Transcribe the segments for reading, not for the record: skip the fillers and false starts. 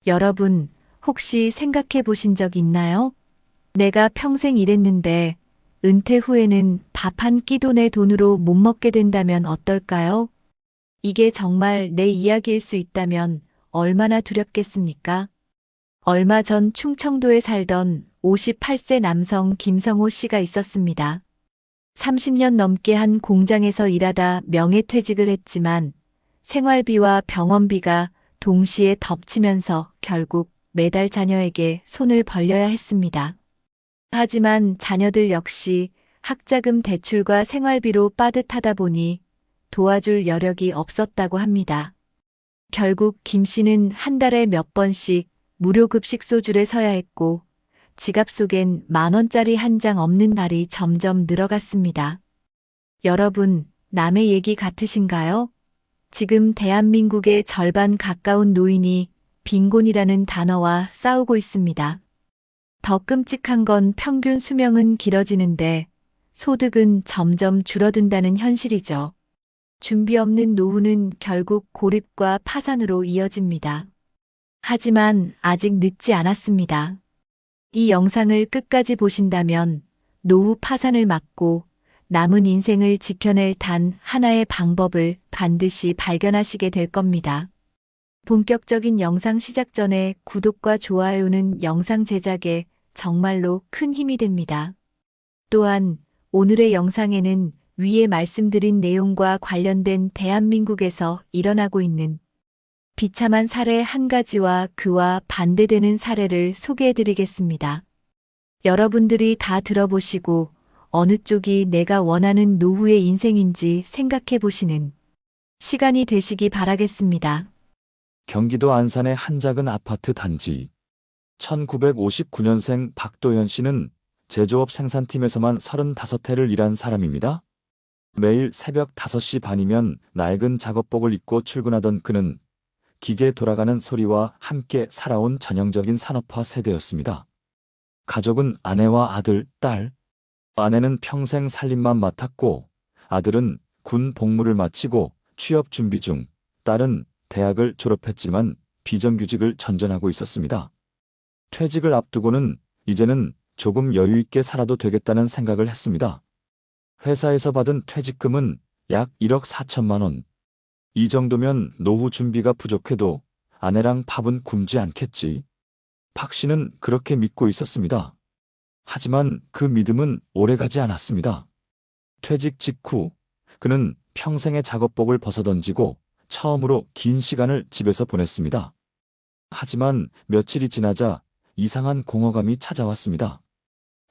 여러분, 혹시 생각해 보신 적 있나요? 내가 평생 일했는데 은퇴 후에는 밥 한 끼도 내 돈으로 못 먹게 된다면 어떨까요? 이게 정말 내 이야기일 수 있다면 얼마나 두렵겠습니까? 얼마 전 충청도에 살던 58세 남성 김성호 씨가 있었습니다. 30년 넘게 한 공장에서 일하다 명예퇴직을 했지만 생활비와 병원비가 동시에 덮치면서 결국 매달 자녀에게 손을 벌려야 했습니다. 하지만 자녀들 역시 학자금 대출과 생활비로 빠듯하다 보니 도와줄 여력이 없었다고 합니다. 결국 김 씨는 한 달에 몇 번씩 무료 급식소줄에 서야 했고 지갑 속엔 10,000원짜리 한 장 없는 날이 점점 늘어갔습니다. 여러분, 남의 얘기 같으신가요? 지금 대한민국의 절반 가까운 노인이 빈곤이라는 단어와 싸우고 있습니다. 더 끔찍한 건 평균 수명은 길어지는데 소득은 점점 줄어든다는 현실이죠. 준비 없는 노후는 결국 고립과 파산으로 이어집니다. 하지만 아직 늦지 않았습니다. 이 영상을 끝까지 보신다면 노후 파산을 막고 남은 인생을 지켜낼 단 하나의 방법을 반드시 발견하시게 될 겁니다. 본격적인 영상 시작 전에 구독과 좋아요는 영상 제작에 정말로 큰 힘이 됩니다. 또한 오늘의 영상에는 위에 말씀드린 내용과 관련된 대한민국에서 일어나고 있는 비참한 사례 한 가지와 그와 반대되는 사례를 소개해드리겠습니다. 여러분들이 다 들어보시고 어느 쪽이 내가 원하는 노후의 인생인지 생각해보시는 시간이 되시기 바라겠습니다. 경기도 안산의 한 작은 아파트 단지. 1959년생 박도현 씨는 제조업 생산팀에서만 35해를 일한 사람입니다. 매일 새벽 5시 반이면 낡은 작업복을 입고 출근하던 그는 기계 돌아가는 소리와 함께 살아온 전형적인 산업화 세대였습니다. 가족은 아내와 아들, 딸. 아내는 평생 살림만 맡았고 아들은 군 복무를 마치고 취업 준비 중, 딸은 대학을 졸업했지만 비정규직을 전전하고 있었습니다. 퇴직을 앞두고는 이제는 조금 여유 있게 살아도 되겠다는 생각을 했습니다. 회사에서 받은 퇴직금은 약 1억 4천만 원. 이 정도면 노후 준비가 부족해도 아내랑 밥은 굶지 않겠지. 박 씨는 그렇게 믿고 있었습니다. 하지만 그 믿음은 오래가지 않았습니다. 퇴직 직후 그는 평생의 작업복을 벗어던지고 처음으로 긴 시간을 집에서 보냈습니다. 하지만 며칠이 지나자 이상한 공허감이 찾아왔습니다.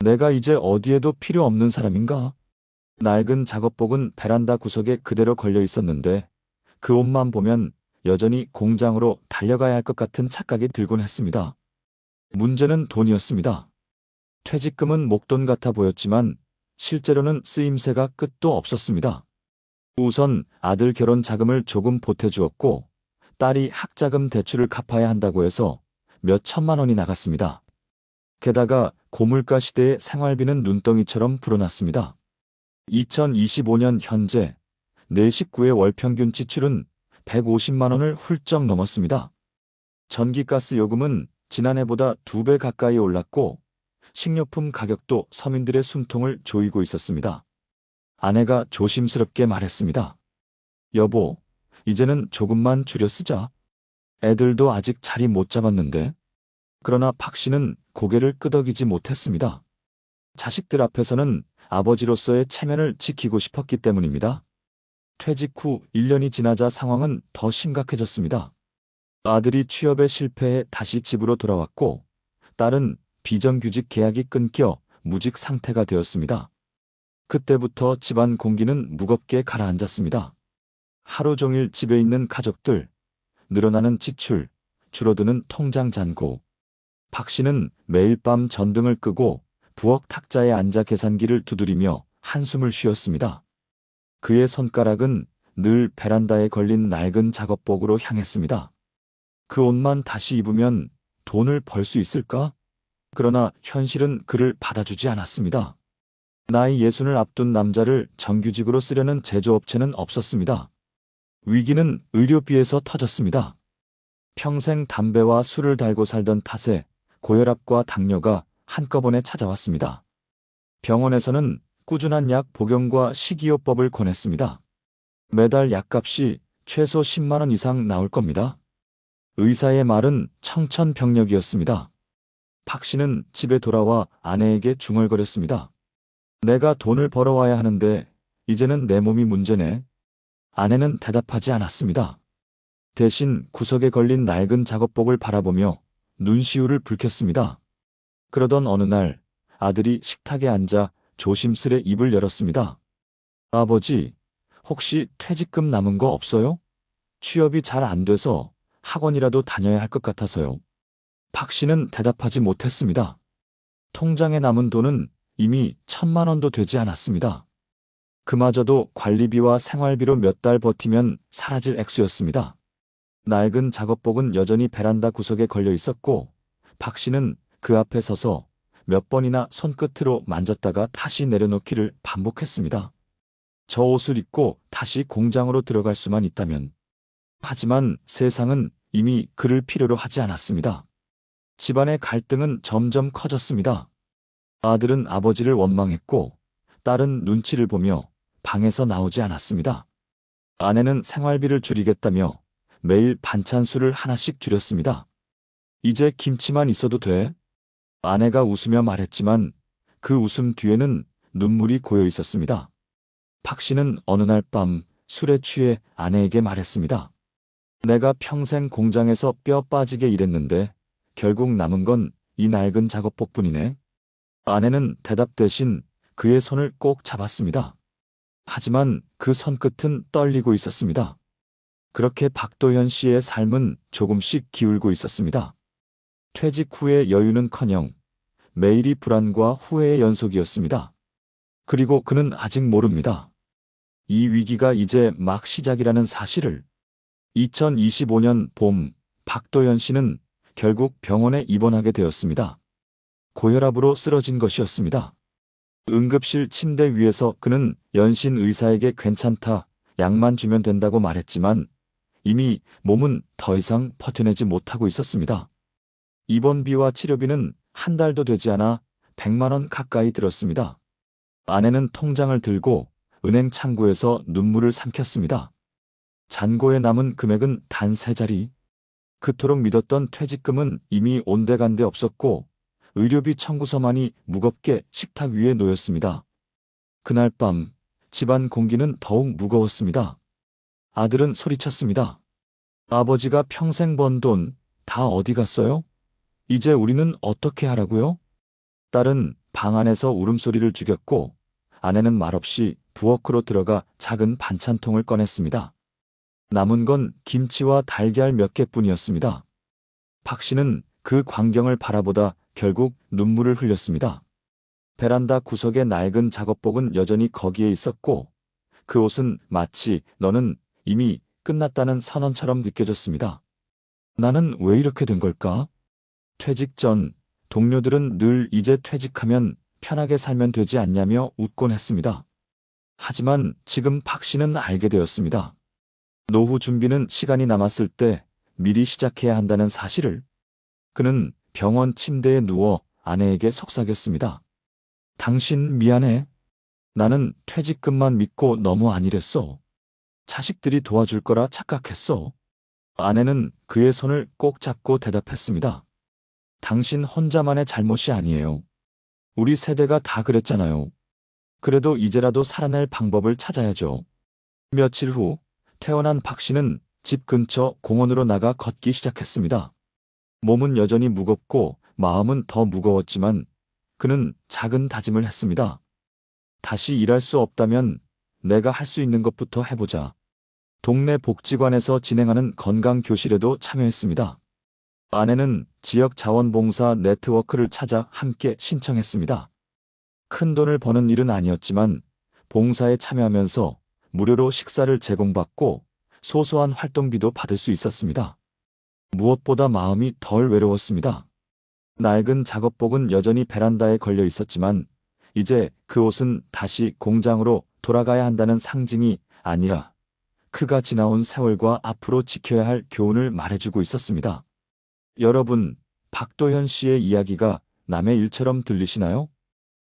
내가 이제 어디에도 필요 없는 사람인가? 낡은 작업복은 베란다 구석에 그대로 걸려 있었는데 그 옷만 보면 여전히 공장으로 달려가야 할 것 같은 착각이 들곤 했습니다. 문제는 돈이었습니다. 퇴직금은 목돈 같아 보였지만 실제로는 쓰임새가 끝도 없었습니다. 우선 아들 결혼 자금을 조금 보태주었고 딸이 학자금 대출을 갚아야 한다고 해서 몇 천만 원이 나갔습니다. 게다가 고물가 시대의 생활비는 눈덩이처럼 불어났습니다. 2025년 현재 내 식구의 월 평균 지출은 150만 원을 훌쩍 넘었습니다. 전기가스 요금은 지난해보다 2배 가까이 올랐고 식료품 가격도 서민들의 숨통을 조이고 있었습니다. 아내가 조심스럽게 말했습니다. 여보, 이제는 조금만 줄여 쓰자. 애들도 아직 자리 못 잡았는데. 그러나 박 씨는 고개를 끄덕이지 못했습니다. 자식들 앞에서는 아버지로서의 체면을 지키고 싶었기 때문입니다. 퇴직 후 1년이 지나자 상황은 더 심각해졌습니다. 아들이 취업에 실패해 다시 집으로 돌아왔고 딸은 비정규직 계약이 끊겨 무직 상태가 되었습니다. 그때부터 집안 공기는 무겁게 가라앉았습니다. 하루 종일 집에 있는 가족들, 늘어나는 지출, 줄어드는 통장 잔고. 박 씨는 매일 밤 전등을 끄고 부엌 탁자에 앉아 계산기를 두드리며 한숨을 쉬었습니다. 그의 손가락은 늘 베란다에 걸린 낡은 작업복으로 향했습니다. 그 옷만 다시 입으면 돈을 벌 수 있을까? 그러나 현실은 그를 받아주지 않았습니다. 나이 60을 앞둔 남자를 정규직으로 쓰려는 제조업체는 없었습니다. 위기는 의료비에서 터졌습니다. 평생 담배와 술을 달고 살던 탓에 고혈압과 당뇨가 한꺼번에 찾아왔습니다. 병원에서는 꾸준한 약 복용과 식이요법을 권했습니다. 매달 약값이 최소 10만 원 이상 나올 겁니다. 의사의 말은 청천벽력이었습니다. 박 씨는 집에 돌아와 아내에게 중얼거렸습니다. 내가 돈을 벌어와야 하는데 이제는 내 몸이 문제네. 아내는 대답하지 않았습니다. 대신 구석에 걸린 낡은 작업복을 바라보며 눈시울을 붉혔습니다. 그러던 어느 날 아들이 식탁에 앉아 조심스레 입을 열었습니다. 아버지, 혹시 퇴직금 남은 거 없어요? 취업이 잘 안 돼서 학원이라도 다녀야 할 것 같아서요. 박 씨는 대답하지 못했습니다. 통장에 남은 돈은 이미 1,000만 원도 되지 않았습니다. 그마저도 관리비와 생활비로 몇 달 버티면 사라질 액수였습니다. 낡은 작업복은 여전히 베란다 구석에 걸려 있었고 박 씨는 그 앞에 서서 몇 번이나 손끝으로 만졌다가 다시 내려놓기를 반복했습니다. 저 옷을 입고 다시 공장으로 들어갈 수만 있다면. 하지만 세상은 이미 그를 필요로 하지 않았습니다. 집안의 갈등은 점점 커졌습니다. 아들은 아버지를 원망했고 딸은 눈치를 보며 방에서 나오지 않았습니다. 아내는 생활비를 줄이겠다며 매일 반찬수를 하나씩 줄였습니다. 이제 김치만 있어도 돼? 아내가 웃으며 말했지만 그 웃음 뒤에는 눈물이 고여 있었습니다. 박 씨는 어느 날 밤 술에 취해 아내에게 말했습니다. 내가 평생 공장에서 뼈 빠지게 일했는데 결국 남은 건 이 낡은 작업복뿐이네. 아내는 대답 대신 그의 손을 꼭 잡았습니다. 하지만 그 손끝은 떨리고 있었습니다. 그렇게 박도현 씨의 삶은 조금씩 기울고 있었습니다. 퇴직 후의 여유는커녕 매일이 불안과 후회의 연속이었습니다. 그리고 그는 아직 모릅니다. 이 위기가 이제 막 시작이라는 사실을. 2025년 봄, 박도현 씨는 결국 병원에 입원하게 되었습니다. 고혈압으로 쓰러진 것이었습니다. 응급실 침대 위에서 그는 연신 의사에게 괜찮다, 약만 주면 된다고 말했지만 이미 몸은 더 이상 버텨내지 못하고 있었습니다. 입원비와 치료비는 한 달도 되지 않아 100만 원 가까이 들었습니다. 아내는 통장을 들고 은행 창구에서 눈물을 삼켰습니다. 잔고에 남은 금액은 단 3자리. 그토록 믿었던 퇴직금은 이미 온데간데 없었고 의료비 청구서만이 무겁게 식탁 위에 놓였습니다. 그날 밤 집안 공기는 더욱 무거웠습니다. 아들은 소리쳤습니다. 아버지가 평생 번 돈 다 어디 갔어요? 이제 우리는 어떻게 하라고요? 딸은 방 안에서 울음소리를 죽였고 아내는 말없이 부엌으로 들어가 작은 반찬통을 꺼냈습니다. 남은 건 김치와 달걀 몇 개뿐이었습니다. 박 씨는 그 광경을 바라보다 결국 눈물을 흘렸습니다. 베란다 구석의 낡은 작업복은 여전히 거기에 있었고 그 옷은 마치 너는 이미 끝났다는 선언처럼 느껴졌습니다. 나는 왜 이렇게 된 걸까? 퇴직 전 동료들은 늘 이제 퇴직하면 편하게 살면 되지 않냐며 웃곤 했습니다. 하지만 지금 박 씨는 알게 되었습니다. 노후 준비는 시간이 남았을 때 미리 시작해야 한다는 사실을. 그는 병원 침대에 누워 아내에게 속삭였습니다. 당신 미안해. 나는 퇴직금만 믿고 너무 안일했어. 자식들이 도와줄 거라 착각했어. 아내는 그의 손을 꼭 잡고 대답했습니다. 당신 혼자만의 잘못이 아니에요. 우리 세대가 다 그랬잖아요. 그래도 이제라도 살아낼 방법을 찾아야죠. 며칠 후 퇴원한 박 씨는 집 근처 공원으로 나가 걷기 시작했습니다. 몸은 여전히 무겁고 마음은 더 무거웠지만 그는 작은 다짐을 했습니다. 다시 일할 수 없다면 내가 할 수 있는 것부터 해보자. 동네 복지관에서 진행하는 건강교실에도 참여했습니다. 아내는 지역 자원봉사 네트워크를 찾아 함께 신청했습니다. 큰 돈을 버는 일은 아니었지만 봉사에 참여하면서 무료로 식사를 제공받고 소소한 활동비도 받을 수 있었습니다. 무엇보다 마음이 덜 외로웠습니다. 낡은 작업복은 여전히 베란다에 걸려 있었지만 이제 그 옷은 다시 공장으로 돌아가야 한다는 상징이 아니라 그가 지나온 세월과 앞으로 지켜야 할 교훈을 말해주고 있었습니다. 여러분, 박도현 씨의 이야기가 남의 일처럼 들리시나요?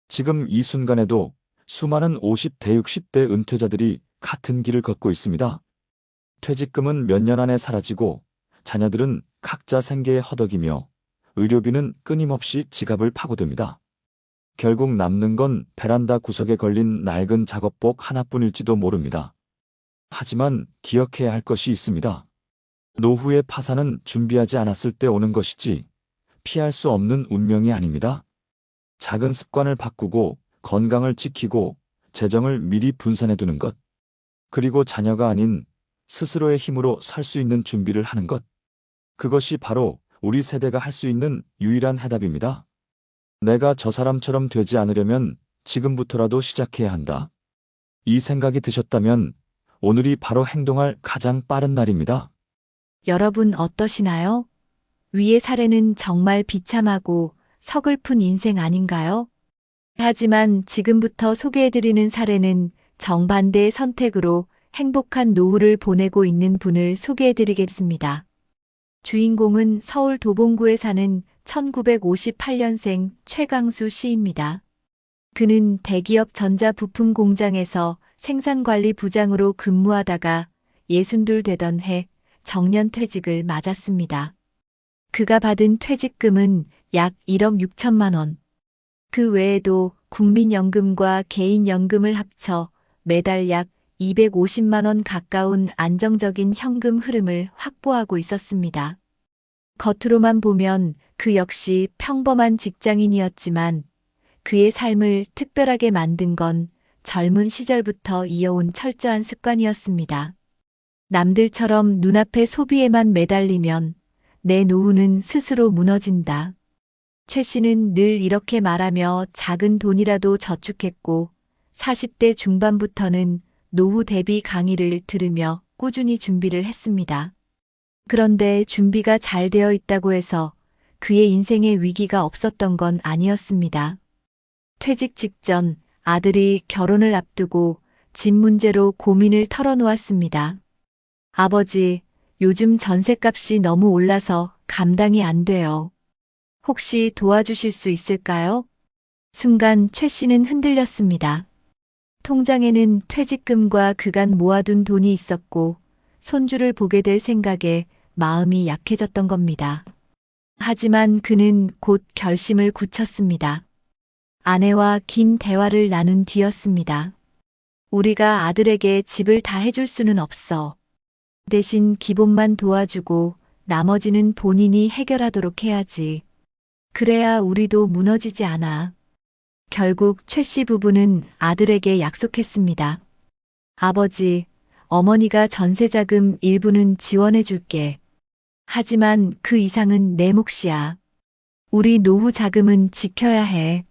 지금 이 순간에도 수많은 50대, 60대 은퇴자들이 같은 길을 걷고 있습니다. 퇴직금은 몇 년 안에 사라지고 자녀들은 각자 생계에 허덕이며 의료비는 끊임없이 지갑을 파고듭니다. 결국 남는 건 베란다 구석에 걸린 낡은 작업복 하나뿐일지도 모릅니다. 하지만 기억해야 할 것이 있습니다. 노후의 파산은 준비하지 않았을 때 오는 것이지 피할 수 없는 운명이 아닙니다. 작은 습관을 바꾸고 건강을 지키고 재정을 미리 분산해 두는 것, 그리고 자녀가 아닌 스스로의 힘으로 살 수 있는 준비를 하는 것, 그것이 바로 우리 세대가 할 수 있는 유일한 해답입니다. 내가 저 사람처럼 되지 않으려면 지금부터라도 시작해야 한다. 이 생각이 드셨다면 오늘이 바로 행동할 가장 빠른 날입니다. 여러분 어떠시나요? 위의 사례는 정말 비참하고 서글픈 인생 아닌가요? 하지만 지금부터 소개해드리는 사례는 정반대의 선택으로 행복한 노후를 보내고 있는 분을 소개해드리겠습니다. 주인공은 서울 도봉구에 사는 1958년생 최강수 씨입니다. 그는 대기업 전자부품 공장에서 생산관리부장으로 근무하다가 62 되던 해 정년퇴직을 맞았습니다. 그가 받은 퇴직금은 약 1억 6천만 원. 그 외에도 국민연금과 개인연금을 합쳐 매달 약 250만 원 가까운 안정적인 현금 흐름을 확보하고 있었습니다. 겉으로만 보면 그 역시 평범한 직장인이었지만 그의 삶을 특별하게 만든 건 젊은 시절부터 이어온 철저한 습관이었습니다. 남들처럼 눈앞의 소비에만 매달리면 내 노후는 스스로 무너진다. 최 씨는 늘 이렇게 말하며 작은 돈이라도 저축했고 40대 중반부터는 노후 대비 강의를 들으며 꾸준히 준비를 했습니다. 그런데 준비가 잘 되어 있다고 해서 그의 인생에 위기가 없었던 건 아니었습니다. 퇴직 직전 아들이 결혼을 앞두고 집 문제로 고민을 털어놓았습니다. 아버지, 요즘 전셋값이 너무 올라서 감당이 안 돼요. 혹시 도와주실 수 있을까요? 순간 최 씨는 흔들렸습니다. 통장에는 퇴직금과 그간 모아둔 돈이 있었고 손주를 보게 될 생각에 마음이 약해졌던 겁니다. 하지만 그는 곧 결심을 굳혔습니다. 아내와 긴 대화를 나눈 뒤였습니다. 우리가 아들에게 집을 다 해줄 수는 없어. 대신 기본만 도와주고 나머지는 본인이 해결하도록 해야지. 그래야 우리도 무너지지 않아. 결국 최 씨 부부는 아들에게 약속했습니다. 아버지, 어머니가 전세자금 일부는 지원해 줄게. 하지만 그 이상은 내 몫이야. 우리 노후 자금은 지켜야 해.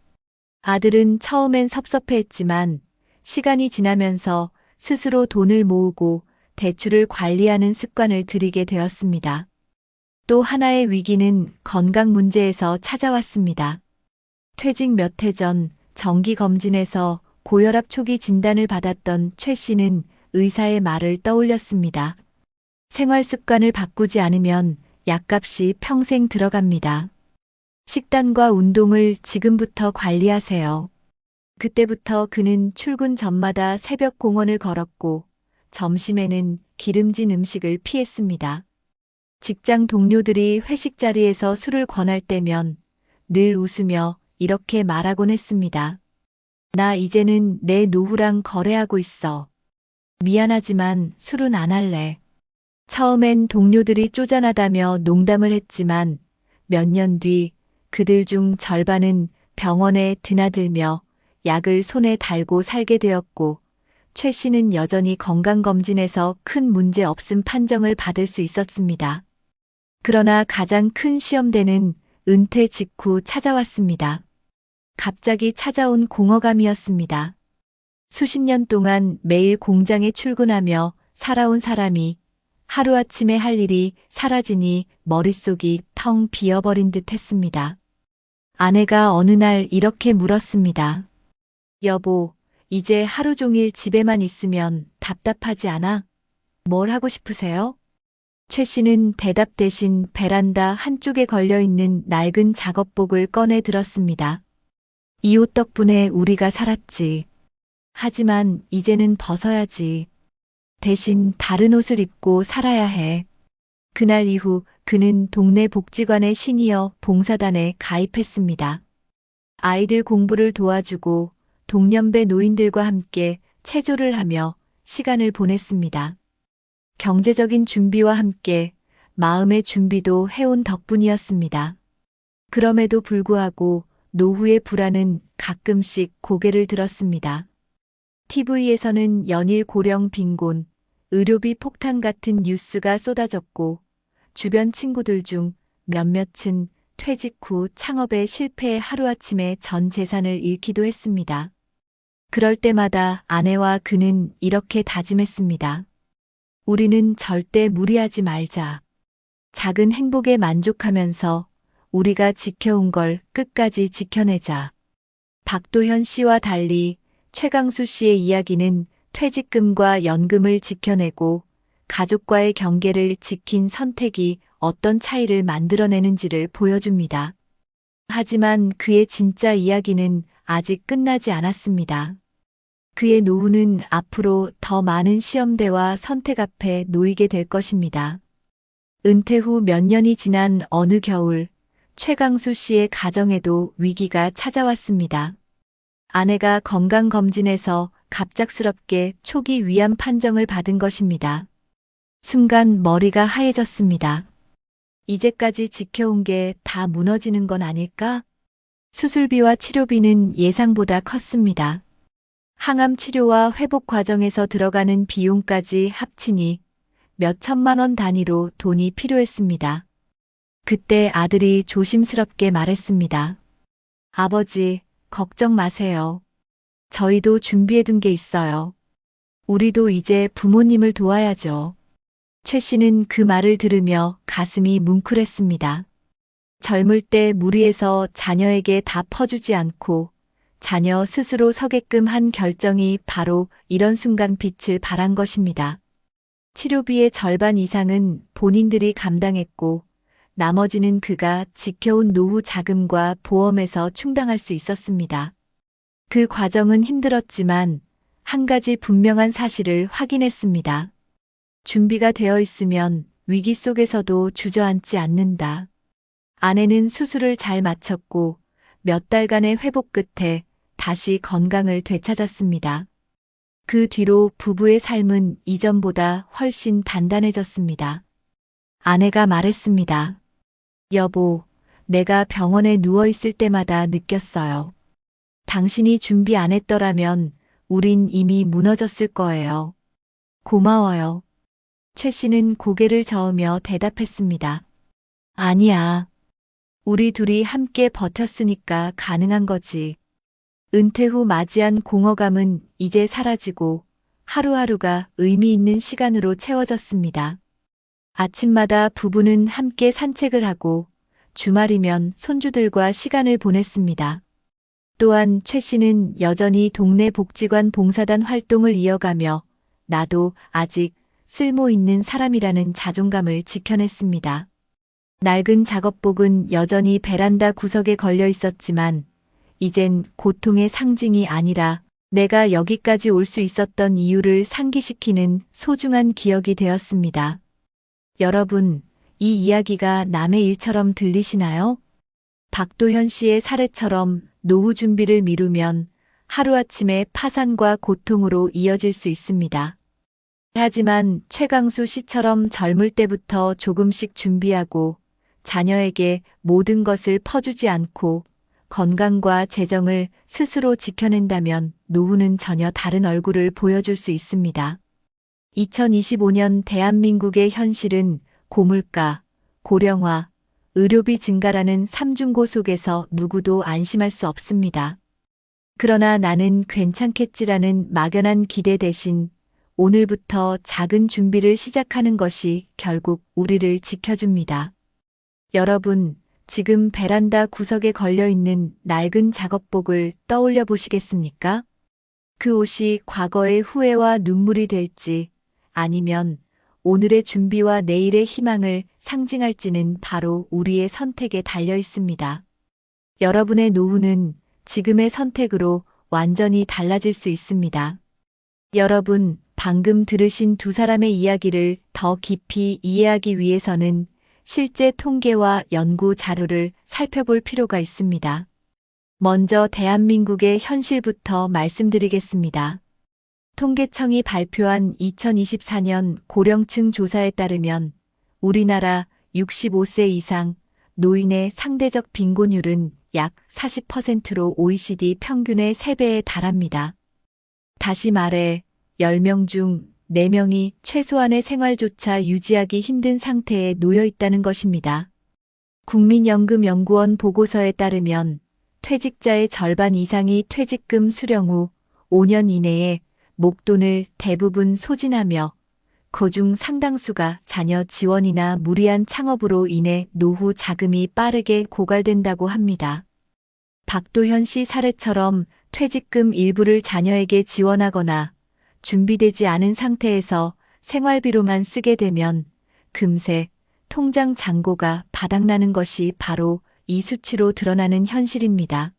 아들은 처음엔 섭섭해했지만 시간이 지나면서 스스로 돈을 모으고 대출을 관리하는 습관을 들이게 되었습니다. 또 하나의 위기는 건강 문제에서 찾아왔습니다. 퇴직 몇 해 전 정기검진에서 고혈압 초기 진단을 받았던 최 씨는 의사의 말을 떠올렸습니다. 생활 습관을 바꾸지 않으면 약값이 평생 들어갑니다. 식단과 운동을 지금부터 관리하세요. 그때부터 그는 출근 전마다 새벽 공원을 걸었고 점심에는 기름진 음식을 피했습니다. 직장 동료들이 회식 자리에서 술을 권할 때면 늘 웃으며 이렇게 말하곤 했습니다. 나 이제는 내 노후랑 거래하고 있어. 미안하지만 술은 안 할래. 처음엔 동료들이 쪼잔하다며 농담을 했지만 몇 년 뒤 그들 중 절반은 병원에 드나들며 약을 손에 달고 살게 되었고 최 씨는 여전히 건강검진에서 큰 문제 없음 판정을 받을 수 있었습니다. 그러나 가장 큰 시험대는 은퇴 직후 찾아왔습니다. 갑자기 찾아온 공허감이었습니다. 수십 년 동안 매일 공장에 출근하며 살아온 사람이 하루아침에 할 일이 사라지니 머릿속이 텅 비어버린 듯 했습니다. 아내가 어느 날 이렇게 물었습니다. 여보, 이제 하루 종일 집에만 있으면 답답하지 않아? 뭘 하고 싶으세요? 최 씨는 대답 대신 베란다 한쪽에 걸려있는 낡은 작업복을 꺼내 들었습니다. 이 옷 덕분에 우리가 살았지. 하지만 이제는 벗어야지. 대신 다른 옷을 입고 살아야 해. 그날 이후 그는 동네 복지관의 시니어 봉사단에 가입했습니다. 아이들 공부를 도와주고 동년배 노인들과 함께 체조를 하며 시간을 보냈습니다. 경제적인 준비와 함께 마음의 준비도 해온 덕분이었습니다. 그럼에도 불구하고 노후의 불안은 가끔씩 고개를 들었습니다. TV에서는 연일 고령 빈곤, 의료비 폭탄 같은 뉴스가 쏟아졌고 주변 친구들 중 몇몇은 퇴직 후 창업에 실패해 하루아침에 전 재산을 잃기도 했습니다. 그럴 때마다 아내와 그는 이렇게 다짐했습니다. 우리는 절대 무리하지 말자. 작은 행복에 만족하면서 우리가 지켜온 걸 끝까지 지켜내자. 박도현 씨와 달리 최강수 씨의 이야기는 퇴직금과 연금을 지켜내고 가족과의 경계를 지킨 선택이 어떤 차이를 만들어내는지를 보여줍니다. 하지만 그의 진짜 이야기는 아직 끝나지 않았습니다. 그의 노후는 앞으로 더 많은 시험대와 선택 앞에 놓이게 될 것입니다. 은퇴 후 몇 년이 지난 어느 겨울, 최강수 씨의 가정에도 위기가 찾아왔습니다. 아내가 건강검진에서 갑작스럽게 초기 위암 판정을 받은 것입니다. 순간 머리가 하얘졌습니다. 이제까지 지켜온 게 다 무너지는 건 아닐까? 수술비와 치료비는 예상보다 컸습니다. 항암 치료와 회복 과정에서 들어가는 비용까지 합치니 몇 천만 원 단위로 돈이 필요했습니다. 그때 아들이 조심스럽게 말했습니다. 아버지, 걱정 마세요. 저희도 준비해둔 게 있어요. 우리도 이제 부모님을 도와야죠. 최 씨는 그 말을 들으며 가슴이 뭉클했습니다. 젊을 때 무리해서 자녀에게 다 퍼주지 않고 자녀 스스로 서게끔 한 결정이 바로 이런 순간 빛을 발한 것입니다. 치료비의 절반 이상은 본인들이 감당했고 나머지는 그가 지켜온 노후 자금과 보험에서 충당할 수 있었습니다. 그 과정은 힘들었지만 한 가지 분명한 사실을 확인했습니다. 준비가 되어 있으면 위기 속에서도 주저앉지 않는다. 아내는 수술을 잘 마쳤고 몇 달간의 회복 끝에 다시 건강을 되찾았습니다. 그 뒤로 부부의 삶은 이전보다 훨씬 단단해졌습니다. 아내가 말했습니다. 여보, 내가 병원에 누워있을 때마다 느꼈어요. 당신이 준비 안 했더라면 우린 이미 무너졌을 거예요. 고마워요. 최 씨는 고개를 저으며 대답했습니다. 아니야. 우리 둘이 함께 버텼으니까 가능한 거지. 은퇴 후 맞이한 공허감은 이제 사라지고 하루하루가 의미 있는 시간으로 채워졌습니다. 아침마다 부부는 함께 산책을 하고 주말이면 손주들과 시간을 보냈습니다. 또한 최 씨는 여전히 동네 복지관 봉사단 활동을 이어가며 나도 아직 쓸모 있는 사람이라는 자존감을 지켜냈습니다. 낡은 작업복은 여전히 베란다 구석에 걸려 있었지만 이젠 고통의 상징이 아니라 내가 여기까지 올 수 있었던 이유를 상기시키는 소중한 기억이 되었습니다. 여러분, 이 이야기가 남의 일처럼 들리시나요? 박도현 씨의 사례처럼 노후 준비를 미루면 하루아침에 파산과 고통으로 이어질 수 있습니다. 하지만 최강수 씨처럼 젊을 때부터 조금씩 준비하고 자녀에게 모든 것을 퍼주지 않고 건강과 재정을 스스로 지켜낸다면 노후는 전혀 다른 얼굴을 보여줄 수 있습니다. 2025년 대한민국의 현실은 고물가, 고령화, 의료비 증가라는 삼중고 속에서 누구도 안심할 수 없습니다. 그러나 나는 괜찮겠지라는 막연한 기대 대신 오늘부터 작은 준비를 시작하는 것이 결국 우리를 지켜줍니다. 여러분, 지금 베란다 구석에 걸려있는 낡은 작업복을 떠올려 보시겠습니까? 그 옷이 과거의 후회와 눈물이 될지 아니면 오늘의 준비와 내일의 희망을 상징할지는 바로 우리의 선택에 달려 있습니다. 여러분의 노후는 지금의 선택으로 완전히 달라질 수 있습니다. 여러분, 방금 들으신 두 사람의 이야기를 더 깊이 이해하기 위해서는 실제 통계와 연구 자료를 살펴볼 필요가 있습니다. 먼저 대한민국의 현실부터 말씀드리겠습니다. 통계청이 발표한 2024년 고령층 조사에 따르면 우리나라 65세 이상 노인의 상대적 빈곤율은 약 40%로 OECD 평균의 3배에 달합니다. 다시 말해 10명 중 4명이 최소한의 생활조차 유지하기 힘든 상태에 놓여 있다는 것입니다. 국민연금연구원 보고서에 따르면 퇴직자의 절반 이상이 퇴직금 수령 후 5년 이내에 목돈을 대부분 소진하며 그중 상당수가 자녀 지원이나 무리한 창업으로 인해 노후 자금이 빠르게 고갈된다고 합니다. 박도현 씨 사례처럼 퇴직금 일부를 자녀에게 지원하거나 준비되지 않은 상태에서 생활비로만 쓰게 되면 금세 통장 잔고가 바닥나는 것이 바로 이 수치로 드러나는 현실입니다.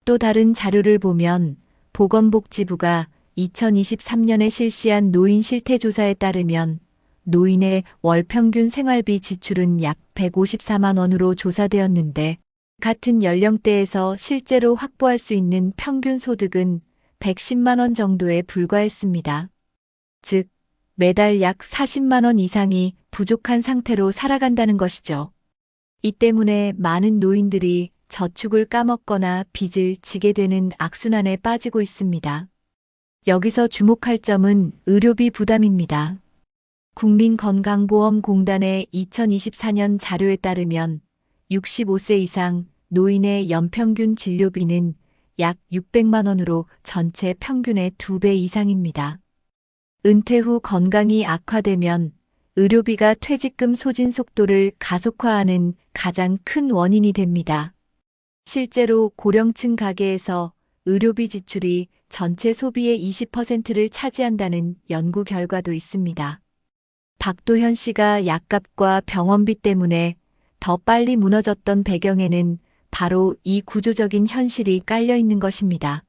또 다른 자료를 보면 보건복지부가 2023년에 실시한 노인 실태조사에 따르면 노인의 월 평균 생활비 지출은 약 154만 원으로 조사되었는데 같은 연령대에서 실제로 확보할 수 있는 평균 소득은 110만 원 정도에 불과했습니다. 즉, 매달 약 40만 원 이상이 부족한 상태로 살아간다는 것이죠. 이 때문에 많은 노인들이 저축을 까먹거나 빚을 지게 되는 악순환에 빠지고 있습니다. 여기서 주목할 점은 의료비 부담입니다. 국민건강보험공단의 2024년 자료에 따르면 65세 이상 노인의 연평균 진료비는 약 600만 원으로 전체 평균의 2배 이상입니다. 은퇴 후 건강이 악화되면 의료비가 퇴직금 소진 속도를 가속화하는 가장 큰 원인이 됩니다. 실제로 고령층 가계에서 의료비 지출이 전체 소비의 20%를 차지한다는 연구 결과도 있습니다. 박도현 씨가 약값과 병원비 때문에 더 빨리 무너졌던 배경에는 바로 이 구조적인 현실이 깔려 있는 것입니다.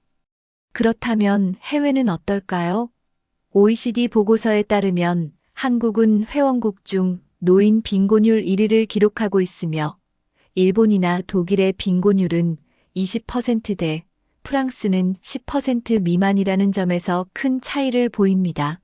그렇다면 해외는 어떨까요? OECD 보고서에 따르면 한국은 회원국 중 노인 빈곤율 1위를 기록하고 있으며 일본이나 독일의 빈곤율은 20%대, 프랑스는 10% 미만이라는 점에서 큰 차이를 보입니다.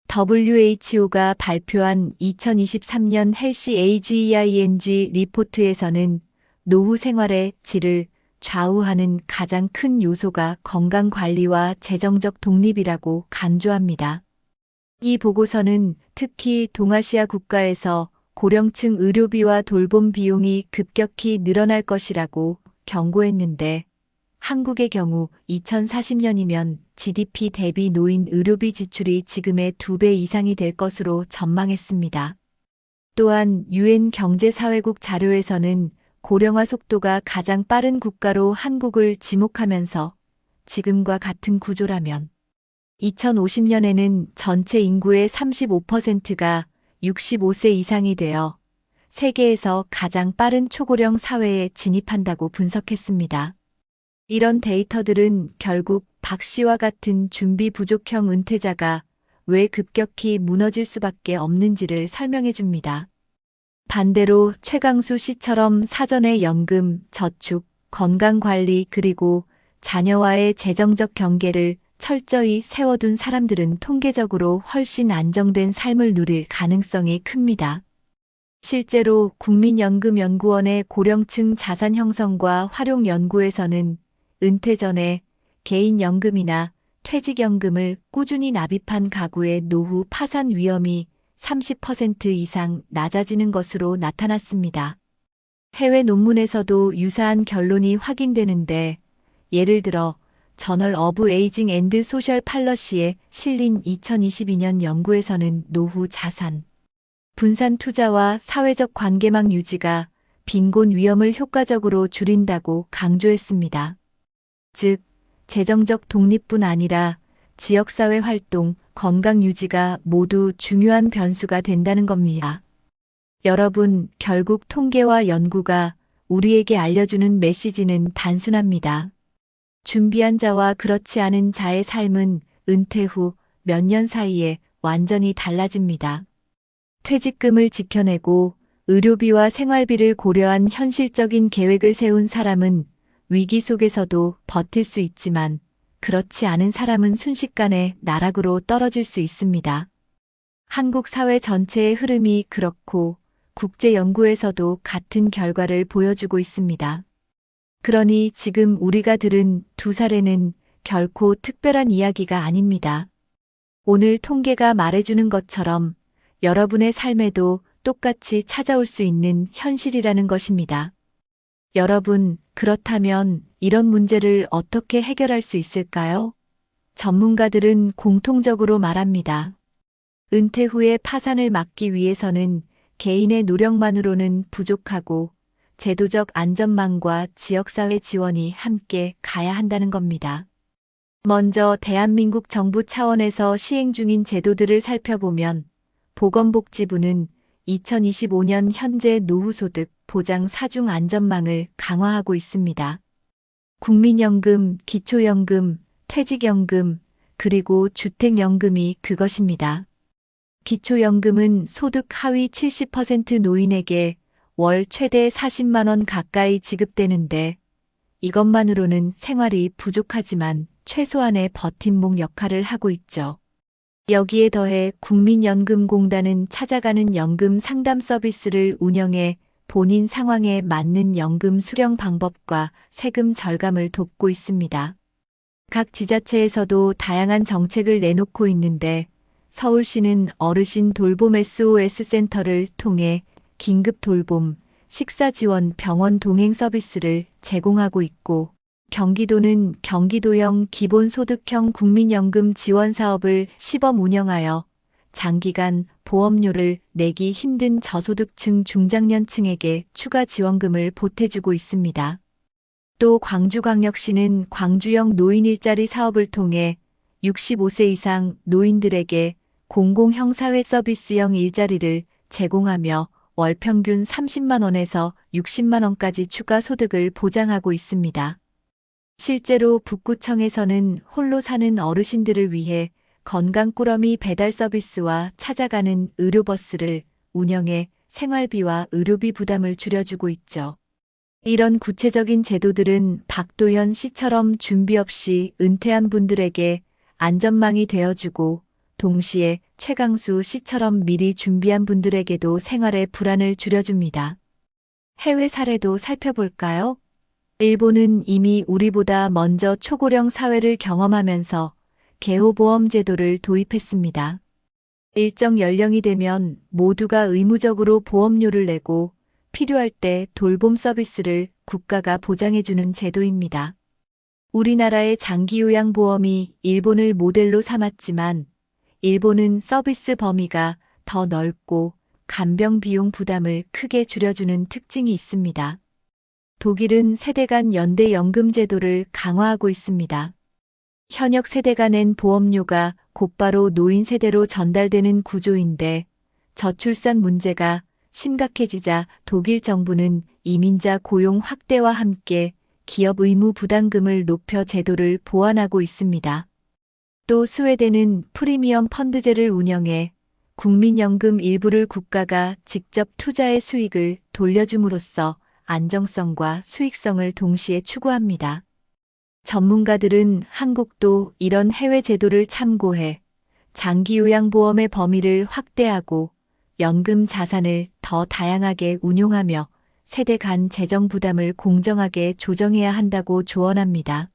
WHO가 발표한 2023년 헬시 AGEING 리포트에서는 노후 생활의 질을 좌우하는 가장 큰 요소가 건강관리와 재정적 독립이라고 강조합니다. 이 보고서는 특히 동아시아 국가에서 고령층 의료비와 돌봄 비용이 급격히 늘어날 것이라고 경고했는데 한국의 경우 2040년이면 GDP 대비 노인 의료비 지출이 지금의 2배 이상이 될 것으로 전망했습니다. 또한 유엔 경제사회국 자료에서는 고령화 속도가 가장 빠른 국가로 한국을 지목하면서 지금과 같은 구조라면 2050년에는 전체 인구의 35%가 65세 이상이 되어 세계에서 가장 빠른 초고령 사회에 진입한다고 분석했습니다. 이런 데이터들은 결국 박 씨와 같은 준비 부족형 은퇴자가 왜 급격히 무너질 수밖에 없는지를 설명해 줍니다. 반대로 최강수 씨처럼 사전에 연금, 저축, 건강관리 그리고 자녀와의 재정적 경계를 철저히 세워둔 사람들은 통계적으로 훨씬 안정된 삶을 누릴 가능성이 큽니다. 실제로 국민연금연구원의 고령층 자산 형성과 활용 연구에서는 은퇴 전에 개인연금이나 퇴직연금을 꾸준히 납입한 가구의 노후 파산 위험이 30% 이상 낮아지는 것으로 나타났습니다. 해외 논문에서도 유사한 결론이 확인되는데 예를 들어 저널 오브 에이징 앤드 소셜 팔러시에 실린 2022년 연구에서는 노후 자산, 분산 투자와 사회적 관계망 유지가 빈곤 위험을 효과적으로 줄인다고 강조했습니다. 즉, 재정적 독립뿐 아니라 지역사회 활동, 건강 유지가 모두 중요한 변수가 된다는 겁니다. 여러분, 결국 통계와 연구가 우리에게 알려주는 메시지는 단순합니다. 준비한 자와 그렇지 않은 자의 삶은 은퇴 후 몇 년 사이에 완전히 달라집니다. 퇴직금을 지켜내고 의료비와 생활비를 고려한 현실적인 계획을 세운 사람은 위기 속에서도 버틸 수 있지만 그렇지 않은 사람은 순식간에 나락으로 떨어질 수 있습니다. 한국 사회 전체의 흐름이 그렇고 국제 연구에서도 같은 결과를 보여주고 있습니다. 그러니 지금 우리가 들은 두 사례는 결코 특별한 이야기가 아닙니다. 오늘 통계가 말해주는 것처럼 여러분의 삶에도 똑같이 찾아올 수 있는 현실이라는 것입니다. 여러분, 그렇다면 이런 문제를 어떻게 해결할 수 있을까요? 전문가들은 공통적으로 말합니다. 은퇴 후의 파산을 막기 위해서는 개인의 노력만으로는 부족하고 제도적 안전망과 지역사회 지원이 함께 가야 한다는 겁니다. 먼저 대한민국 정부 차원에서 시행 중인 제도들을 살펴보면 보건복지부는 2025년 현재 노후소득 보장 사중 안전망을 강화하고 있습니다. 국민연금, 기초연금, 퇴직연금, 그리고 주택연금이 그것입니다. 기초연금은 소득 하위 70% 노인에게 월 최대 40만 원 가까이 지급되는데 이것만으로는 생활이 부족하지만 최소한의 버팀목 역할을 하고 있죠. 여기에 더해 국민연금공단은 찾아가는 연금 상담 서비스를 운영해 본인 상황에 맞는 연금 수령 방법과 세금 절감을 돕고 있습니다. 각 지자체에서도 다양한 정책을 내놓고 있는데 서울시는 어르신 돌봄 SOS 센터를 통해 긴급 돌봄, 식사 지원 병원 동행 서비스를 제공하고 있고 경기도는 경기도형 기본소득형 국민연금 지원 사업을 시범 운영하여 장기간 보험료를 내기 힘든 저소득층 중장년층에게 추가 지원금을 보태주고 있습니다. 또 광주광역시는 광주형 노인 일자리 사업을 통해 65세 이상 노인들에게 공공형 사회 서비스형 일자리를 제공하며 월 평균 30만 원에서 60만 원까지 추가 소득을 보장하고 있습니다. 실제로 북구청에서는 홀로 사는 어르신들을 위해 건강꾸러미 배달 서비스와 찾아가는 의료버스를 운영해 생활비와 의료비 부담을 줄여주고 있죠. 이런 구체적인 제도들은 박도현 씨처럼 준비 없이 은퇴한 분들에게 안전망이 되어주고 동시에 최강수 씨처럼 미리 준비한 분들에게도 생활의 불안을 줄여줍니다. 해외 사례도 살펴볼까요? 일본은 이미 우리보다 먼저 초고령 사회를 경험하면서 개호보험 제도를 도입했습니다. 일정 연령이 되면 모두가 의무적으로 보험료를 내고 필요할 때 돌봄 서비스를 국가가 보장해주는 제도입니다. 우리나라의 장기요양보험이 일본을 모델로 삼았지만 일본은 서비스 범위가 더 넓고 간병 비용 부담을 크게 줄여주는 특징이 있습니다. 독일은 세대 간 연대 연금 제도를 강화하고 있습니다. 현역 세대가 낸 보험료가 곧바로 노인 세대로 전달되는 구조인데 저출산 문제가 심각해지자 독일 정부는 이민자 고용 확대와 함께 기업 의무 부담금을 높여 제도를 보완하고 있습니다. 또 스웨덴은 프리미엄 펀드제를 운영해 국민연금 일부를 국가가 직접 투자의 수익을 돌려줌으로써 안정성과 수익성을 동시에 추구합니다. 전문가들은 한국도 이런 해외 제도를 참고해 장기요양보험의 범위를 확대하고 연금 자산을 더 다양하게 운용하며 세대 간 재정 부담을 공정하게 조정해야 한다고 조언합니다.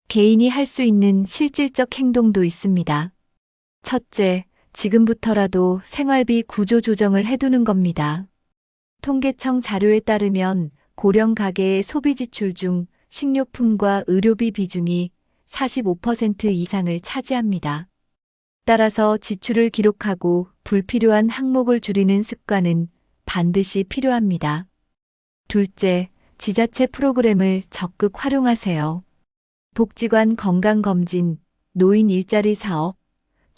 개인이 할 수 있는 실질적 행동도 있습니다. 첫째, 지금부터라도 생활비 구조 조정을 해두는 겁니다. 통계청 자료에 따르면 고령 가계의 소비 지출 중 식료품과 의료비 비중이 45% 이상을 차지합니다. 따라서 지출을 기록하고 불필요한 항목을 줄이는 습관은 반드시 필요합니다. 둘째, 지자체 프로그램을 적극 활용하세요. 복지관 건강검진, 노인 일자리 사업,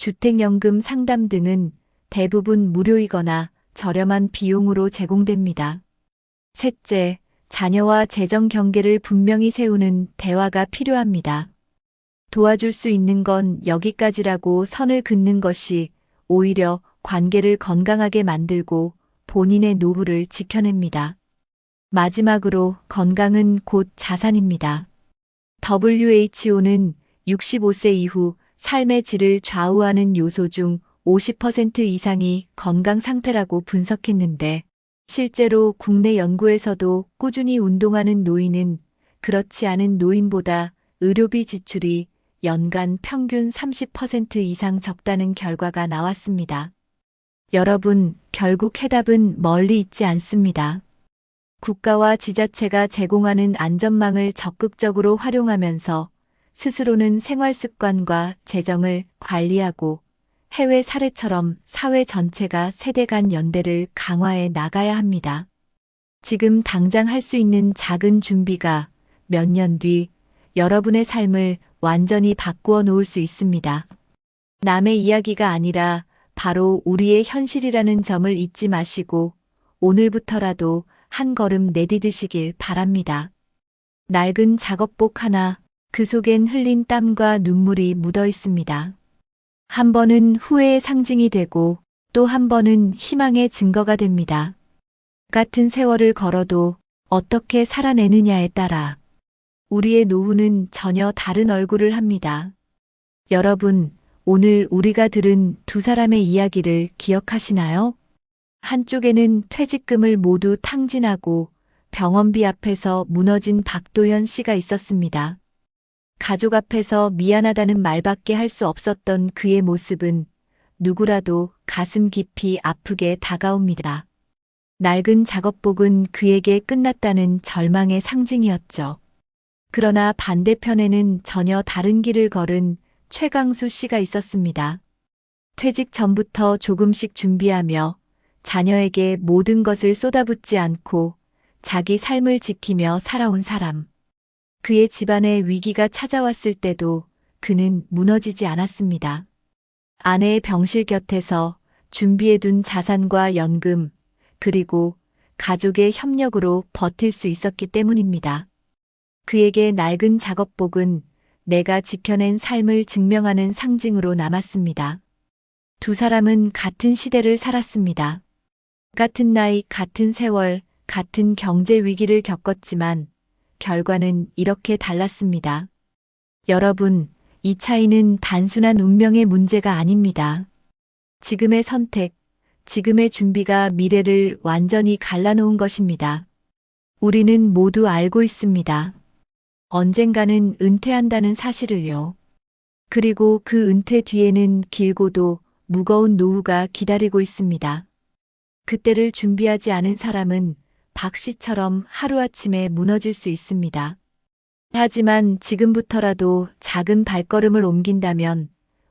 주택연금 상담 등은 대부분 무료이거나 저렴한 비용으로 제공됩니다. 셋째, 자녀와 재정 경계를 분명히 세우는 대화가 필요합니다. 도와줄 수 있는 건 여기까지라고 선을 긋는 것이 오히려 관계를 건강하게 만들고 본인의 노후를 지켜냅니다. 마지막으로 건강은 곧 자산입니다. WHO는 65세 이후 삶의 질을 좌우하는 요소 중 50% 이상이 건강 상태라고 분석했는데, 실제로 국내 연구에서도 꾸준히 운동하는 노인은 그렇지 않은 노인보다 의료비 지출이 연간 평균 30% 이상 적다는 결과가 나왔습니다. 여러분, 결국 해답은 멀리 있지 않습니다. 국가와 지자체가 제공하는 안전망을 적극적으로 활용하면서 스스로는 생활 습관과 재정을 관리하고 해외 사례처럼 사회 전체가 세대 간 연대를 강화해 나가야 합니다. 지금 당장 할 수 있는 작은 준비가 몇 년 뒤 여러분의 삶을 완전히 바꾸어 놓을 수 있습니다. 남의 이야기가 아니라 바로 우리의 현실이라는 점을 잊지 마시고 오늘부터라도 한 걸음 내디디시길 바랍니다. 낡은 작업복 하나, 그 속엔 흘린 땀과 눈물이 묻어 있습니다. 한 번은 후회의 상징이 되고 또 한 번은 희망의 증거가 됩니다. 같은 세월을 걸어도 어떻게 살아내느냐에 따라 우리의 노후는 전혀 다른 얼굴을 합니다. 여러분, 오늘 우리가 들은 두 사람의 이야기를 기억하시나요? 한쪽에는 퇴직금을 모두 탕진하고 병원비 앞에서 무너진 박도현 씨가 있었습니다. 가족 앞에서 미안하다는 말밖에 할 수 없었던 그의 모습은 누구라도 가슴 깊이 아프게 다가옵니다. 낡은 작업복은 그에게 끝났다는 절망의 상징이었죠. 그러나 반대편에는 전혀 다른 길을 걸은 최강수 씨가 있었습니다. 퇴직 전부터 조금씩 준비하며 자녀에게 모든 것을 쏟아붓지 않고 자기 삶을 지키며 살아온 사람. 그의 집안에 위기가 찾아왔을 때도 그는 무너지지 않았습니다. 아내의 병실 곁에서 준비해둔 자산과 연금, 그리고 가족의 협력으로 버틸 수 있었기 때문입니다. 그에게 낡은 작업복은 내가 지켜낸 삶을 증명하는 상징으로 남았습니다. 두 사람은 같은 시대를 살았습니다. 같은 나이, 같은 세월, 같은 경제 위기를 겪었지만 결과는 이렇게 달랐습니다. 여러분, 이 차이는 단순한 운명의 문제가 아닙니다. 지금의 선택, 지금의 준비가 미래를 완전히 갈라놓은 것입니다. 우리는 모두 알고 있습니다. 언젠가는 은퇴한다는 사실을요. 그리고 그 은퇴 뒤에는 길고도 무거운 노후가 기다리고 있습니다. 그때를 준비하지 않은 사람은 박 씨처럼 하루아침에 무너질 수 있습니다. 하지만 지금부터라도 작은 발걸음을 옮긴다면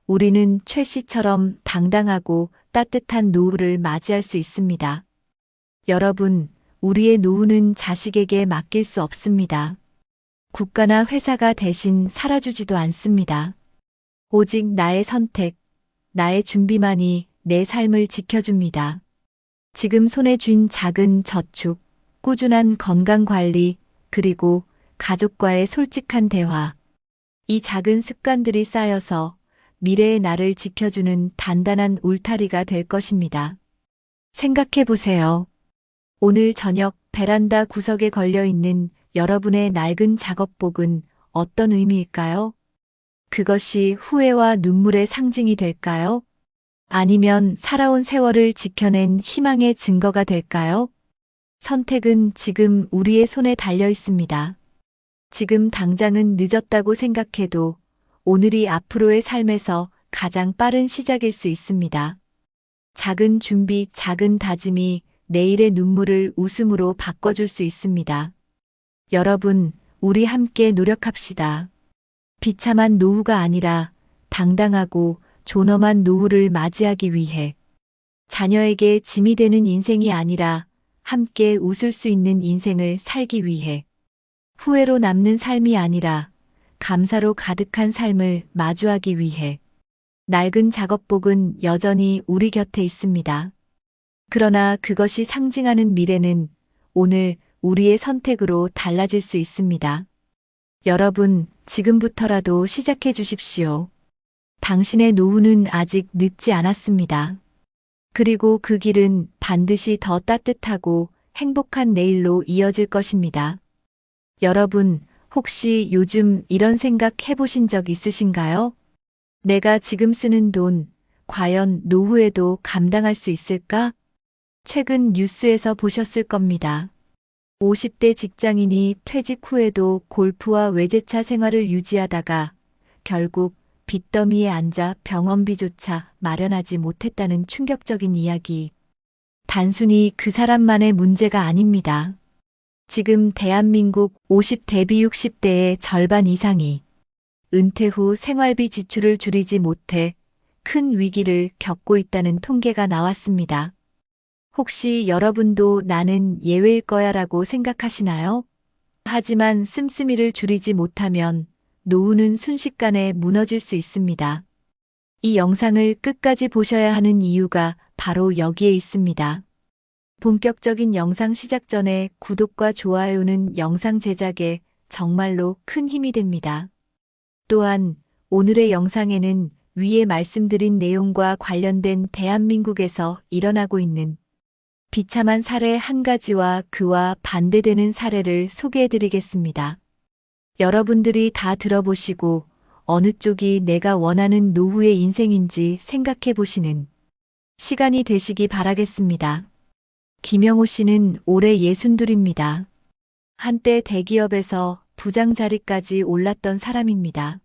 우리는 최 씨처럼 당당하고 따뜻한 노후를 맞이할 수 있습니다. 여러분, 우리의 노후는 자식에게 맡길 수 없습니다. 국가나 회사가 대신 살아주지도 않습니다. 오직 나의 선택, 나의 준비만이 내 삶을 지켜줍니다. 지금 손에 쥔 작은 저축, 꾸준한 건강관리, 그리고 가족과의 솔직한 대화. 이 작은 습관들이 쌓여서 미래의 나를 지켜주는 단단한 울타리가 될 것입니다. 생각해 보세요. 오늘 저녁 베란다 구석에 걸려있는 여러분의 낡은 작업복은 어떤 의미일까요? 그것이 후회와 눈물의 상징이 될까요? 아니면 살아온 세월을 지켜낸 희망의 증거가 될까요? 선택은 지금 우리의 손에 달려 있습니다. 지금 당장은 늦었다고 생각해도 오늘이 앞으로의 삶에서 가장 빠른 시작일 수 있습니다. 작은 준비, 작은 다짐이 내일의 눈물을 웃음으로 바꿔줄 수 있습니다. 여러분, 우리 함께 노력합시다. 비참한 노후가 아니라 당당하고 존엄한 노후를 맞이하기 위해 자녀에게 짐이 되는 인생이 아니라 함께 웃을 수 있는 인생을 살기 위해 후회로 남는 삶이 아니라 감사로 가득한 삶을 마주하기 위해 낡은 작업복은 여전히 우리 곁에 있습니다. 그러나 그것이 상징하는 미래는 오늘 우리의 선택으로 달라질 수 있습니다. 여러분, 지금부터라도 시작해 주십시오. 당신의 노후는 아직 늦지 않았습니다. 그리고 그 길은 반드시 더 따뜻하고 행복한 내일로 이어질 것입니다. 여러분, 혹시 요즘 이런 생각 해보신 적 있으신가요? 내가 지금 쓰는 돈, 과연 노후에도 감당할 수 있을까? 최근 뉴스에서 보셨을 겁니다. 50대 직장인이 퇴직 후에도 골프와 외제차 생활을 유지하다가 결국 빚더미에 앉아 병원비조차 마련하지 못했다는 충격적인 이야기. 단순히 그 사람만의 문제가 아닙니다. 지금 대한민국 50 대비 60대의 절반 이상이 은퇴 후 생활비 지출을 줄이지 못해 큰 위기를 겪고 있다는 통계가 나왔습니다. 혹시 여러분도 나는 예외일 거야 라고 생각하시나요? 하지만 씀씀이를 줄이지 못하면 노후는 순식간에 무너질 수 있습니다. 이 영상을 끝까지 보셔야 하는 이유가 바로 여기에 있습니다. 본격적인 영상 시작 전에 구독과 좋아요는 영상 제작에 정말로 큰 힘이 됩니다. 또한 오늘의 영상에는 위에 말씀드린 내용과 관련된 대한민국에서 일어나고 있는 비참한 사례 한 가지와 그와 반대되는 사례를 소개해드리겠습니다. 여러분들이 다 들어보시고 어느 쪽이 내가 원하는 노후의 인생인지 생각해 보시는 시간이 되시기 바라겠습니다. 김영호 씨는 올해 62입니다. 한때 대기업에서 부장 자리까지 올랐던 사람입니다.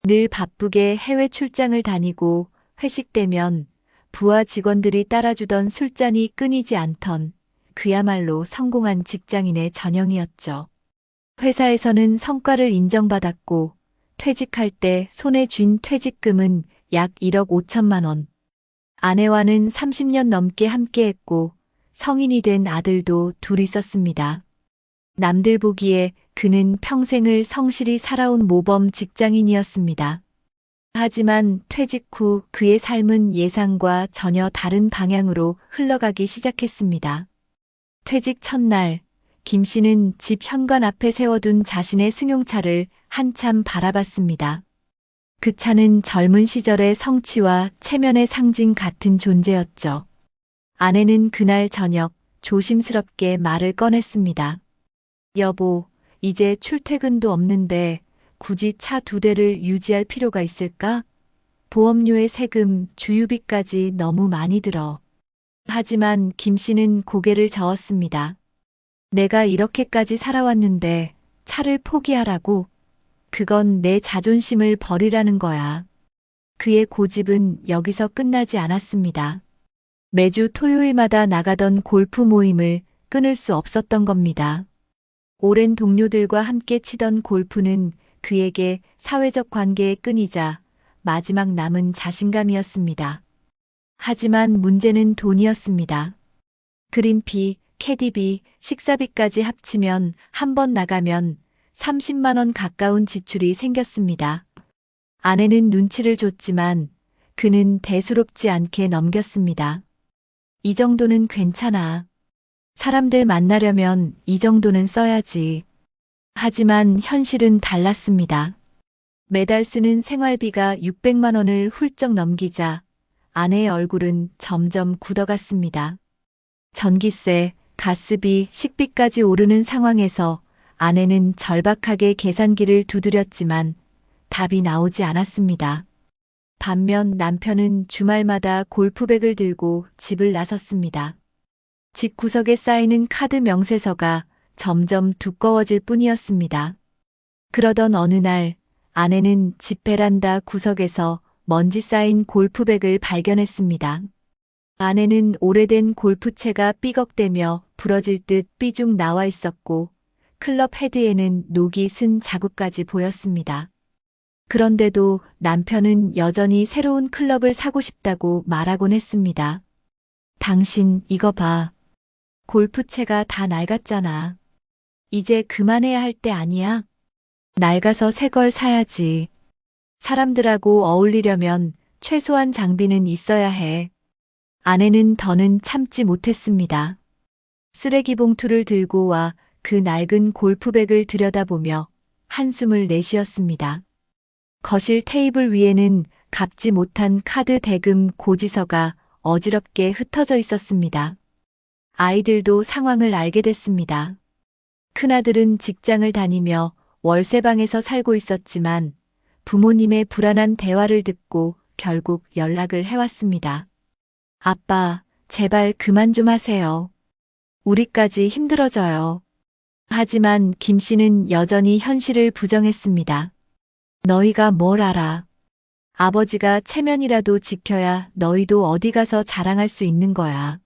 늘 바쁘게 해외 출장을 다니고 회식 때면 부하 직원들이 따라주던 술잔이 끊이지 않던 그야말로 성공한 직장인의 전형이었죠. 회사에서는 성과를 인정받았고 퇴직할 때 손에 쥔 퇴직금은 약 1억 5천만 원. 아내와는 30년 넘게 함께했고 성인이 된 아들도 둘 있었습니다. 남들 보기에 그는 평생을 성실히 살아온 모범 직장인이었습니다. 하지만 퇴직 후 그의 삶은 예상과 전혀 다른 방향으로 흘러가기 시작했습니다. 퇴직 첫날, 김 씨는 집 현관 앞에 세워둔 자신의 승용차를 한참 바라봤습니다. 그 차는 젊은 시절의 성취와 체면의 상징 같은 존재였죠. 아내는 그날 저녁 조심스럽게 말을 꺼냈습니다. 여보, 이제 출퇴근도 없는데 굳이 차 2대를 유지할 필요가 있을까? 보험료의 세금, 주유비까지 너무 많이 들어. 하지만 김 씨는 고개를 저었습니다. 내가 이렇게까지 살아왔는데 차를 포기하라고? 그건 내 자존심을 버리라는 거야. 그의 고집은 여기서 끝나지 않았습니다. 매주 토요일마다 나가던 골프 모임을 끊을 수 없었던 겁니다. 오랜 동료들과 함께 치던 골프는 그에게 사회적 관계의 끈이자 마지막 남은 자신감이었습니다. 하지만 문제는 돈이었습니다. 그린피, 캐디비, 식사비까지 합치면 한 번 나가면 30만 원 가까운 지출이 생겼습니다. 아내는 눈치를 줬지만 그는 대수롭지 않게 넘겼습니다. 이 정도는 괜찮아. 사람들 만나려면 이 정도는 써야지. 하지만 현실은 달랐습니다. 매달 쓰는 생활비가 600만 원을 훌쩍 넘기자 아내의 얼굴은 점점 굳어갔습니다. 전기세, 가스비, 식비까지 오르는 상황에서 아내는 절박하게 계산기를 두드렸지만 답이 나오지 않았습니다. 반면 남편은 주말마다 골프백을 들고 집을 나섰습니다. 집 구석에 쌓이는 카드 명세서가 점점 두꺼워질 뿐이었습니다. 그러던 어느 날 아내는 집 베란다 구석에서 먼지 쌓인 골프백을 발견했습니다. 안에는 오래된 골프채가 삐걱대며 부러질 듯 삐죽 나와 있었고 클럽 헤드에는 녹이 쓴 자국까지 보였습니다. 그런데도 남편은 여전히 새로운 클럽을 사고 싶다고 말하곤 했습니다. 당신 이거 봐. 골프채가 다 낡았잖아. 이제 그만해야 할 때 아니야? 낡아서 새 걸 사야지. 사람들하고 어울리려면 최소한 장비는 있어야 해. 아내는 더는 참지 못했습니다. 쓰레기 봉투를 들고 와 그 낡은 골프백을 들여다보며 한숨을 내쉬었습니다. 거실 테이블 위에는 갚지 못한 카드 대금 고지서가 어지럽게 흩어져 있었습니다. 아이들도 상황을 알게 됐습니다. 큰아들은 직장을 다니며 월세방에서 살고 있었지만 부모님의 불안한 대화를 듣고 결국 연락을 해왔습니다. 아빠, 제발 그만 좀 하세요. 우리까지 힘들어져요. 하지만 김 씨는 여전히 현실을 부정했습니다. 너희가 뭘 알아? 아버지가 체면이라도 지켜야 너희도 어디 가서 자랑할 수 있는 거야.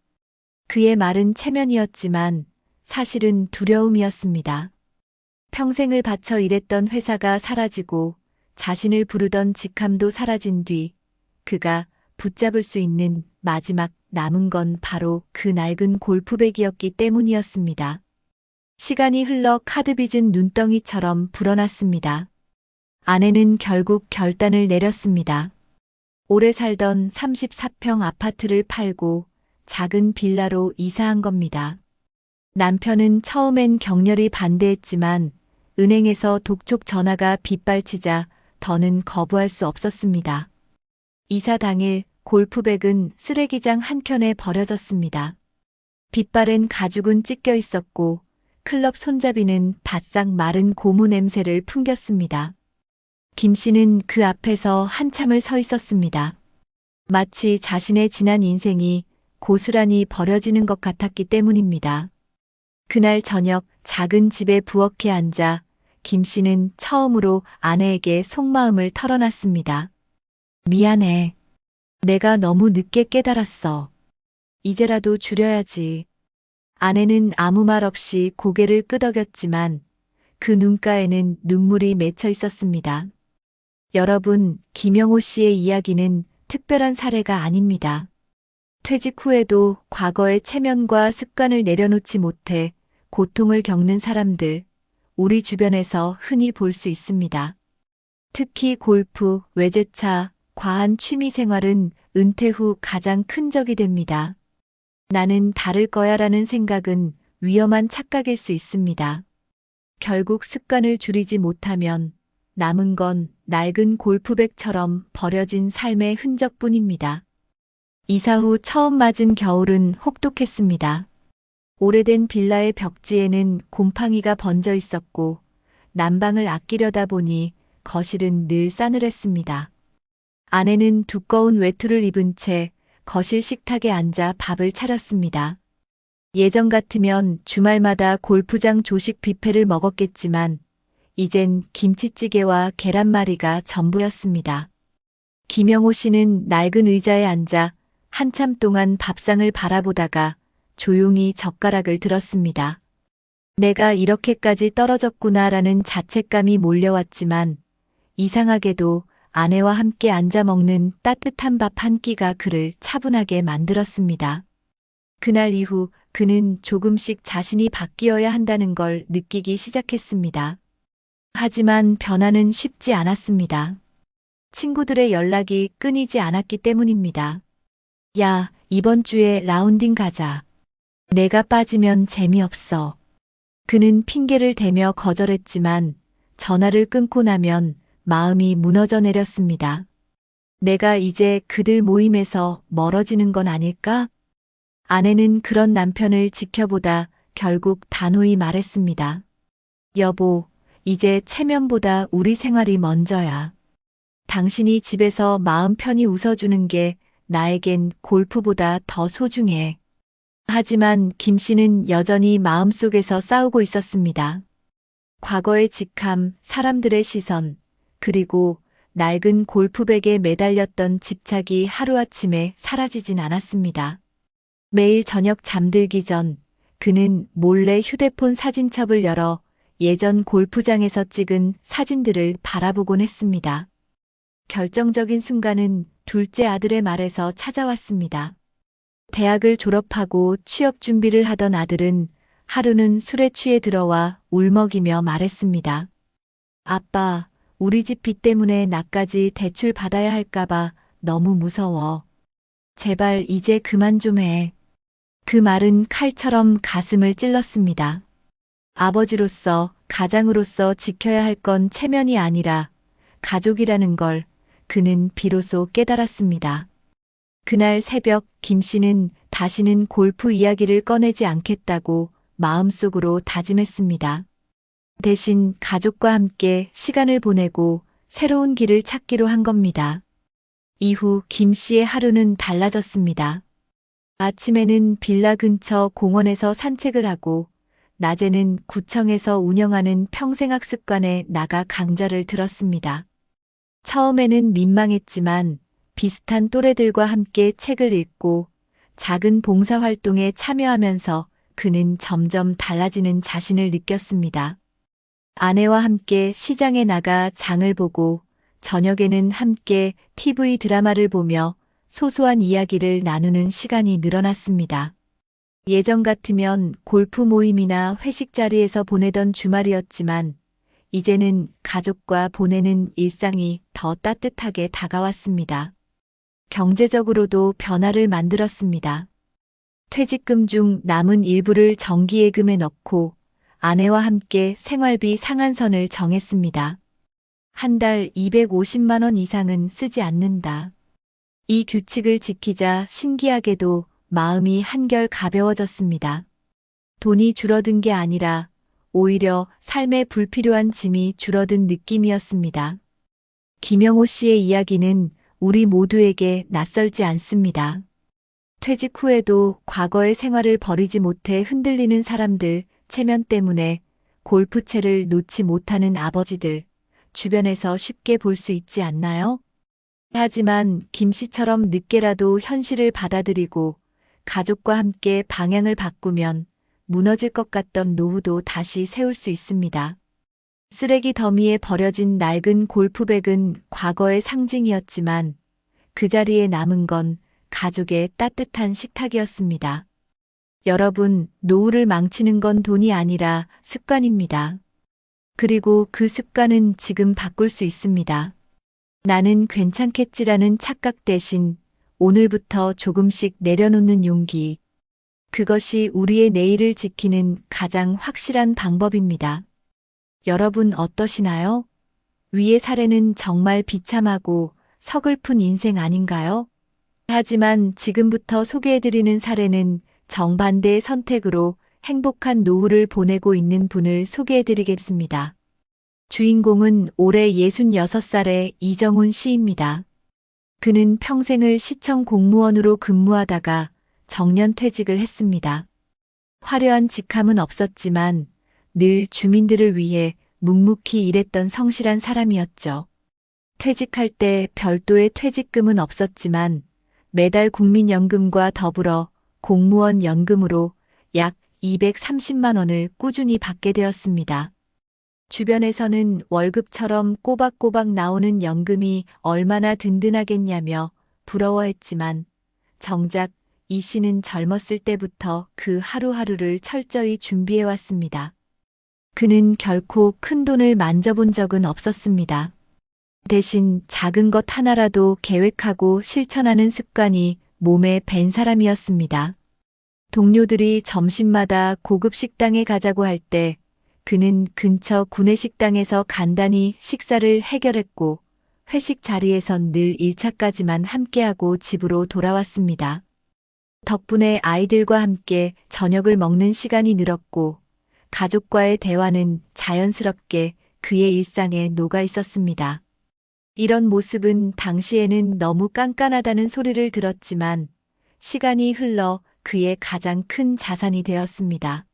그의 말은 체면이었지만 사실은 두려움이었습니다. 평생을 바쳐 일했던 회사가 사라지고 자신을 부르던 직함도 사라진 뒤 그가 붙잡을 수 있는 마지막 남은 건 바로 그 낡은 골프백이었기 때문이었습니다. 시간이 흘러 카드 빚은 눈덩이처럼 불어났습니다. 아내는 결국 결단을 내렸습니다. 오래 살던 34평 아파트를 팔고 작은 빌라로 이사한 겁니다. 남편은 처음엔 격렬히 반대했지만 은행에서 독촉 전화가 빗발치자 더는 거부할 수 없었습니다. 이사 당일 골프백은 쓰레기장 한켠에 버려졌습니다. 빗발엔 가죽은 찢겨 있었고 클럽 손잡이는 바싹 마른 고무 냄새를 풍겼습니다. 김 씨는 그 앞에서 한참을 서 있었습니다. 마치 자신의 지난 인생이 고스란히 버려지는 것 같았기 때문입니다. 그날 저녁 작은 집에 부엌에 앉아 김 씨는 처음으로 아내에게 속마음을 털어놨습니다. 미안해. 내가 너무 늦게 깨달았어. 이제라도 줄여야지. 아내는 아무 말 없이 고개를 끄덕였지만 그 눈가에는 눈물이 맺혀 있었습니다. 여러분, 김영호 씨의 이야기는 특별한 사례가 아닙니다. 퇴직 후에도 과거의 체면과 습관을 내려놓지 못해 고통을 겪는 사람들, 우리 주변에서 흔히 볼 수 있습니다. 특히 골프, 외제차, 과한 취미 생활은 은퇴 후 가장 큰 적이 됩니다. 나는 다를 거야라는 생각은 위험한 착각일 수 있습니다. 결국 습관을 줄이지 못하면 남은 건 낡은 골프백처럼 버려진 삶의 흔적뿐입니다. 이사 후 처음 맞은 겨울은 혹독했습니다. 오래된 빌라의 벽지에는 곰팡이가 번져 있었고 난방을 아끼려다 보니 거실은 늘 싸늘했습니다. 아내는 두꺼운 외투를 입은 채 거실 식탁에 앉아 밥을 차렸습니다. 예전 같으면 주말마다 골프장 조식 뷔페를 먹었겠지만 이젠 김치찌개와 계란말이가 전부였습니다. 김영호 씨는 낡은 의자에 앉아 한참 동안 밥상을 바라보다가 조용히 젓가락을 들었습니다. 내가 이렇게까지 떨어졌구나라는 자책감이 몰려왔지만 이상하게도 아내와 함께 앉아 먹는 따뜻한 밥 한 끼가 그를 차분하게 만들었습니다. 그날 이후 그는 조금씩 자신이 바뀌어야 한다는 걸 느끼기 시작했습니다. 하지만 변화는 쉽지 않았습니다. 친구들의 연락이 끊이지 않았기 때문입니다. 야, 이번 주에 라운딩 가자. 내가 빠지면 재미없어. 그는 핑계를 대며 거절했지만 전화를 끊고 나면 마음이 무너져 내렸습니다. 내가 이제 그들 모임에서 멀어지는 건 아닐까? 아내는 그런 남편을 지켜보다 결국 단호히 말했습니다. 여보, 이제 체면보다 우리 생활이 먼저야. 당신이 집에서 마음 편히 웃어주는 게 나에겐 골프보다 더 소중해. 하지만 김 씨는 여전히 마음속에서 싸우고 있었습니다. 과거의 직함, 사람들의 시선, 그리고 낡은 골프백에 매달렸던 집착이 하루아침에 사라지진 않았습니다. 매일 저녁 잠들기 전 그는 몰래 휴대폰 사진첩을 열어 예전 골프장에서 찍은 사진들을 바라보곤 했습니다. 결정적인 순간은 둘째 아들의 말에서 찾아왔습니다. 대학을 졸업하고 취업 준비를 하던 아들은 하루는 술에 취해 들어와 울먹이며 말했습니다. 아빠, 우리 집 빚 때문에 나까지 대출 받아야 할까봐 너무 무서워. 제발 이제 그만 좀 해. 그 말은 칼처럼 가슴을 찔렀습니다. 아버지로서, 가장으로서 지켜야 할 건 체면이 아니라 가족이라는 걸 그는 비로소 깨달았습니다. 그날 새벽 김 씨는 다시는 골프 이야기를 꺼내지 않겠다고 마음속으로 다짐했습니다. 대신 가족과 함께 시간을 보내고 새로운 길을 찾기로 한 겁니다. 이후 김 씨의 하루는 달라졌습니다. 아침에는 빌라 근처 공원에서 산책을 하고 낮에는 구청에서 운영하는 평생학습관에 나가 강좌를 들었습니다. 처음에는 민망했지만 비슷한 또래들과 함께 책을 읽고 작은 봉사활동에 참여하면서 그는 점점 달라지는 자신을 느꼈습니다. 아내와 함께 시장에 나가 장을 보고 저녁에는 함께 TV 드라마를 보며 소소한 이야기를 나누는 시간이 늘어났습니다. 예전 같으면 골프 모임이나 회식 자리에서 보내던 주말이었지만 이제는 가족과 보내는 일상이 더 따뜻하게 다가왔습니다. 경제적으로도 변화를 만들었습니다. 퇴직금 중 남은 일부를 정기예금에 넣고 아내와 함께 생활비 상한선을 정했습니다. 한 달 250만 원 이상은 쓰지 않는다. 이 규칙을 지키자 신기하게도 마음이 한결 가벼워졌습니다. 돈이 줄어든 게 아니라 오히려 삶에 불필요한 짐이 줄어든 느낌이었습니다. 김영호 씨의 이야기는 우리 모두에게 낯설지 않습니다. 퇴직 후에도 과거의 생활을 버리지 못해 흔들리는 사람들, 체면 때문에 골프채를 놓지 못하는 아버지들, 주변에서 쉽게 볼 수 있지 않나요? 하지만 김 씨처럼 늦게라도 현실을 받아들이고 가족과 함께 방향을 바꾸면 무너질 것 같던 노후도 다시 세울 수 있습니다. 쓰레기 더미에 버려진 낡은 골프백은 과거의 상징이었지만 그 자리에 남은 건 가족의 따뜻한 식탁이었습니다. 여러분, 노후를 망치는 건 돈이 아니라 습관입니다. 그리고 그 습관은 지금 바꿀 수 있습니다. 나는 괜찮겠지라는 착각 대신 오늘부터 조금씩 내려놓는 용기. 그것이 우리의 내일을 지키는 가장 확실한 방법입니다. 여러분 어떠시나요? 위의 사례는 정말 비참하고 서글픈 인생 아닌가요? 하지만 지금부터 소개해드리는 사례는 정반대의 선택으로 행복한 노후를 보내고 있는 분을 소개해드리겠습니다. 주인공은 올해 66살의 이정훈 씨입니다. 그는 평생을 시청 공무원으로 근무하다가 정년퇴직을 했습니다. 화려한 직함은 없었지만 늘 주민들을 위해 묵묵히 일했던 성실한 사람이었죠. 퇴직할 때 별도의 퇴직금은 없었지만 매달 국민연금과 더불어 공무원 연금으로 약 230만 원을 꾸준히 받게 되었습니다. 주변에서는 월급처럼 꼬박꼬박 나오는 연금이 얼마나 든든하겠냐며 부러워했지만 정작 이 씨는 젊었을 때부터 그 하루하루를 철저히 준비해왔습니다. 그는 결코 큰 돈을 만져본 적은 없었습니다. 대신 작은 것 하나라도 계획하고 실천하는 습관이 몸에 밴 사람이었습니다. 동료들이 점심마다 고급 식당에 가자고 할 때 그는 근처 구내식당에서 간단히 식사를 해결했고 회식 자리에선 늘 1차까지만 함께하고 집으로 돌아왔습니다. 덕분에 아이들과 함께 저녁을 먹는 시간이 늘었고 가족과의 대화는 자연스럽게 그의 일상에 녹아 있었습니다. 이런 모습은 당시에는 너무 깐깐하다는 소리를 들었지만 시간이 흘러 그의 가장 큰 자산이 되었습니다.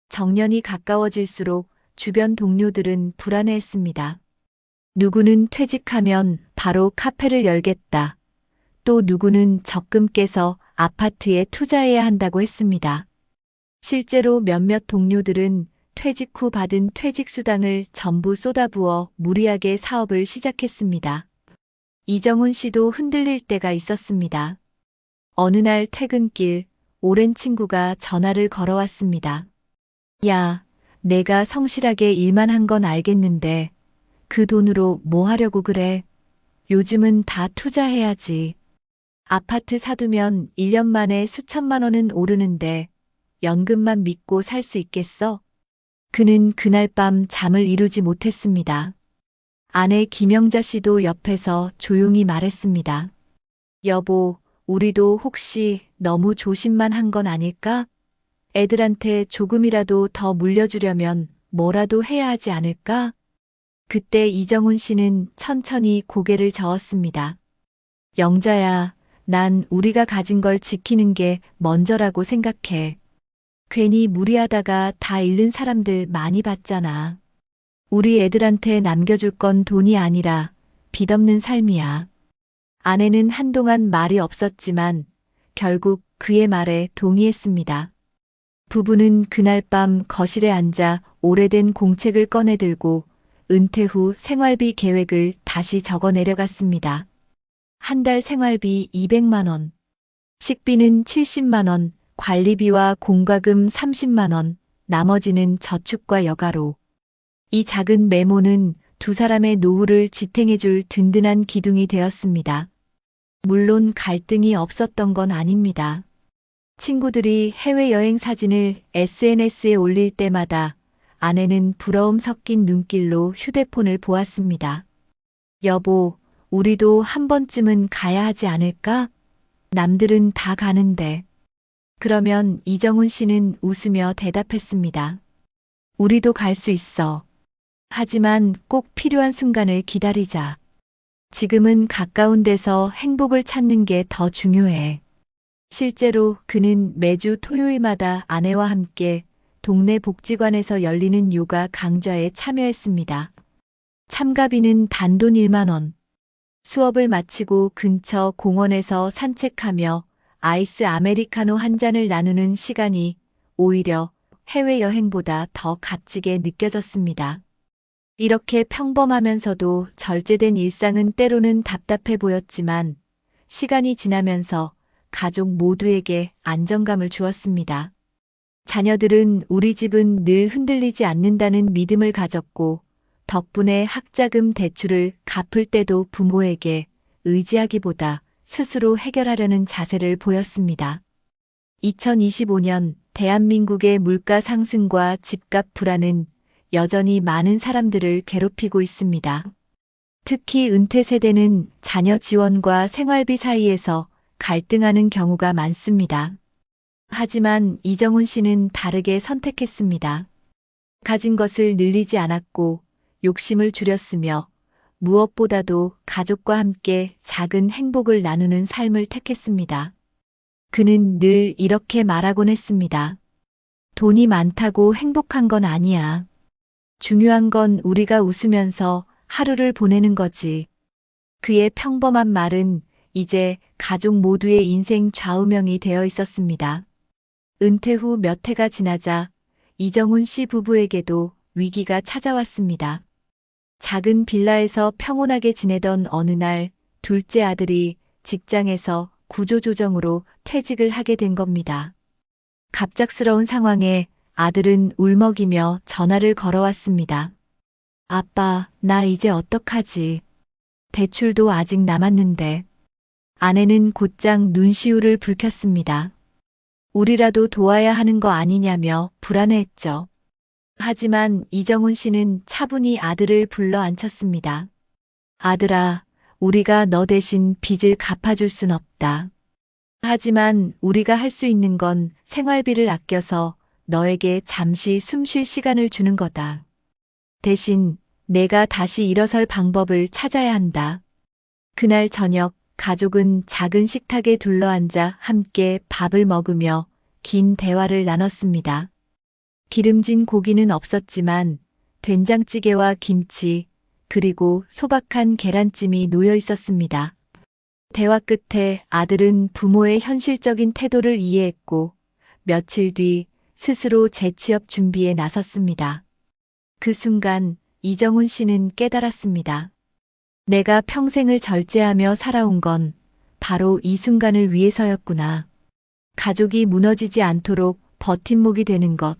정년이 가까워질수록 주변 동료들은 불안해했습니다. 누구는 퇴직하면 바로 카페를 열겠다. 또 누구는 적금 깨서 아파트에 투자해야 한다고 했습니다. 실제로 몇몇 동료들은 퇴직 후 받은 퇴직수당을 전부 쏟아부어 무리하게 사업을 시작했습니다. 이정훈 씨도 흔들릴 때가 있었습니다. 어느 날 퇴근길 오랜 친구가 전화를 걸어왔습니다. 야, 내가 성실하게 일만 한 건 알겠는데 그 돈으로 뭐 하려고 그래? 요즘은 다 투자해야지. 아파트 사두면 1년 만에 수천만 원은 오르는데 연금만 믿고 살 수 있겠어? 그는 그날 밤 잠을 이루지 못했습니다. 아내 김영자 씨도 옆에서 조용히 말했습니다. 여보, 우리도 혹시 너무 조심만 한 건 아닐까? 애들한테 조금이라도 더 물려주려면 뭐라도 해야 하지 않을까? 그때 이정훈 씨는 천천히 고개를 저었습니다. 영자야, 난 우리가 가진 걸 지키는 게 먼저라고 생각해. 괜히 무리하다가 다 잃는 사람들 많이 봤잖아. 우리 애들한테 남겨줄 건 돈이 아니라 빚 없는 삶이야. 아내는 한동안 말이 없었지만 결국 그의 말에 동의했습니다. 부부는 그날 밤 거실에 앉아 오래된 공책을 꺼내 들고 은퇴 후 생활비 계획을 다시 적어 내려갔습니다. 한 달 생활비 200만 원, 식비는 70만 원, 관리비와 공과금 30만 원, 나머지는 저축과 여가로. 이 작은 메모는 두 사람의 노후를 지탱해줄 든든한 기둥이 되었습니다. 물론 갈등이 없었던 건 아닙니다. 친구들이 해외여행 사진을 SNS에 올릴 때마다 아내는 부러움 섞인 눈길로 휴대폰을 보았습니다. 여보, 우리도 한 번쯤은 가야 하지 않을까? 남들은 다 가는데. 그러면 이정훈 씨는 웃으며 대답했습니다. 우리도 갈 수 있어. 하지만 꼭 필요한 순간을 기다리자. 지금은 가까운 데서 행복을 찾는 게 더 중요해. 실제로 그는 매주 토요일마다 아내와 함께 동네 복지관에서 열리는 요가 강좌에 참여했습니다. 참가비는 단돈 1만 원. 수업을 마치고 근처 공원에서 산책하며 아이스 아메리카노 한 잔을 나누는 시간이 오히려 해외여행보다 더 값지게 느껴졌습니다. 이렇게 평범하면서도 절제된 일상은 때로는 답답해 보였지만 시간이 지나면서 가족 모두에게 안정감을 주었습니다. 자녀들은 우리 집은 늘 흔들리지 않는다는 믿음을 가졌고 덕분에 학자금 대출을 갚을 때도 부모에게 의지하기보다 스스로 해결하려는 자세를 보였습니다. 2025년 대한민국의 물가 상승과 집값 불안은 여전히 많은 사람들을 괴롭히고 있습니다. 특히 은퇴 세대는 자녀 지원과 생활비 사이에서 갈등하는 경우가 많습니다. 하지만 이정훈 씨는 다르게 선택했습니다. 가진 것을 늘리지 않았고 욕심을 줄였으며 무엇보다도 가족과 함께 작은 행복을 나누는 삶을 택했습니다. 그는 늘 이렇게 말하곤 했습니다. 돈이 많다고 행복한 건 아니야. 중요한 건 우리가 웃으면서 하루를 보내는 거지. 그의 평범한 말은 이제 가족 모두의 인생 좌우명이 되어 있었습니다. 은퇴 후 몇 해가 지나자 이정훈 씨 부부에게도 위기가 찾아왔습니다. 작은 빌라에서 평온하게 지내던 어느 날 둘째 아들이 직장에서 구조조정으로 퇴직을 하게 된 겁니다. 갑작스러운 상황에 아들은 울먹이며 전화를 걸어왔습니다. 아빠, 나 이제 어떡하지? 대출도 아직 남았는데. 아내는 곧장 눈시울을 붉혔습니다. 우리라도 도와야 하는 거 아니냐며 불안해했죠. 하지만 이정훈 씨는 차분히 아들을 불러 앉혔습니다. 아들아, 우리가 너 대신 빚을 갚아줄 순 없다. 하지만 우리가 할 수 있는 건 생활비를 아껴서 너에게 잠시 숨 쉴 시간을 주는 거다. 대신 내가 다시 일어설 방법을 찾아야 한다. 그날 저녁 가족은 작은 식탁에 둘러앉아 함께 밥을 먹으며 긴 대화를 나눴습니다. 기름진 고기는 없었지만 된장찌개와 김치, 그리고 소박한 계란찜이 놓여 있었습니다. 대화 끝에 아들은 부모의 현실적인 태도를 이해했고 며칠 뒤 스스로 재취업 준비에 나섰습니다. 그 순간 이정훈 씨는 깨달았습니다. 내가 평생을 절제하며 살아온 건 바로 이 순간을 위해서였구나. 가족이 무너지지 않도록 버팀목이 되는 것.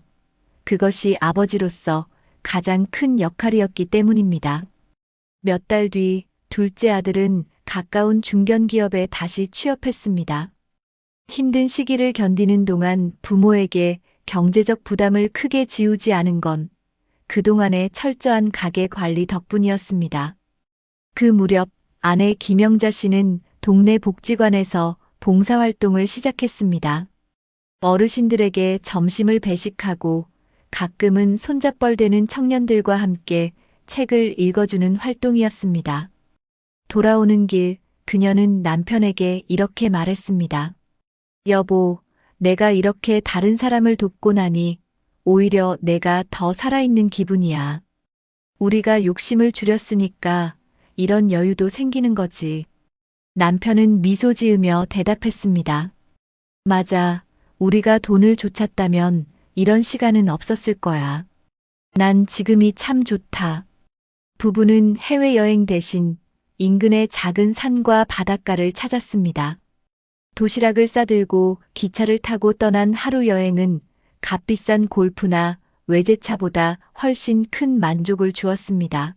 그것이 아버지로서 가장 큰 역할이었기 때문입니다. 몇 달 뒤 둘째 아들은 가까운 중견기업에 다시 취업했습니다. 힘든 시기를 견디는 동안 부모에게 경제적 부담을 크게 지우지 않은 건 그동안의 철저한 가계 관리 덕분이었습니다. 그 무렵 아내 김영자 씨는 동네 복지관에서 봉사활동을 시작했습니다. 어르신들에게 점심을 배식하고 가끔은 손잡벌대는 청년들과 함께 책을 읽어주는 활동이었습니다. 돌아오는 길 그녀는 남편에게 이렇게 말했습니다. 여보, 내가 이렇게 다른 사람을 돕고 나니 오히려 내가 더 살아있는 기분이야. 우리가 욕심을 줄였으니까 이런 여유도 생기는 거지. 남편은 미소 지으며 대답했습니다. 맞아. 우리가 돈을 쫓았다면 이런 시간은 없었을 거야. 난 지금이 참 좋다. 부부는 해외여행 대신 인근의 작은 산과 바닷가를 찾았습니다. 도시락을 싸들고 기차를 타고 떠난 하루 여행은 값비싼 골프나 외제차보다 훨씬 큰 만족을 주었습니다.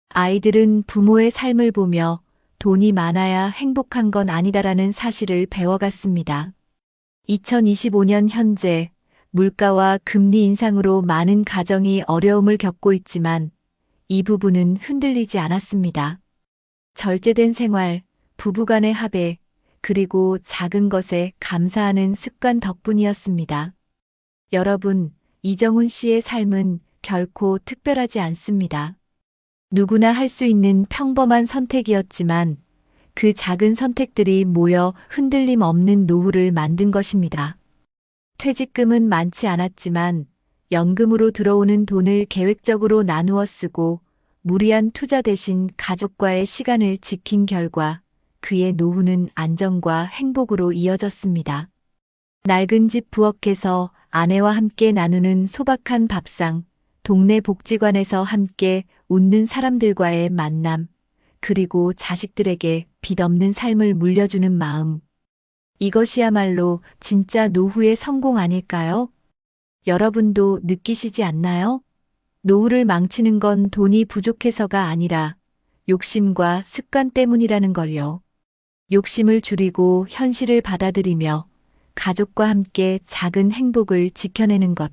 아이들은 부모의 삶을 보며 돈이 많아야 행복한 건 아니다라는 사실을 배워갔습니다. 2025년 현재 물가와 금리 인상으로 많은 가정이 어려움을 겪고 있지만 이 부분은 흔들리지 않았습니다. 절제된 생활, 부부간의 합의, 그리고 작은 것에 감사하는 습관 덕분이었습니다. 여러분, 이정훈 씨의 삶은 결코 특별하지 않습니다. 누구나 할 수 있는 평범한 선택이었지만 그 작은 선택들이 모여 흔들림 없는 노후를 만든 것입니다. 퇴직금은 많지 않았지만 연금으로 들어오는 돈을 계획적으로 나누어 쓰고 무리한 투자 대신 가족과의 시간을 지킨 결과 그의 노후는 안정과 행복으로 이어졌습니다. 낡은 집 부엌에서 아내와 함께 나누는 소박한 밥상, 동네 복지관에서 함께 웃는 사람들과의 만남, 그리고 자식들에게 빚 없는 삶을 물려주는 마음. 이것이야말로 진짜 노후의 성공 아닐까요? 여러분도 느끼시지 않나요? 노후를 망치는 건 돈이 부족해서가 아니라 욕심과 습관 때문이라는 걸요. 욕심을 줄이고 현실을 받아들이며 가족과 함께 작은 행복을 지켜내는 것.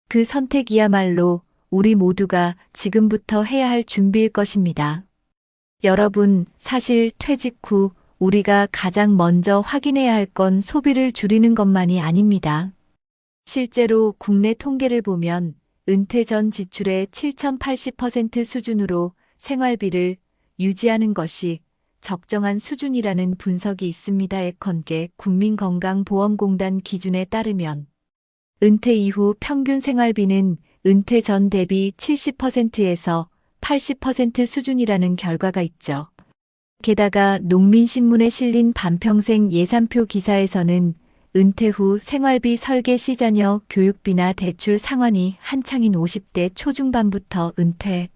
그 선택이야말로 우리 모두가 지금부터 해야 할 준비일 것입니다. 여러분, 사실 퇴직 후 우리가 가장 먼저 확인해야 할 건 소비를 줄이는 것만이 아닙니다. 실제로 국내 통계를 보면 은퇴 전 지출의 7,080% 수준으로 생활비를 유지하는 것이 적정한 수준이라는 분석이 있습니다. 예컨대 국민건강보험공단 기준에 따르면 은퇴 이후 평균 생활비는 은퇴 전 대비 70%에서 80% 수준이라는 결과가 있죠. 게다가 농민신문에 실린 반평생 예산표 기사에서는 은퇴 후 생활비 설계 시 자녀 교육비나 대출 상환이 한창인 50대 초중반부터 은퇴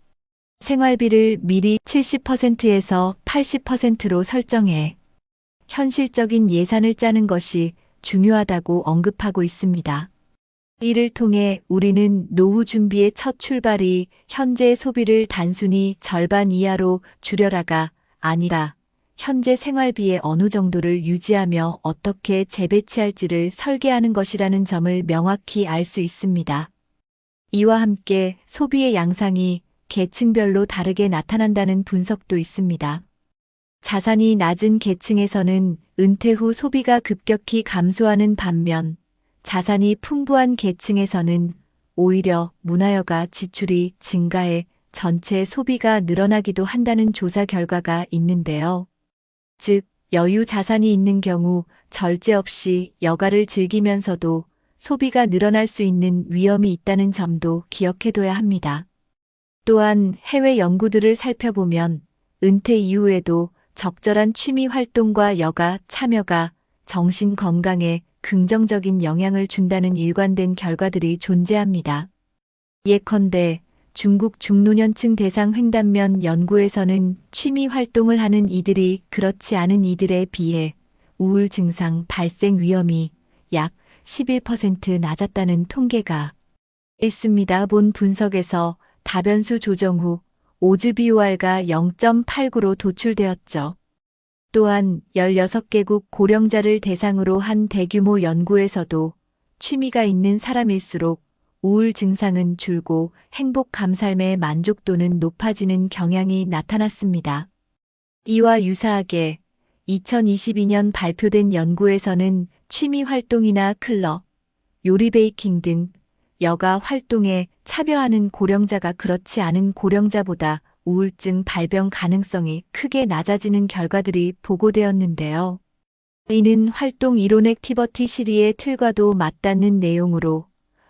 생활비를 미리 70%에서 80%로 설정해 현실적인 예산을 짜는 것이 중요하다고 언급하고 있습니다. 이를 통해 우리는 노후 준비의 첫 출발이 현재의 소비를 단순히 절반 이하로 줄여라가 아니라 현재 생활비의 어느 정도를 유지하며 어떻게 재배치할지를 설계하는 것이라는 점을 명확히 알 수 있습니다. 이와 함께 소비의 양상이 계층별로 다르게 나타난다는 분석도 있습니다. 자산이 낮은 계층에서는 은퇴 후 소비가 급격히 감소하는 반면 자산이 풍부한 계층에서는 오히려 문화여가 지출이 증가해 전체 소비가 늘어나기도 한다는 조사 결과가 있는데요. 즉, 여유 자산이 있는 경우 절제 없이 여가를 즐기면서도 소비가 늘어날 수 있는 위험이 있다는 점도 기억해둬야 합니다. 또한 해외 연구들을 살펴보면 은퇴 이후에도 적절한 취미 활동과 여가 참여가 정신 건강에 긍정적인 영향을 준다는 일관된 결과들이 존재합니다. 예컨대 중국 중노년층 대상 횡단면 연구에서는 취미 활동을 하는 이들이 그렇지 않은 이들에 비해 우울 증상 발생 위험이 약 11% 낮았다는 통계가 있습니다. 본 분석에서 다변수 조정 후 오즈비오알가 0.89로 도출되었죠. 또한 16개국 고령자를 대상으로 한 대규모 연구에서도 취미가 있는 사람일수록 우울 증상은 줄고 행복감 삶의 만족도는 높아지는 경향이 나타났습니다. 이와 유사하게 2022년 발표된 연구에서는 취미 활동이나 클럽, 요리 베이킹 등 여가 활동에 참여하는 고령자가 그렇지 않은 고령자보다 우울증 발병 가능성이 크게 낮아지는 결과들이 보고되었는데요. 이는 활동 이론 액티버티 시리의 틀과도 맞닿는 내용으로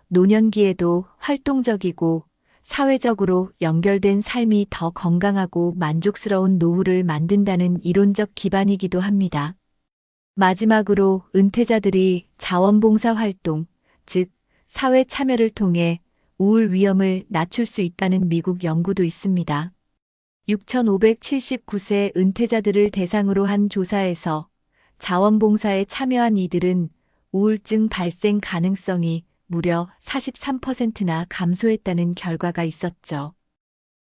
노년기에도 활동적이고 사회적으로 연결된 삶이 더 건강하고 만족스러운 노후를 만든다는 이론적 기반이기도 합니다. 마지막으로 은퇴자들이 자원봉사 활동, 즉 사회 참여를 통해 우울 위험을 낮출 수 있다는 미국 연구도 있습니다. 6,579세 은퇴자들을 대상으로 한 조사에서 자원봉사에 참여한 이들은 우울증 발생 가능성이 무려 43%나 감소했다는 결과가 있었죠.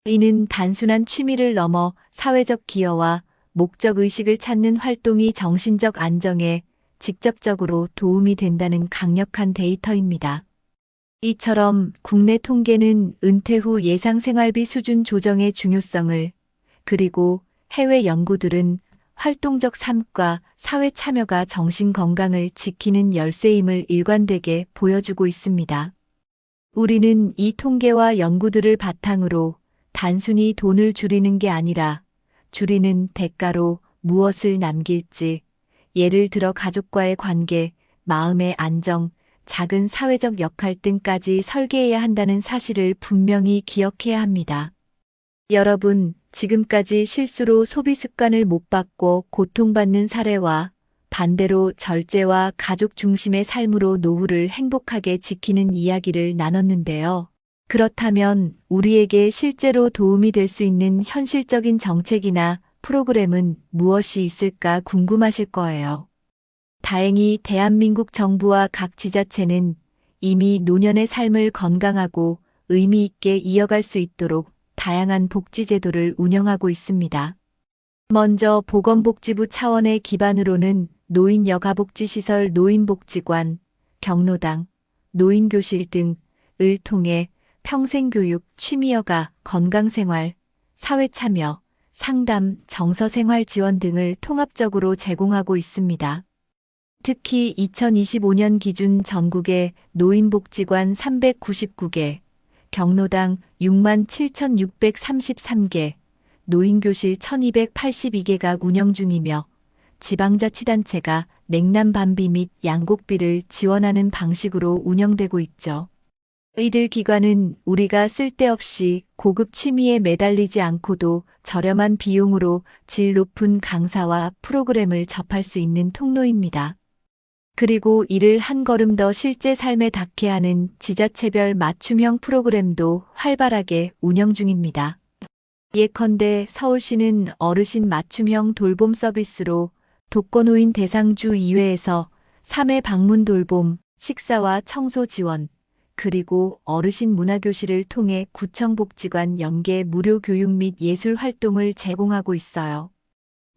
이는 단순한 취미를 넘어 사회적 기여와 목적의식을 찾는 활동이 정신적 안정에 직접적으로 도움이 된다는 강력한 데이터입니다. 이처럼 국내 통계는 은퇴 후 예상 생활비 수준 조정의 중요성을, 그리고 해외 연구들은 활동적 삶과 사회 참여가 정신 건강을 지키는 열쇠임을 일관되게 보여주고 있습니다. 우리는 이 통계와 연구들을 바탕으로 단순히 돈을 줄이는 게 아니라 줄이는 대가로 무엇을 남길지, 예를 들어 가족과의 관계, 마음의 안정, 작은 사회적 역할 등까지 설계해야 한다는 사실을 분명히 기억해야 합니다. 여러분, 지금까지 실수로 소비 습관을 못 바꿔 고통받는 사례와 반대로 절제와 가족 중심의 삶으로 노후를 행복하게 지키는 이야기를 나눴는데요. 그렇다면 우리에게 실제로 도움이 될 수 있는 현실적인 정책이나 프로그램은 무엇이 있을까 궁금하실 거예요. 다행히 대한민국 정부와 각 지자체는 이미 노년의 삶을 건강하고 의미 있게 이어갈 수 있도록 다양한 복지제도를 운영하고 있습니다. 먼저 보건복지부 차원의 기반으로는 노인 여가복지시설 노인복지관, 경로당, 노인교실 등을 통해 평생교육, 취미여가, 건강생활, 사회참여, 상담, 정서생활 지원 등을 통합적으로 제공하고 있습니다. 특히 2025년 기준 전국의 노인복지관 399개, 경로당 67,633개, 노인교실 1,282개가 운영 중이며 지방자치단체가 냉난방비 및 양곡비를 지원하는 방식으로 운영되고 있죠. 이들 기관은 우리가 쓸데없이 고급 취미에 매달리지 않고도 저렴한 비용으로 질 높은 강사와 프로그램을 접할 수 있는 통로입니다. 그리고 이를 한 걸음 더 실제 삶에 닿게 하는 지자체별 맞춤형 프로그램도 활발하게 운영 중입니다. 예컨대 서울시는 어르신 맞춤형 돌봄 서비스로 독거노인 대상주 2회에서 3회 방문 돌봄, 식사와 청소 지원, 그리고 어르신 문화교실을 통해 구청복지관 연계 무료 교육 및 예술 활동을 제공하고 있어요.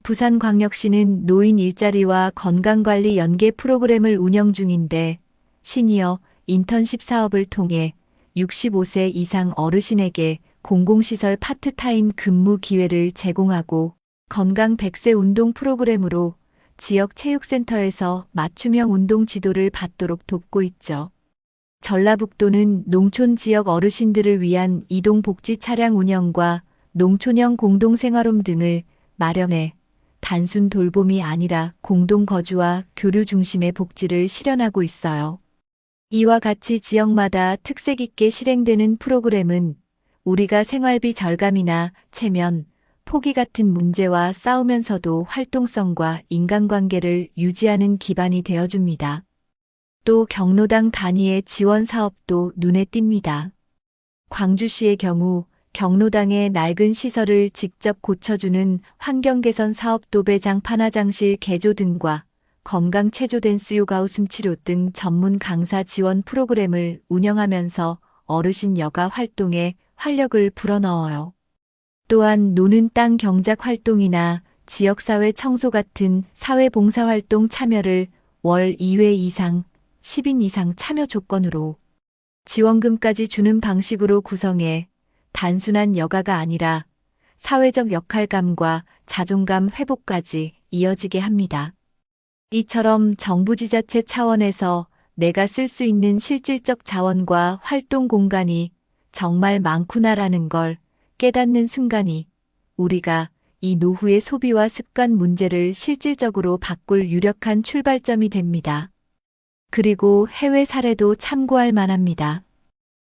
부산광역시는 노인 일자리와 건강관리 연계 프로그램을 운영 중인데 시니어 인턴십 사업을 통해 65세 이상 어르신에게 공공시설 파트타임 근무 기회를 제공하고 건강 100세 운동 프로그램으로 지역 체육센터에서 맞춤형 운동 지도를 받도록 돕고 있죠. 전라북도는 농촌 지역 어르신들을 위한 이동복지 차량 운영과 농촌형 공동생활홈 등을 마련해 단순 돌봄이 아니라 공동거주와 교류 중심의 복지를 실현하고 있어요. 이와 같이 지역마다 특색 있게 실행되는 프로그램은 우리가 생활비 절감이나 체면, 포기 같은 문제와 싸우면서도 활동성과 인간관계를 유지하는 기반이 되어줍니다. 또 경로당 단위의 지원 사업도 눈에 띕니다. 광주시의 경우 경로당의 낡은 시설을 직접 고쳐주는 환경개선 사업 도배장 판화장실 개조 등과 건강 체조 댄스 요가 웃음 치료 등 전문 강사 지원 프로그램을 운영하면서 어르신 여가 활동에 활력을 불어넣어요. 또한 노는 땅 경작 활동이나 지역사회 청소 같은 사회봉사활동 참여를 월 2회 이상, 10인 이상 참여 조건으로 지원금까지 주는 방식으로 구성해 단순한 여가가 아니라 사회적 역할감과 자존감 회복까지 이어지게 합니다. 이처럼 정부 지자체 차원에서 내가 쓸 수 있는 실질적 자원과 활동 공간이 정말 많구나라는 걸 깨닫는 순간이 우리가 이 노후의 소비와 습관 문제를 실질적으로 바꿀 유력한 출발점이 됩니다. 그리고 해외 사례도 참고할 만합니다.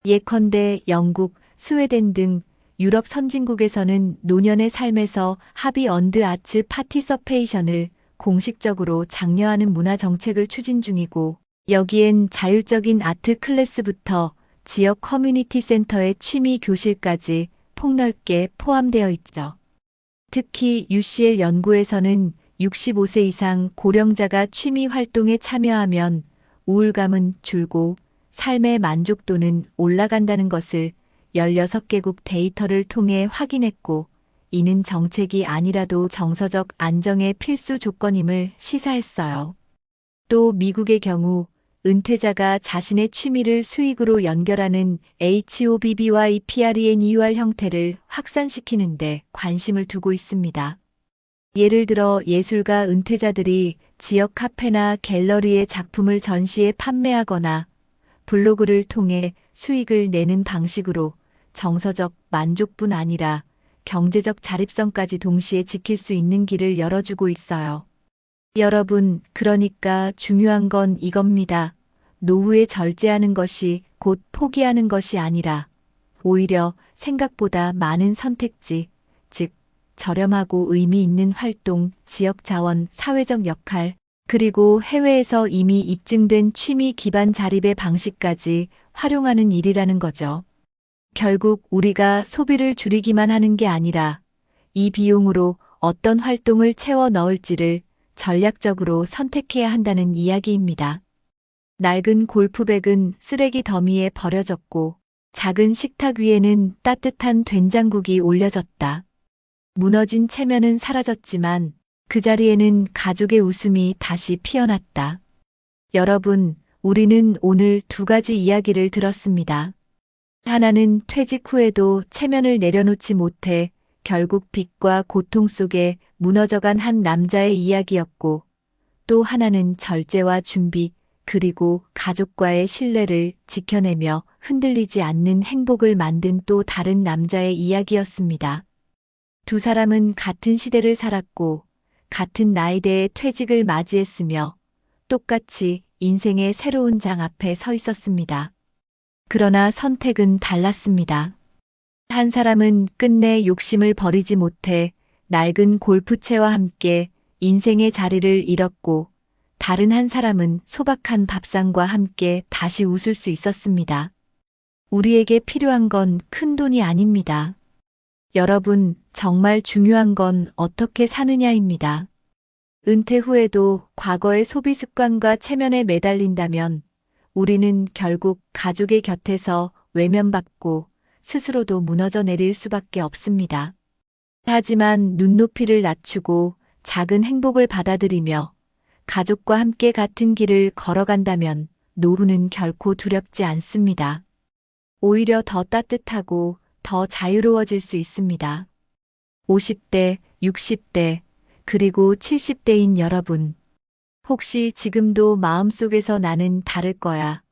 예컨대 영국, 스웨덴 등 유럽 선진국에서는 노년의 삶에서 하비 언드 아츠 파티서페이션을 공식적으로 장려하는 문화 정책을 추진 중이고, 여기엔 자율적인 아트 클래스부터 지역 커뮤니티 센터의 취미 교실까지 폭넓게 포함되어 있죠. 특히 UCL 연구에서는 65세 이상 고령자가 취미 활동에 참여하면 우울감은 줄고 삶의 만족도는 올라간다는 것을 16개국 데이터를 통해 확인했고, 이는 정책이 아니라도 정서적 안정의 필수 조건임을 시사했어요. 또 미국의 경우 은퇴자가 자신의 취미를 수익으로 연결하는 HOBBYPRENEUR 형태를 확산시키는데 관심을 두고 있습니다. 예를 들어 예술가 은퇴자들이 지역 카페나 갤러리에 작품을 전시해 판매하거나 블로그를 통해 수익을 내는 방식으로 정서적 만족뿐 아니라 경제적 자립성까지 동시에 지킬 수 있는 길을 열어주고 있어요. 여러분, 그러니까 중요한 건 이겁니다. 노후에 절제하는 것이 곧 포기하는 것이 아니라 오히려 생각보다 많은 선택지, 즉 저렴하고 의미 있는 활동, 지역 자원, 사회적 역할, 그리고 해외에서 이미 입증된 취미 기반 자립의 방식까지 활용하는 일이라는 거죠. 결국 우리가 소비를 줄이기만 하는 게 아니라 이 비용으로 어떤 활동을 채워 넣을지를 전략적으로 선택해야 한다는 이야기입니다. 낡은 골프백은 쓰레기 더미에 버려졌고 작은 식탁 위에는 따뜻한 된장국이 올려졌다. 무너진 체면은 사라졌지만 그 자리에는 가족의 웃음이 다시 피어났다. 여러분, 우리는 오늘 두 가지 이야기를 들었습니다. 하나는 퇴직 후에도 체면을 내려놓지 못해 결국 빚과 고통 속에 무너져간 한 남자의 이야기였고, 또 하나는 절제와 준비, 그리고 가족과의 신뢰를 지켜내며 흔들리지 않는 행복을 만든 또 다른 남자의 이야기였습니다. 두 사람은 같은 시대를 살았고, 같은 나이대의 퇴직을 맞이했으며, 똑같이 인생의 새로운 장 앞에 서 있었습니다. 그러나 선택은 달랐습니다. 한 사람은 끝내 욕심을 버리지 못해 낡은 골프채와 함께 인생의 자리를 잃었고, 다른 한 사람은 소박한 밥상과 함께 다시 웃을 수 있었습니다. 우리에게 필요한 건 큰 돈이 아닙니다. 여러분, 정말 중요한 건 어떻게 사느냐입니다. 은퇴 후에도 과거의 소비 습관과 체면에 매달린다면 우리는 결국 가족의 곁에서 외면받고 스스로도 무너져 내릴 수밖에 없습니다. 하지만 눈높이를 낮추고 작은 행복을 받아들이며 가족과 함께 같은 길을 걸어간다면 노후는 결코 두렵지 않습니다. 오히려 더 따뜻하고 더 자유로워질 수 있습니다. 50대, 60대, 그리고 70대인 여러분. 혹시 지금도 마음속에서 나는 다를 거야.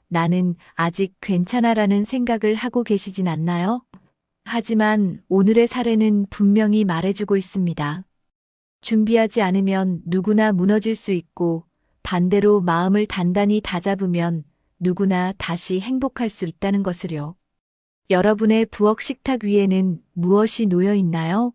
나는 아직 괜찮아라는 생각을 하고 계시진 않나요? 하지만 오늘의 사례는 분명히 말해주고 있습니다. 준비하지 않으면 누구나 무너질 수 있고, 반대로 마음을 단단히 다잡으면 누구나 다시 행복할 수 있다는 것을요. 여러분의 부엌 식탁 위에는 무엇이 놓여 있나요?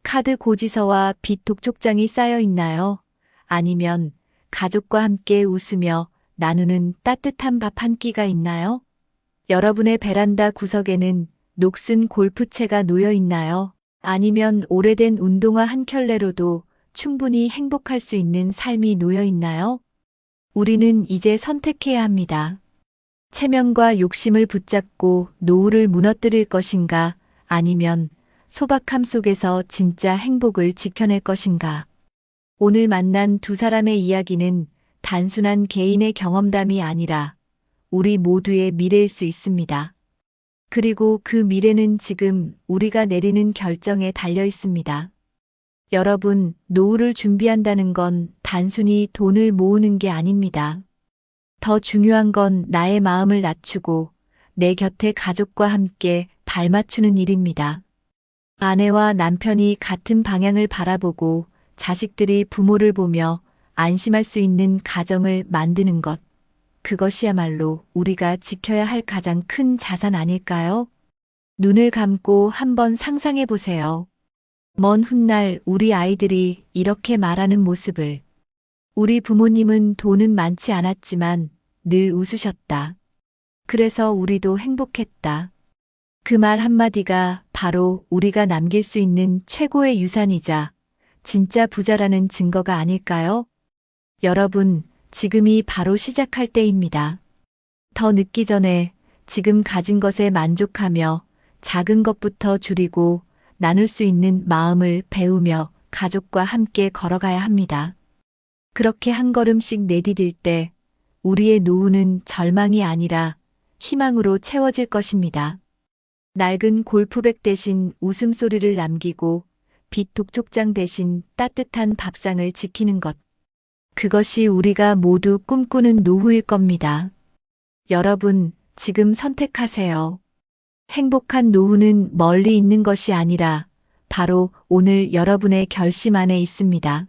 카드 고지서와 빚 독촉장이 쌓여 있나요? 아니면 가족과 함께 웃으며 나누는 따뜻한 밥 한 끼가 있나요? 여러분의 베란다 구석에는 녹슨 골프채가 놓여 있나요? 아니면 오래된 운동화 한 켤레로도 충분히 행복할 수 있는 삶이 놓여 있나요? 우리는 이제 선택해야 합니다. 체면과 욕심을 붙잡고 노후를 무너뜨릴 것인가, 아니면 소박함 속에서 진짜 행복을 지켜낼 것인가? 오늘 만난 두 사람의 이야기는 단순한 개인의 경험담이 아니라 우리 모두의 미래일 수 있습니다. 그리고 그 미래는 지금 우리가 내리는 결정에 달려 있습니다. 여러분, 노후를 준비한다는 건 단순히 돈을 모으는 게 아닙니다. 더 중요한 건 나의 마음을 낮추고 내 곁에 가족과 함께 발맞추는 일입니다. 아내와 남편이 같은 방향을 바라보고 자식들이 부모를 보며 안심할 수 있는 가정을 만드는 것. 그것이야말로 우리가 지켜야 할 가장 큰 자산 아닐까요? 눈을 감고 한번 상상해 보세요. 먼 훗날 우리 아이들이 이렇게 말하는 모습을. 우리 부모님은 돈은 많지 않았지만 늘 웃으셨다. 그래서 우리도 행복했다. 그 말 한마디가 바로 우리가 남길 수 있는 최고의 유산이자 진짜 부자라는 증거가 아닐까요? 여러분, 지금이 바로 시작할 때입니다. 더 늦기 전에 지금 가진 것에 만족하며 작은 것부터 줄이고 나눌 수 있는 마음을 배우며 가족과 함께 걸어가야 합니다. 그렇게 한 걸음씩 내디딜 때 우리의 노후는 절망이 아니라 희망으로 채워질 것입니다. 낡은 골프백 대신 웃음소리를 남기고 빛 독촉장 대신 따뜻한 밥상을 지키는 것. 그것이 우리가 모두 꿈꾸는 노후일 겁니다. 여러분, 지금 선택하세요. 행복한 노후는 멀리 있는 것이 아니라 바로 오늘 여러분의 결심 안에 있습니다.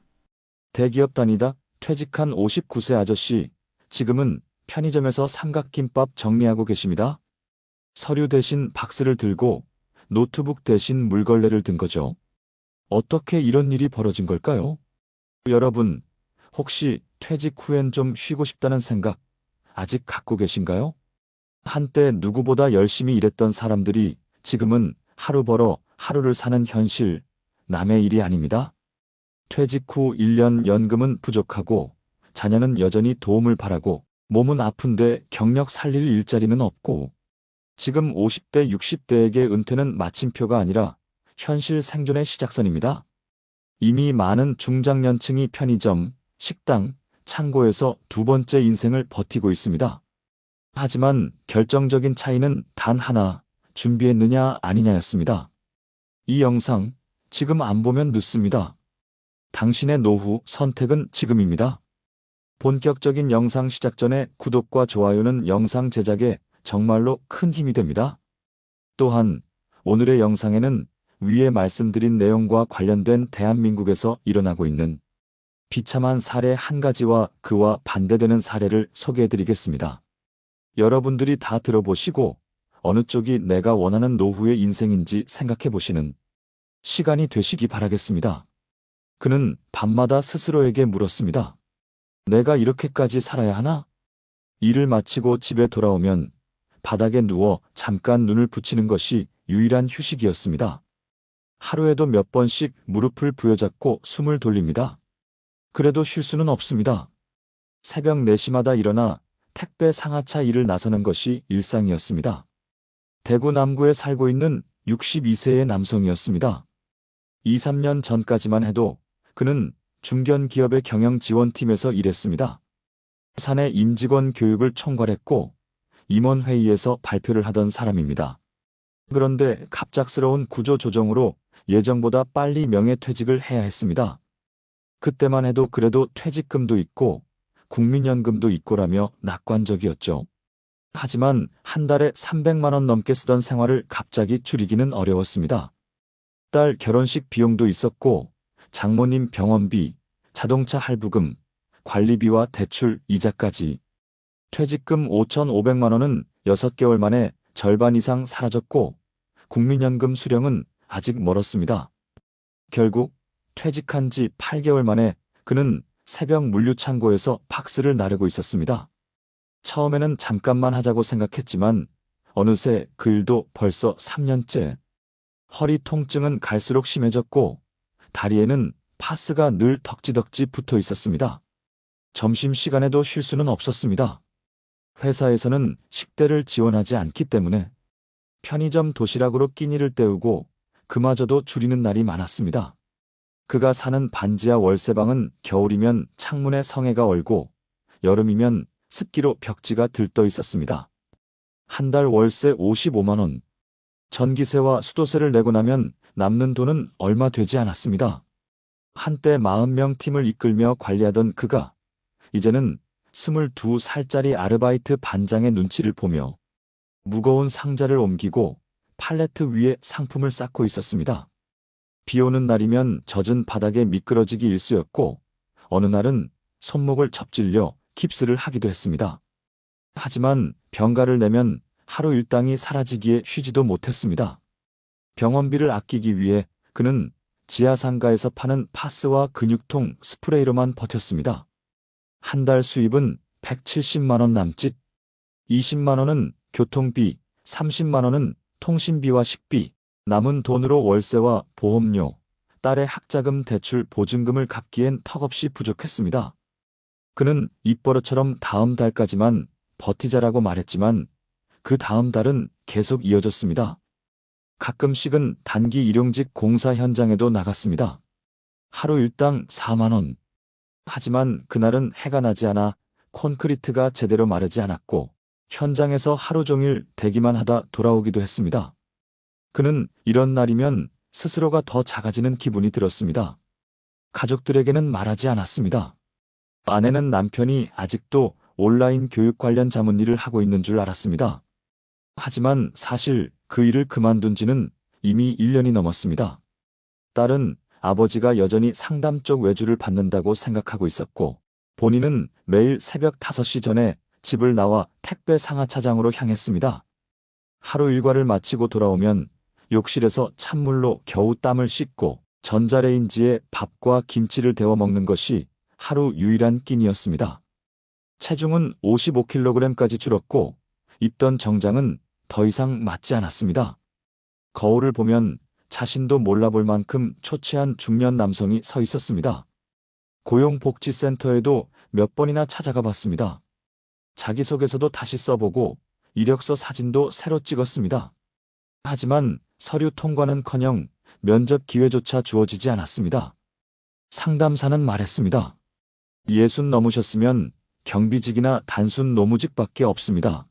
대기업 다니다 퇴직한 59세 아저씨, 지금은 편의점에서 삼각김밥 정리하고 계십니다. 서류 대신 박스를 들고 노트북 대신 물걸레를 든 거죠. 어떻게 이런 일이 벌어진 걸까요? 여러분, 혹시 퇴직 후엔 좀 쉬고 싶다는 생각 아직 갖고 계신가요? 한때 누구보다 열심히 일했던 사람들이 지금은 하루 벌어 하루를 사는 현실, 남의 일이 아닙니다. 퇴직 후 1년 연금은 부족하고 자녀는 여전히 도움을 바라고 몸은 아픈데 경력 살릴 일자리는 없고 지금 50대, 60대에게 은퇴는 마침표가 아니라 현실 생존의 시작선입니다. 이미 많은 중장년층이 편의점, 식당, 창고에서 두 번째 인생을 버티고 있습니다. 하지만 결정적인 차이는 단 하나, 준비했느냐 아니냐였습니다. 이 영상 지금 안 보면 늦습니다. 당신의 노후 선택은 지금입니다. 본격적인 영상 시작 전에 구독과 좋아요는 영상 제작에 정말로 큰 힘이 됩니다. 또한 오늘의 영상에는 위에 말씀드린 내용과 관련된 대한민국에서 일어나고 있는 비참한 사례 한 가지와 그와 반대되는 사례를 소개해드리겠습니다. 여러분들이 다 들어보시고 어느 쪽이 내가 원하는 노후의 인생인지 생각해보시는 시간이 되시기 바라겠습니다. 그는 밤마다 스스로에게 물었습니다. 내가 이렇게까지 살아야 하나? 일을 마치고 집에 돌아오면 바닥에 누워 잠깐 눈을 붙이는 것이 유일한 휴식이었습니다. 하루에도 몇 번씩 무릎을 부여잡고 숨을 돌립니다. 그래도 쉴 수는 없습니다. 새벽 4시마다 일어나 택배 상하차 일을 나서는 것이 일상이었습니다. 대구 남구에 살고 있는 62세의 남성이었습니다. 2, 3년 전까지만 해도 그는 중견기업의 경영지원팀에서 일했습니다. 사내 임직원 교육을 총괄했고 임원회의에서 발표를 하던 사람입니다. 그런데 갑작스러운 구조조정으로 예정보다 빨리 명예퇴직을 해야 했습니다. 그때만 해도 그래도 퇴직금도 있고 국민연금도 있고라며 낙관적이었죠. 하지만 한 달에 300만 원 넘게 쓰던 생활을 갑자기 줄이기는 어려웠습니다. 딸 결혼식 비용도 있었고 장모님 병원비, 자동차 할부금, 관리비와 대출, 이자까지. 퇴직금 5,500만 원은 6개월 만에 절반 이상 사라졌고 국민연금 수령은 아직 멀었습니다. 결국 퇴직한 지 8개월 만에 그는 새벽 물류창고에서 팍스를 나르고 있었습니다. 처음에는 잠깐만 하자고 생각했지만 어느새 그 일도 벌써 3년째. 허리 통증은 갈수록 심해졌고 다리에는 파스가 늘 덕지덕지 붙어 있었습니다. 점심시간에도 쉴 수는 없었습니다. 회사에서는 식대를 지원하지 않기 때문에 편의점 도시락으로 끼니를 때우고 그마저도 줄이는 날이 많았습니다. 그가 사는 반지하 월세방은 겨울이면 창문에 성에가 얼고 여름이면 습기로 벽지가 들떠 있었습니다. 한 달 월세 55만 원. 전기세와 수도세를 내고 나면 남는 돈은 얼마 되지 않았습니다. 한때 40명 팀을 이끌며 관리하던 그가 이제는 22살짜리 아르바이트 반장의 눈치를 보며 무거운 상자를 옮기고 팔레트 위에 상품을 쌓고 있었습니다. 비 오는 날이면 젖은 바닥에 미끄러지기 일쑤였고 어느 날은 손목을 접질려 깁스를 하기도 했습니다. 하지만 병가를 내면 하루 일당이 사라지기에 쉬지도 못했습니다. 병원비를 아끼기 위해 그는 지하상가에서 파는 파스와 근육통 스프레이로만 버텼습니다. 한 달 수입은 170만 원 남짓, 20만 원은 교통비, 30만 원은 통신비와 식비, 남은 돈으로 월세와 보험료, 딸의 학자금 대출 보증금을 갚기엔 턱없이 부족했습니다. 그는 입버릇처럼 다음 달까지만 버티자라고 말했지만 그 다음 달은 계속 이어졌습니다. 가끔씩은 단기 일용직 공사 현장에도 나갔습니다. 하루 일당 4만 원. 하지만 그날은 해가 나지 않아 콘크리트가 제대로 마르지 않았고 현장에서 하루 종일 대기만 하다 돌아오기도 했습니다. 그는 이런 날이면 스스로가 더 작아지는 기분이 들었습니다. 가족들에게는 말하지 않았습니다. 아내는 남편이 아직도 온라인 교육 관련 자문일을 하고 있는 줄 알았습니다. 하지만 사실 그 일을 그만둔 지는 이미 1년이 넘었습니다. 딸은 아버지가 여전히 상담 쪽 외주를 받는다고 생각하고 있었고 본인은 매일 새벽 5시 전에 집을 나와 택배 상하차장으로 향했습니다. 하루 일과를 마치고 돌아오면 욕실에서 찬물로 겨우 땀을 씻고 전자레인지에 밥과 김치를 데워 먹는 것이 하루 유일한 끼니였습니다. 체중은 55kg까지 줄었고 입던 정장은 더 이상 맞지 않았습니다. 거울을 보면 자신도 몰라볼 만큼 초췌한 중년 남성이 서 있었습니다. 고용복지센터에도 몇 번이나 찾아가 봤습니다. 자기소개서도 다시 써보고 이력서 사진도 새로 찍었습니다. 하지만 서류 통과는커녕 면접 기회조차 주어지지 않았습니다. 상담사는 말했습니다. 60 넘으셨으면 경비직이나 단순 노무직밖에 없습니다.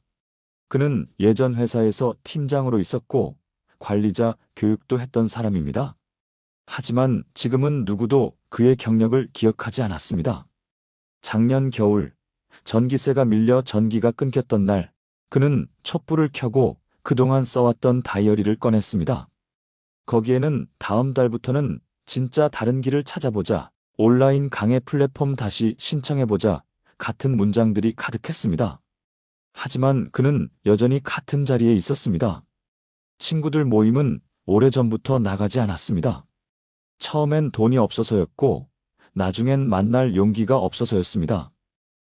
그는 예전 회사에서 팀장으로 있었고 관리자 교육도 했던 사람입니다. 하지만 지금은 누구도 그의 경력을 기억하지 않았습니다. 작년 겨울 전기세가 밀려 전기가 끊겼던 날 그는 촛불을 켜고 그동안 써왔던 다이어리를 꺼냈습니다. 거기에는 다음 달부터는 진짜 다른 길을 찾아보자, 온라인 강의 플랫폼 다시 신청해보자 같은 문장들이 가득했습니다. 하지만 그는 여전히 같은 자리에 있었습니다. 친구들 모임은 오래전부터 나가지 않았습니다. 처음엔 돈이 없어서였고 나중엔 만날 용기가 없어서였습니다.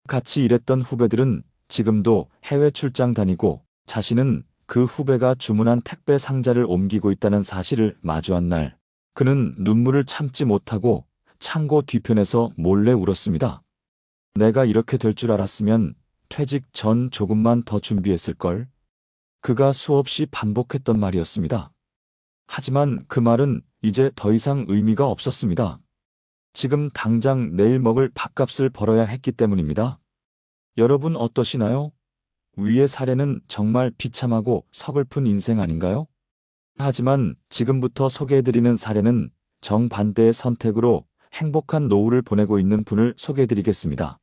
같이 일했던 후배들은 지금도 해외 출장 다니고 자신은 그 후배가 주문한 택배 상자를 옮기고 있다는 사실을 마주한 날 그는 눈물을 참지 못하고 창고 뒤편에서 몰래 울었습니다. 내가 이렇게 될 줄 알았으면 퇴직 전 조금만 더 준비했을걸. 그가 수없이 반복했던 말이었습니다. 하지만 그 말은 이제 더 이상 의미가 없었습니다. 지금 당장 내일 먹을 밥값을 벌어야 했기 때문입니다. 여러분 어떠시나요? 위의 사례는 정말 비참하고 서글픈 인생 아닌가요? 하지만 지금부터 소개해드리는 사례는 정반대의 선택으로 행복한 노후를 보내고 있는 분을 소개해드리겠습니다.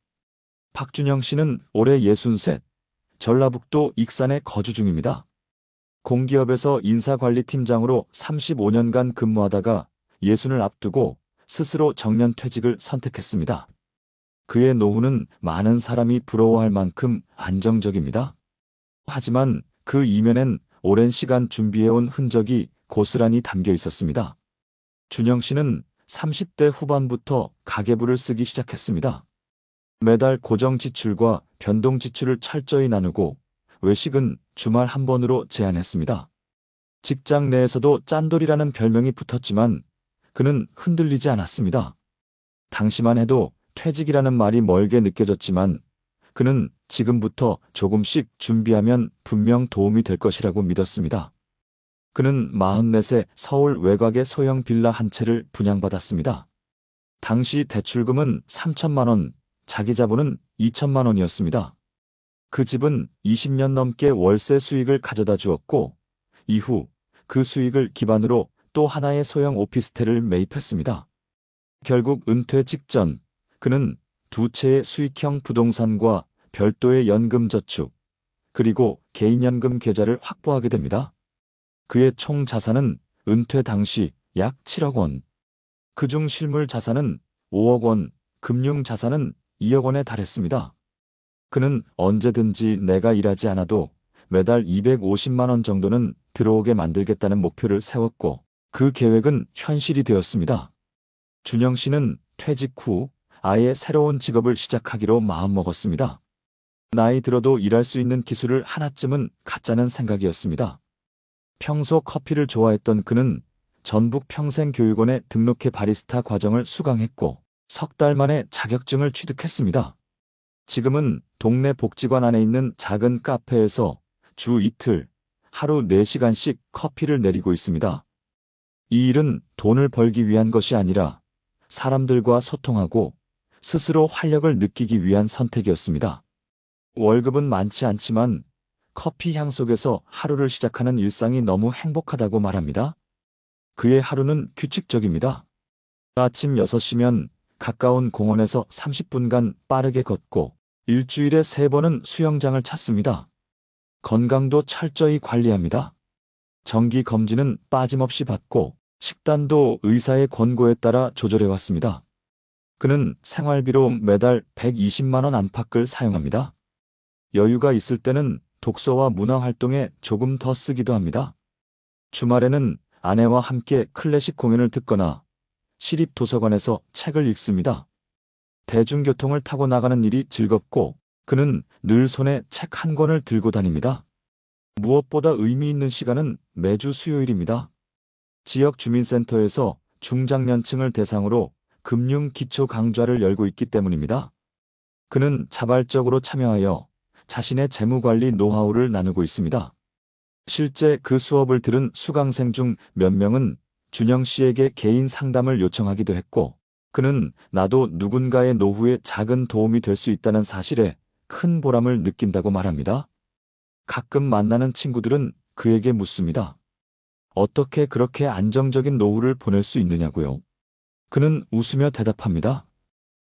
박준영 씨는 올해 63, 전라북도 익산에 거주 중입니다. 공기업에서 인사관리팀장으로 35년간 근무하다가 60을 앞두고 스스로 정년퇴직을 선택했습니다. 그의 노후는 많은 사람이 부러워할 만큼 안정적입니다. 하지만 그 이면엔 오랜 시간 준비해온 흔적이 고스란히 담겨 있었습니다. 준영 씨는 30대 후반부터 가계부를 쓰기 시작했습니다. 매달 고정 지출과 변동 지출을 철저히 나누고 외식은 주말 한 번으로 제한했습니다. 직장 내에서도 짠돌이라는 별명이 붙었지만 그는 흔들리지 않았습니다. 당시만 해도 퇴직이라는 말이 멀게 느껴졌지만 그는 지금부터 조금씩 준비하면 분명 도움이 될 것이라고 믿었습니다. 그는 44세 서울 외곽의 소형 빌라 한 채를 분양받았습니다. 당시 대출금은 3천만 원, 자기 자본은 2천만 원이었습니다. 그 집은 20년 넘게 월세 수익을 가져다 주었고, 이후 그 수익을 기반으로 또 하나의 소형 오피스텔을 매입했습니다. 결국 은퇴 직전, 그는 두 채의 수익형 부동산과 별도의 연금저축, 그리고 개인연금 계좌를 확보하게 됩니다. 그의 총 자산은 은퇴 당시 약 7억 원. 그중 실물 자산은 5억 원, 금융 자산은 2억 원에 달했습니다. 그는 언제든지 내가 일하지 않아도 매달 250만 원 정도는 들어오게 만들겠다는 목표를 세웠고, 그 계획은 현실이 되었습니다. 준영 씨는 퇴직 후 아예 새로운 직업을 시작하기로 마음먹었습니다. 나이 들어도 일할 수 있는 기술을 하나쯤은 갖자는 생각이었습니다. 평소 커피를 좋아했던 그는 전북 평생교육원에 등록해 바리스타 과정을 수강했고, 석 달 만에 자격증을 취득했습니다. 지금은 동네 복지관 안에 있는 작은 카페에서 주 이틀, 하루 4시간씩 커피를 내리고 있습니다. 이 일은 돈을 벌기 위한 것이 아니라 사람들과 소통하고 스스로 활력을 느끼기 위한 선택이었습니다. 월급은 많지 않지만 커피 향 속에서 하루를 시작하는 일상이 너무 행복하다고 말합니다. 그의 하루는 규칙적입니다. 아침 6시면 가까운 공원에서 30분간 빠르게 걷고 일주일에 3번은 수영장을 찾습니다. 건강도 철저히 관리합니다. 정기 검진은 빠짐없이 받고 식단도 의사의 권고에 따라 조절해왔습니다. 그는 생활비로 매달 120만 원 안팎을 사용합니다. 여유가 있을 때는 독서와 문화활동에 조금 더 쓰기도 합니다. 주말에는 아내와 함께 클래식 공연을 듣거나 시립도서관에서 책을 읽습니다. 대중교통을 타고 나가는 일이 즐겁고 그는 늘 손에 책 한 권을 들고 다닙니다. 무엇보다 의미 있는 시간은 매주 수요일입니다. 지역 주민센터에서 중장년층을 대상으로 금융 기초 강좌를 열고 있기 때문입니다. 그는 자발적으로 참여하여 자신의 재무관리 노하우를 나누고 있습니다. 실제 그 수업을 들은 수강생 중 몇 명은 준영 씨에게 개인 상담을 요청하기도 했고, 그는 나도 누군가의 노후에 작은 도움이 될 수 있다는 사실에 큰 보람을 느낀다고 말합니다. 가끔 만나는 친구들은 그에게 묻습니다. 어떻게 그렇게 안정적인 노후를 보낼 수 있느냐고요. 그는 웃으며 대답합니다.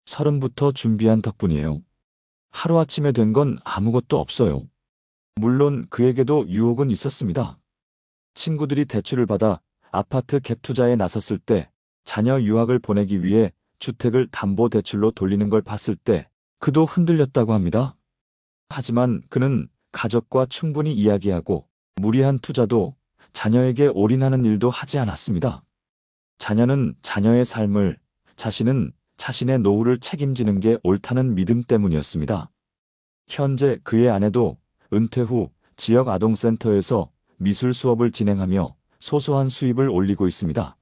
30부터 준비한 덕분이에요. 하루아침에 된 건 아무것도 없어요. 물론 그에게도 유혹은 있었습니다. 친구들이 대출을 받아 아파트 갭 투자에 나섰을 때, 자녀 유학을 보내기 위해 주택을 담보대출로 돌리는 걸 봤을 때 그도 흔들렸다고 합니다. 하지만 그는 가족과 충분히 이야기하고 무리한 투자도 자녀에게 올인하는 일도 하지 않았습니다. 자녀는 자녀의 삶을, 자신은 자신의 노후를 책임지는 게 옳다는 믿음 때문이었습니다. 현재 그의 아내도 은퇴 후 지역 아동센터에서 미술 수업을 진행하며 소소한 수입을 올리고 있습니다.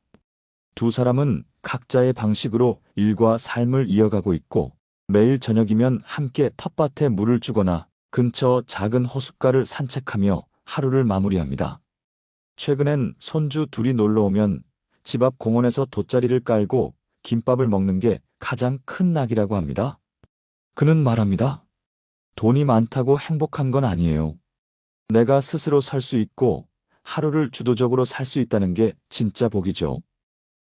두 사람은 각자의 방식으로 일과 삶을 이어가고 있고, 매일 저녁이면 함께 텃밭에 물을 주거나 근처 작은 호숫가를 산책하며 하루를 마무리합니다. 최근엔 손주 둘이 놀러 오면 집 앞 공원에서 돗자리를 깔고 김밥을 먹는 게 가장 큰 낙이라고 합니다. 그는 말합니다. 돈이 많다고 행복한 건 아니에요. 내가 스스로 살 수 있고 하루를 주도적으로 살 수 있다는 게 진짜 복이죠.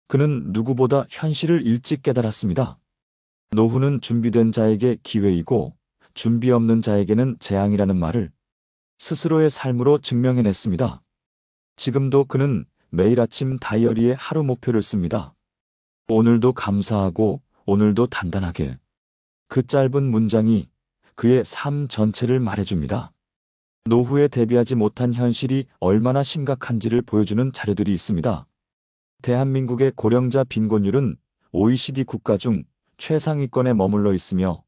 그는 누구보다 현실을 일찍 깨달았습니다. 노후는 준비된 자에게 기회이고 준비 없는 자에게는 재앙이라는 말을 스스로의 삶으로 증명해냈습니다. 지금도 그는 매일 아침 다이어리에 하루 목표를 씁니다. 오늘도 감사하고 오늘도 단단하게. 그 짧은 문장이 그의 삶 전체를 말해줍니다. 노후에 대비하지 못한 현실이 얼마나 심각한지를 보여주는 자료들이 있습니다. 대한민국의 고령자 빈곤율은 OECD 국가 중 최상위권에 머물러 있으며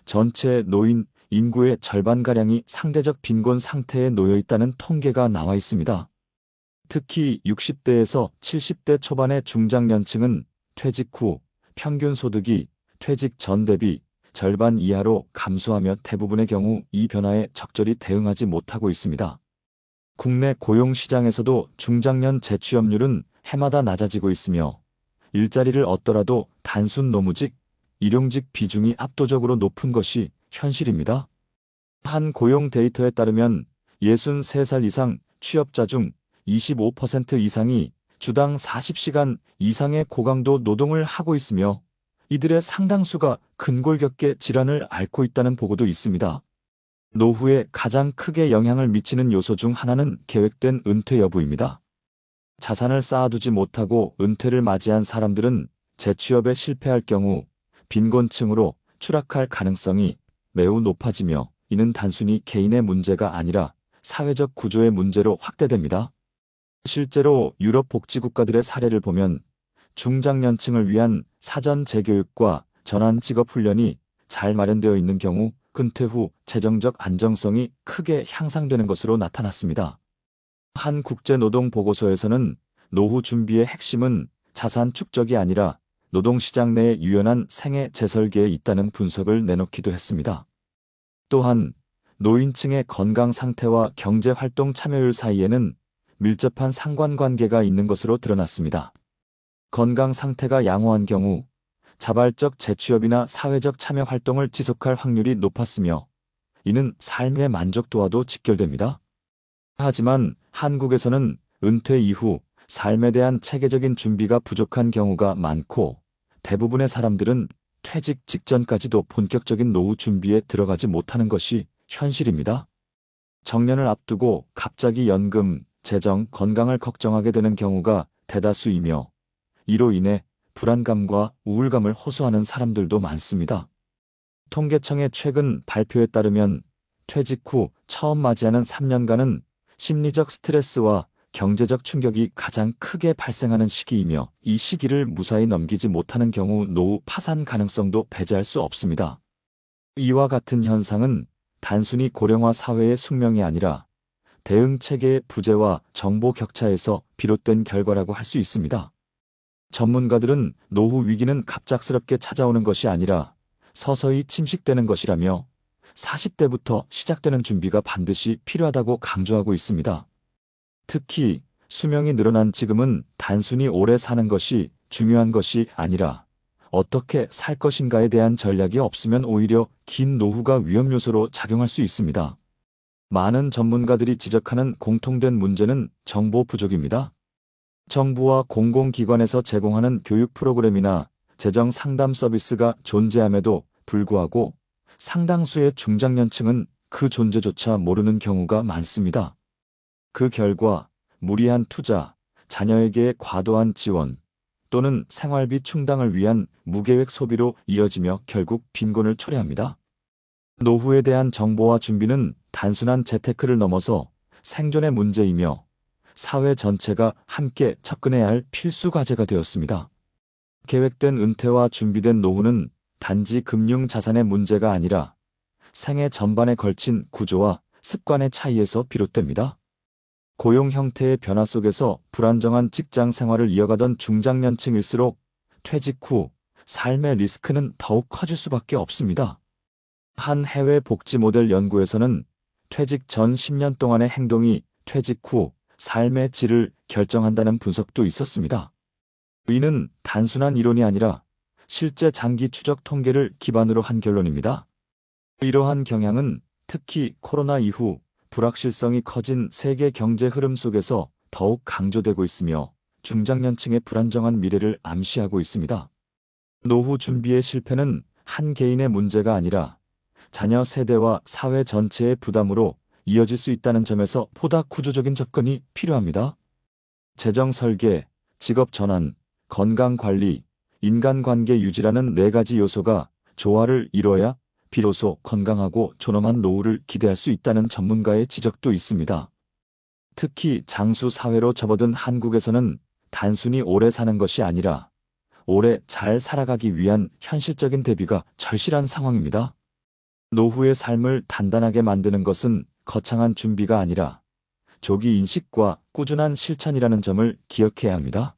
전체 노인 인구의 절반가량이 상대적 빈곤 상태에 놓여 있다는 통계가 나와 있습니다. 특히 60대에서 70대 초반의 중장년층은 퇴직 후 평균 소득이 퇴직 전 대비 절반 이하로 감소하며 대부분의 경우 이 변화에 적절히 대응하지 못하고 있습니다. 국내 고용시장에서도 중장년 재취업률은 해마다 낮아지고 있으며 일자리를 얻더라도 단순 노무직, 일용직 비중이 압도적으로 높은 것이 현실입니다. 한 고용 데이터에 따르면 63살 이상 취업자 중 25% 이상이 주당 40시간 이상의 고강도 노동을 하고 있으며 이들의 상당수가 근골격계 질환을 앓고 있다는 보고도 있습니다. 노후에 가장 크게 영향을 미치는 요소 중 하나는 계획된 은퇴 여부입니다. 자산을 쌓아두지 못하고 은퇴를 맞이한 사람들은 재취업에 실패할 경우 빈곤층으로 추락할 가능성이 매우 높아지며 이는 단순히 개인의 문제가 아니라 사회적 구조의 문제로 확대됩니다. 실제로 유럽 복지국가들의 사례를 보면 중장년층을 위한 사전 재교육과 전환 직업 훈련이 잘 마련되어 있는 경우 은퇴 후 재정적 안정성이 크게 향상되는 것으로 나타났습니다. 한 국제노동보고서에서는 노후 준비의 핵심은 자산 축적이 아니라 노동시장 내의 유연한 생애 재설계에 있다는 분석을 내놓기도 했습니다. 또한 노인층의 건강 상태와 경제활동 참여율 사이에는 밀접한 상관관계가 있는 것으로 드러났습니다. 건강 상태가 양호한 경우 자발적 재취업이나 사회적 참여 활동을 지속할 확률이 높았으며 이는 삶의 만족도와도 직결됩니다. 하지만 한국에서는 은퇴 이후 삶에 대한 체계적인 준비가 부족한 경우가 많고 대부분의 사람들은 퇴직 직전까지도 본격적인 노후 준비에 들어가지 못하는 것이 현실입니다. 정년을 앞두고 갑자기 연금, 재정, 건강을 걱정하게 되는 경우가 대다수이며 이로 인해 불안감과 우울감을 호소하는 사람들도 많습니다. 통계청의 최근 발표에 따르면 퇴직 후 처음 맞이하는 3년간은 심리적 스트레스와 경제적 충격이 가장 크게 발생하는 시기이며 이 시기를 무사히 넘기지 못하는 경우 노후 파산 가능성도 배제할 수 없습니다. 이와 같은 현상은 단순히 고령화 사회의 숙명이 아니라 대응 체계의 부재와 정보 격차에서 비롯된 결과라고 할 수 있습니다. 전문가들은 노후 위기는 갑작스럽게 찾아오는 것이 아니라 서서히 침식되는 것이라며 40대부터 시작되는 준비가 반드시 필요하다고 강조하고 있습니다. 특히 수명이 늘어난 지금은 단순히 오래 사는 것이 중요한 것이 아니라 어떻게 살 것인가에 대한 전략이 없으면 오히려 긴 노후가 위험 요소로 작용할 수 있습니다. 많은 전문가들이 지적하는 공통된 문제는 정보 부족입니다. 정부와 공공기관에서 제공하는 교육 프로그램이나 재정 상담 서비스가 존재함에도 불구하고 상당수의 중장년층은 그 존재조차 모르는 경우가 많습니다. 그 결과 무리한 투자, 자녀에게의 과도한 지원 또는 생활비 충당을 위한 무계획 소비로 이어지며 결국 빈곤을 초래합니다. 노후에 대한 정보와 준비는 단순한 재테크를 넘어서 생존의 문제이며 사회 전체가 함께 접근해야 할 필수 과제가 되었습니다. 계획된 은퇴와 준비된 노후는 단지 금융 자산의 문제가 아니라 생애 전반에 걸친 구조와 습관의 차이에서 비롯됩니다. 고용 형태의 변화 속에서 불안정한 직장 생활을 이어가던 중장년층일수록 퇴직 후 삶의 리스크는 더욱 커질 수밖에 없습니다. 한 해외 복지 모델 연구에서는 퇴직 전 10년 동안의 행동이 퇴직 후 삶의 질을 결정한다는 분석도 있었습니다. 이는 단순한 이론이 아니라 실제 장기 추적 통계를 기반으로 한 결론입니다. 이러한 경향은 특히 코로나 이후 불확실성이 커진 세계 경제 흐름 속에서 더욱 강조되고 있으며 중장년층의 불안정한 미래를 암시하고 있습니다. 노후 준비의 실패는 한 개인의 문제가 아니라 자녀 세대와 사회 전체의 부담으로 이어질 수 있다는 점에서 보다 구조적인 접근이 필요합니다. 재정 설계, 직업 전환, 건강 관리, 인간관계 유지라는 4가지 요소가 조화를 이뤄야 비로소 건강하고 존엄한 노후를 기대할 수 있다는 전문가의 지적도 있습니다. 특히 장수 사회로 접어든 한국에서는 단순히 오래 사는 것이 아니라 오래 잘 살아가기 위한 현실적인 대비가 절실한 상황입니다. 노후의 삶을 단단하게 만드는 것은 거창한 준비가 아니라 조기 인식과 꾸준한 실천이라는 점을 기억해야 합니다.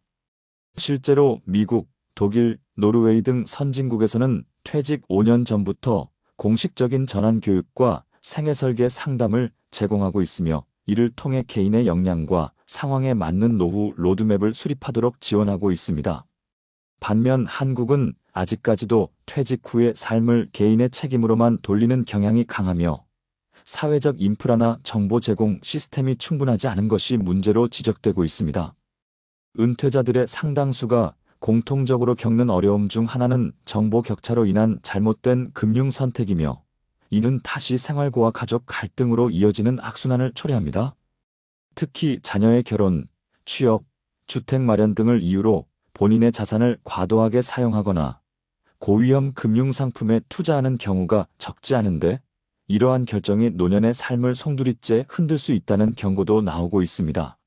실제로 미국, 독일, 노르웨이 등 선진국에서는 퇴직 5년 전부터 공식적인 전환 교육과 생애 설계 상담을 제공하고 있으며 이를 통해 개인의 역량과 상황에 맞는 노후 로드맵을 수립하도록 지원하고 있습니다. 반면 한국은 아직까지도 퇴직 후의 삶을 개인의 책임으로만 돌리는 경향이 강하며 사회적 인프라나 정보 제공 시스템이 충분하지 않은 것이 문제로 지적되고 있습니다. 은퇴자들의 상당수가 공통적으로 겪는 어려움 중 하나는 정보 격차로 인한 잘못된 금융 선택이며, 이는 다시 생활고와 가족 갈등으로 이어지는 악순환을 초래합니다. 특히 자녀의 결혼, 취업, 주택 마련 등을 이유로 본인의 자산을 과도하게 사용하거나 고위험 금융상품에 투자하는 경우가 적지 않은데, 이러한 결정이 노년의 삶을 송두리째 흔들 수 있다는 경고도 나오고 있습니다.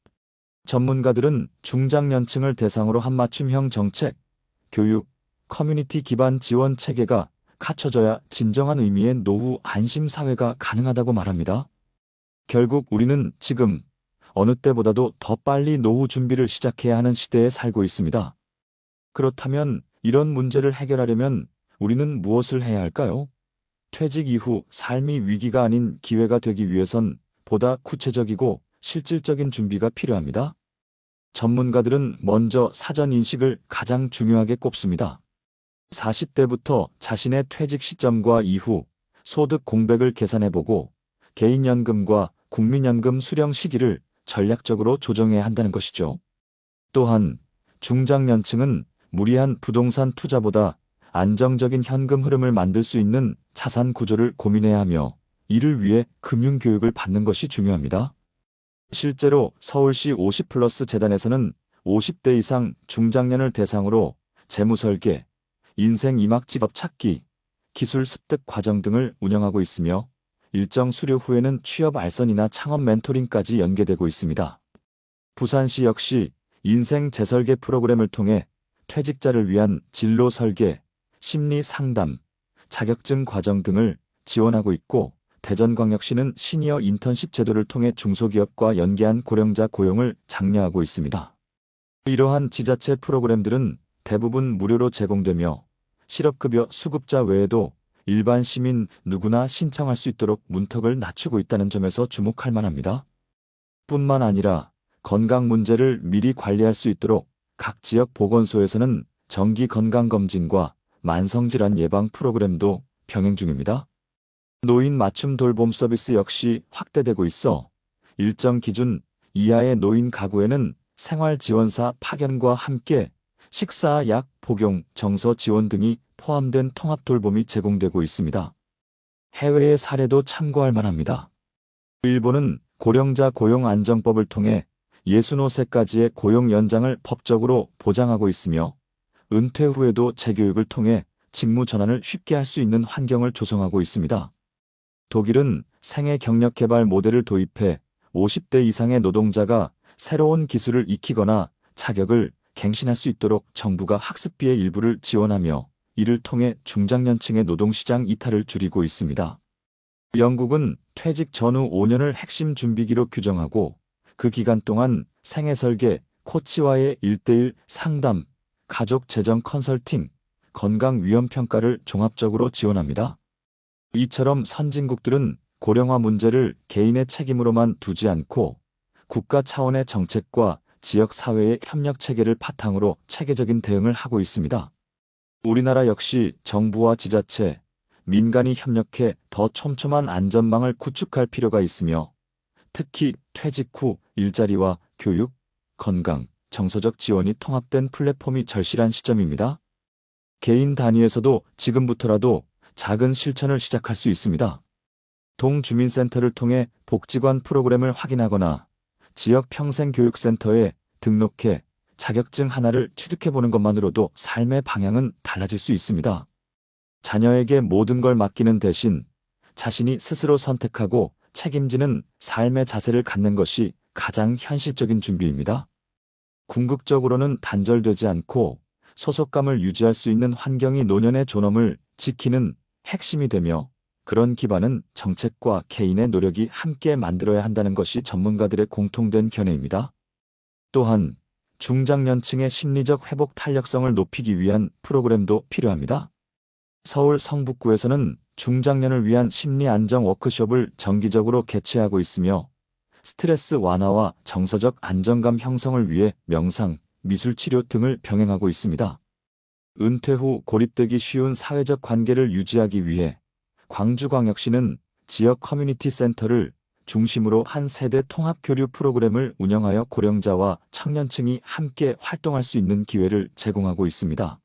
전문가들은 중장년층을 대상으로 한 맞춤형 정책, 교육, 커뮤니티 기반 지원 체계가 갖춰져야 진정한 의미의 노후 안심 사회가 가능하다고 말합니다. 결국 우리는 지금 어느 때보다도 더 빨리 노후 준비를 시작해야 하는 시대에 살고 있습니다. 그렇다면 이런 문제를 해결하려면 우리는 무엇을 해야 할까요? 퇴직 이후 삶이 위기가 아닌 기회가 되기 위해선 보다 구체적이고 실질적인 준비가 필요합니다. 전문가들은 먼저 사전 인식을 가장 중요하게 꼽습니다. 40대부터 자신의 퇴직 시점과 이후 소득 공백을 계산해보고 개인연금과 국민연금 수령 시기를 전략적으로 조정해야 한다는 것이죠. 또한 중장년층은 무리한 부동산 투자보다 안정적인 현금 흐름을 만들 수 있는 자산 구조를 고민해야 하며, 이를 위해 금융교육을 받는 것이 중요합니다. 실제로 서울시 50플러스 재단에서는 50대 이상 중장년을 대상으로 재무설계, 인생 이막 직업 찾기, 기술 습득 과정 등을 운영하고 있으며, 일정 수료 후에는 취업 알선이나 창업 멘토링까지 연계되고 있습니다. 부산시 역시 인생 재설계 프로그램을 통해 퇴직자를 위한 진로 설계, 심리 상담, 자격증 과정 등을 지원하고 있고, 대전광역시는 시니어 인턴십 제도를 통해 중소기업과 연계한 고령자 고용을 장려하고 있습니다. 이러한 지자체 프로그램들은 대부분 무료로 제공되며, 실업급여 수급자 외에도 일반 시민 누구나 신청할 수 있도록 문턱을 낮추고 있다는 점에서 주목할 만합니다. 뿐만 아니라 건강 문제를 미리 관리할 수 있도록 각 지역 보건소에서는 정기 건강검진과 만성질환 예방 프로그램도 병행 중입니다. 노인 맞춤 돌봄 서비스 역시 확대되고 있어 일정 기준 이하의 노인 가구에는 생활지원사 파견과 함께 식사, 약, 복용, 정서 지원 등이 포함된 통합 돌봄이 제공되고 있습니다. 해외의 사례도 참고할 만합니다. 일본은 고령자 고용안정법을 통해 65세까지의 고용 연장을 법적으로 보장하고 있으며, 은퇴 후에도 재교육을 통해 직무 전환을 쉽게 할 수 있는 환경을 조성하고 있습니다. 독일은 생애 경력 개발 모델을 도입해 50대 이상의 노동자가 새로운 기술을 익히거나 자격을 갱신할 수 있도록 정부가 학습비의 일부를 지원하며, 이를 통해 중장년층의 노동시장 이탈을 줄이고 있습니다. 영국은 퇴직 전후 5년을 핵심 준비기로 규정하고, 그 기간 동안 생애설계, 코치와의 1:1 상담, 가족 재정 컨설팅, 건강 위험 평가를 종합적으로 지원합니다. 이처럼 선진국들은 고령화 문제를 개인의 책임으로만 두지 않고 국가 차원의 정책과 지역 사회의 협력 체계를 바탕으로 체계적인 대응을 하고 있습니다. 우리나라 역시 정부와 지자체, 민간이 협력해 더 촘촘한 안전망을 구축할 필요가 있으며, 특히 퇴직 후 일자리와 교육, 건강, 정서적 지원이 통합된 플랫폼이 절실한 시점입니다. 개인 단위에서도 지금부터라도 작은 실천을 시작할 수 있습니다. 동주민센터를 통해 복지관 프로그램을 확인하거나 지역 평생교육센터에 등록해 자격증 하나를 취득해보는 것만으로도 삶의 방향은 달라질 수 있습니다. 자녀에게 모든 걸 맡기는 대신 자신이 스스로 선택하고 책임지는 삶의 자세를 갖는 것이 가장 현실적인 준비입니다. 궁극적으로는 단절되지 않고 소속감을 유지할 수 있는 환경이 노년의 존엄을 지키는 핵심이 되며, 그런 기반은 정책과 개인의 노력이 함께 만들어야 한다는 것이 전문가들의 공통된 견해입니다. 또한 중장년층의 심리적 회복 탄력성을 높이기 위한 프로그램도 필요합니다. 서울 성북구에서는 중장년을 위한 심리 안정 워크숍을 정기적으로 개최하고 있으며, 스트레스 완화와 정서적 안정감 형성을 위해 명상, 미술 치료 등을 병행하고 있습니다. 은퇴 후 고립되기 쉬운 사회적 관계를 유지하기 위해 광주광역시는 지역 커뮤니티 센터를 중심으로 한 세대 통합 교류 프로그램을 운영하여 고령자와 청년층이 함께 활동할 수 있는 기회를 제공하고 있습니다.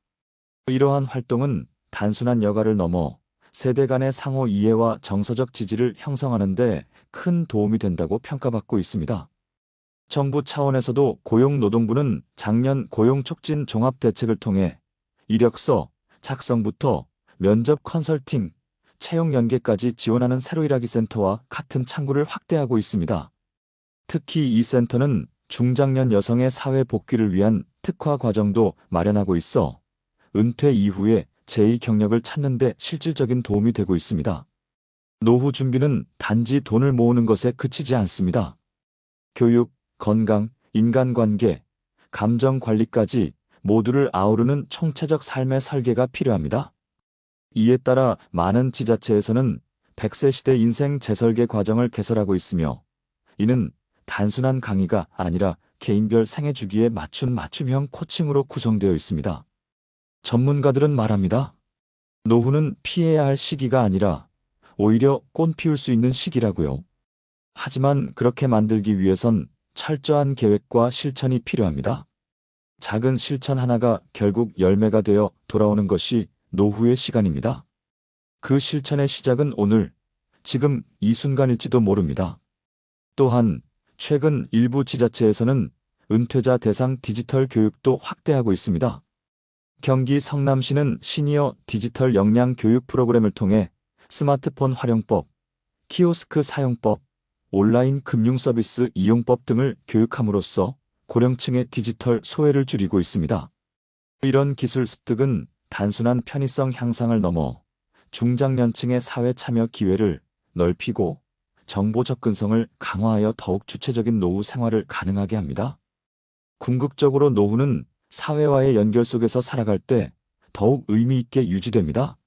이러한 활동은 단순한 여가를 넘어 세대 간의 상호 이해와 정서적 지지를 형성하는 데 큰 도움이 된다고 평가받고 있습니다. 정부 차원에서도 고용노동부는 작년 고용촉진 종합대책을 통해 이력서 작성부터 면접 컨설팅, 채용 연계까지 지원하는 새로 일하기 센터와 같은 창구를 확대하고 있습니다. 특히 이 센터는 중장년 여성의 사회 복귀를 위한 특화 과정도 마련하고 있어 은퇴 이후에 제2 경력을 찾는 데 실질적인 도움이 되고 있습니다. 노후 준비는 단지 돈을 모으는 것에 그치지 않습니다. 교육, 건강, 인간관계, 감정 관리까지 모두를 아우르는 총체적 삶의 설계가 필요합니다. 이에 따라 많은 지자체에서는 100세 시대 인생 재설계 과정을 개설하고 있으며 이는 단순한 강의가 아니라 개인별 생애 주기에 맞춘 맞춤형 코칭으로 구성되어 있습니다. 전문가들은 말합니다. 노후는 피해야 할 시기가 아니라 오히려 꽃 피울 수 있는 시기라고요. 하지만 그렇게 만들기 위해선 철저한 계획과 실천이 필요합니다. 작은 실천 하나가 결국 열매가 되어 돌아오는 것이 노후의 시간입니다. 그 실천의 시작은 오늘, 지금 이 순간일지도 모릅니다. 또한 최근 일부 지자체에서는 은퇴자 대상 디지털 교육도 확대하고 있습니다. 경기 성남시는 시니어 디지털 역량 교육 프로그램을 통해 스마트폰 활용법, 키오스크 사용법, 온라인 금융 서비스 이용법 등을 교육함으로써 고령층의 디지털 소외를 줄이고 있습니다. 이런 기술 습득은 단순한 편의성 향상을 넘어 중장년층의 사회 참여 기회를 넓히고 정보 접근성을 강화하여 더욱 주체적인 노후 생활을 가능하게 합니다. 궁극적으로 노후는 사회와의 연결 속에서 살아갈 때 더욱 의미 있게 유지됩니다.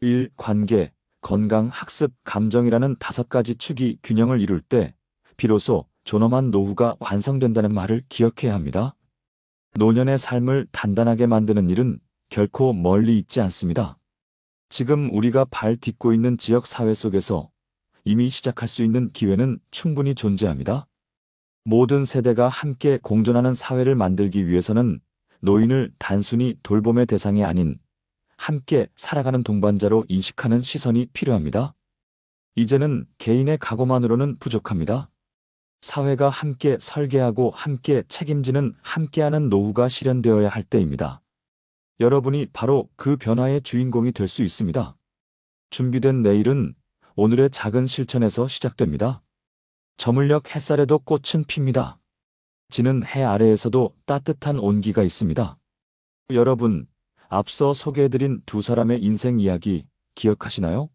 1. 관계, 건강, 학습, 감정이라는 5가지 축이 균형을 이룰 때 비로소 존엄한 노후가 완성된다는 말을 기억해야 합니다. 노년의 삶을 단단하게 만드는 일은 결코 멀리 있지 않습니다. 지금 우리가 발 딛고 있는 지역 사회 속에서 이미 시작할 수 있는 기회는 충분히 존재합니다. 모든 세대가 함께 공존하는 사회를 만들기 위해서는 노인을 단순히 돌봄의 대상이 아닌 함께 살아가는 동반자로 인식하는 시선이 필요합니다. 이제는 개인의 각오만으로는 부족합니다. 사회가 함께 설계하고 함께 책임지는 함께하는 노후가 실현되어야 할 때입니다. 여러분이 바로 그 변화의 주인공이 될 수 있습니다. 준비된 내일은 오늘의 작은 실천에서 시작됩니다. 저물녘 햇살에도 꽃은 핍니다. 지는 해 아래에서도 따뜻한 온기가 있습니다. 여러분, 앞서 소개해드린 2사람의 인생 이야기 기억하시나요?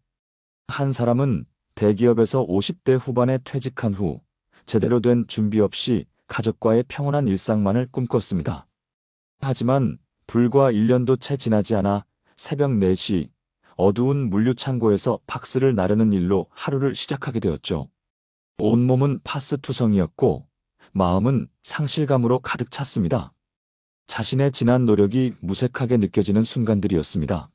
한 사람은 대기업에서 50대 후반에 퇴직한 후 제대로 된 준비 없이 가족과의 평온한 일상만을 꿈꿨습니다. 하지만 불과 1년도 채 지나지 않아 새벽 4시 어두운 물류창고에서 박스를 나르는 일로 하루를 시작하게 되었죠. 온몸은 파스투성이었고 마음은 상실감으로 가득 찼습니다. 자신의 지난 노력이 무색하게 느껴지는 순간들이었습니다.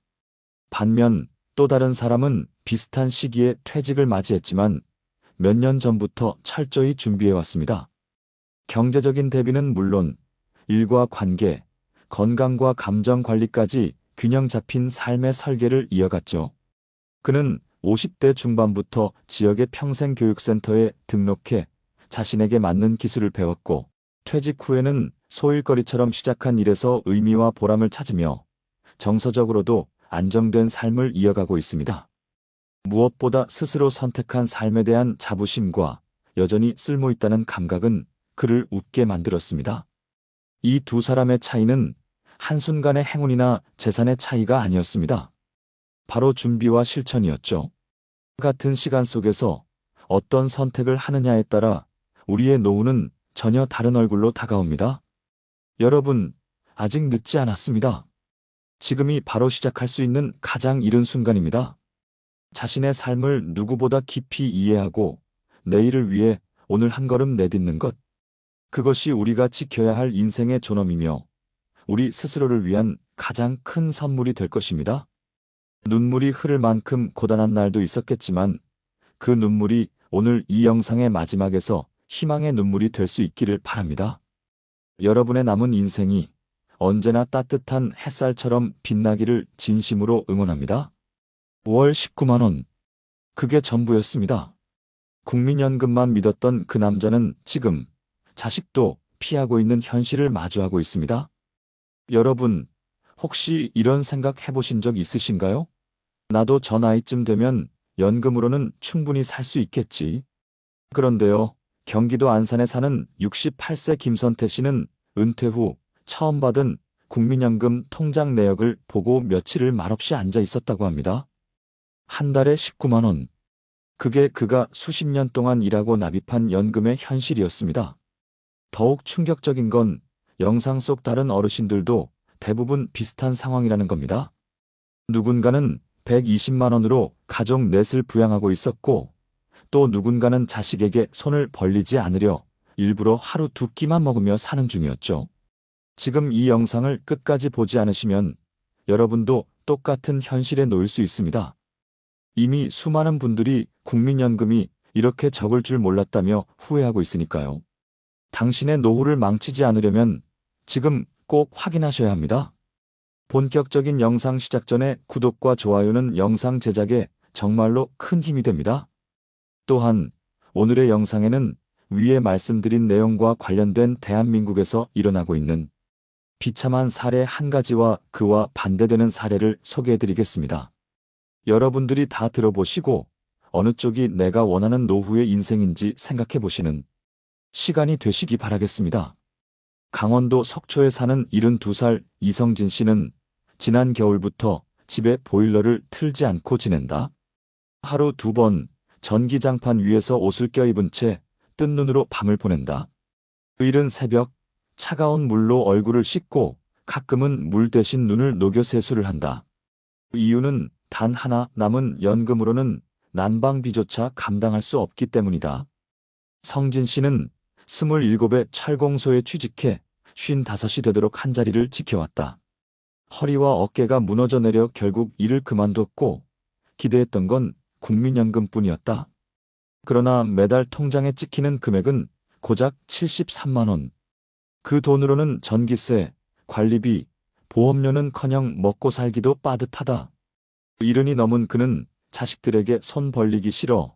반면 또 다른 사람은 비슷한 시기에 퇴직을 맞이했지만 몇 년 전부터 철저히 준비해왔습니다. 경제적인 대비는 물론 일과 관계, 건강과 감정 관리까지 균형 잡힌 삶의 설계를 이어갔죠. 그는 50대 중반부터 지역의 평생교육센터에 등록해 자신에게 맞는 기술을 배웠고 퇴직 후에는 소일거리처럼 시작한 일에서 의미와 보람을 찾으며 정서적으로도 안정된 삶을 이어가고 있습니다. 무엇보다 스스로 선택한 삶에 대한 자부심과 여전히 쓸모있다는 감각은 그를 웃게 만들었습니다. 이 2사람의 차이는 한순간의 행운이나 재산의 차이가 아니었습니다. 바로 준비와 실천이었죠. 같은 시간 속에서 어떤 선택을 하느냐에 따라 우리의 노후는 전혀 다른 얼굴로 다가옵니다. 여러분, 아직 늦지 않았습니다. 지금이 바로 시작할 수 있는 가장 이른 순간입니다. 자신의 삶을 누구보다 깊이 이해하고 내일을 위해 오늘 한 걸음 내딛는 것. 그것이 우리가 지켜야 할 인생의 존엄이며 우리 스스로를 위한 가장 큰 선물이 될 것입니다. 눈물이 흐를 만큼 고단한 날도 있었겠지만 그 눈물이 오늘 이 영상의 마지막에서 희망의 눈물이 될 수 있기를 바랍니다. 여러분의 남은 인생이 언제나 따뜻한 햇살처럼 빛나기를 진심으로 응원합니다. 월 19만 원. 그게 전부였습니다. 국민연금만 믿었던 그 남자는 지금 자식도 피하고 있는 현실을 마주하고 있습니다. 여러분, 혹시 이런 생각 해보신 적 있으신가요? 나도 저 나이쯤 되면 연금으로는 충분히 살 수 있겠지. 그런데요, 경기도 안산에 사는 68세 김선태 씨는 은퇴 후 처음 받은 국민연금 통장 내역을 보고 며칠을 말없이 앉아 있었다고 합니다. 한 달에 19만 원. 그게 그가 수십 년 동안 일하고 납입한 연금의 현실이었습니다. 더욱 충격적인 건 영상 속 다른 어르신들도 대부분 비슷한 상황이라는 겁니다. 누군가는 120만 원으로 가족 넷을 부양하고 있었고, 또 누군가는 자식에게 손을 벌리지 않으려 일부러 하루 두 끼만 먹으며 사는 중이었죠. 지금 이 영상을 끝까지 보지 않으시면 여러분도 똑같은 현실에 놓일 수 있습니다. 이미 수많은 분들이 국민연금이 이렇게 적을 줄 몰랐다며 후회하고 있으니까요. 당신의 노후를 망치지 않으려면 지금 꼭 확인하셔야 합니다. 본격적인 영상 시작 전에 구독과 좋아요는 영상 제작에 정말로 큰 힘이 됩니다. 또한 오늘의 영상에는 위에 말씀드린 내용과 관련된 대한민국에서 일어나고 있는 비참한 사례 한 가지와 그와 반대되는 사례를 소개해드리겠습니다. 여러분들이 다 들어보시고 어느 쪽이 내가 원하는 노후의 인생인지 생각해보시는 시간이 되시기 바라겠습니다. 강원도 속초에 사는 72살 이성진 씨는 지난 겨울부터 집에 보일러를 틀지 않고 지낸다. 하루 2번 전기장판 위에서 옷을 껴입은 채 뜬 눈으로 밤을 보낸다. 이른 새벽 차가운 물로 얼굴을 씻고 가끔은 물 대신 눈을 녹여 세수를 한다. 이유는 단 하나, 남은 연금으로는 난방비조차 감당할 수 없기 때문이다. 성진 씨는 27에 철공소에 취직해 55이 되도록 한자리를 지켜왔다. 허리와 어깨가 무너져 내려 결국 일을 그만뒀고 기대했던 건 국민연금뿐이었다. 그러나 매달 통장에 찍히는 금액은 고작 73만 원. 그 돈으로는 전기세, 관리비, 보험료는커녕 먹고 살기도 빠듯하다. 70이 넘은 그는 자식들에게 손 벌리기 싫어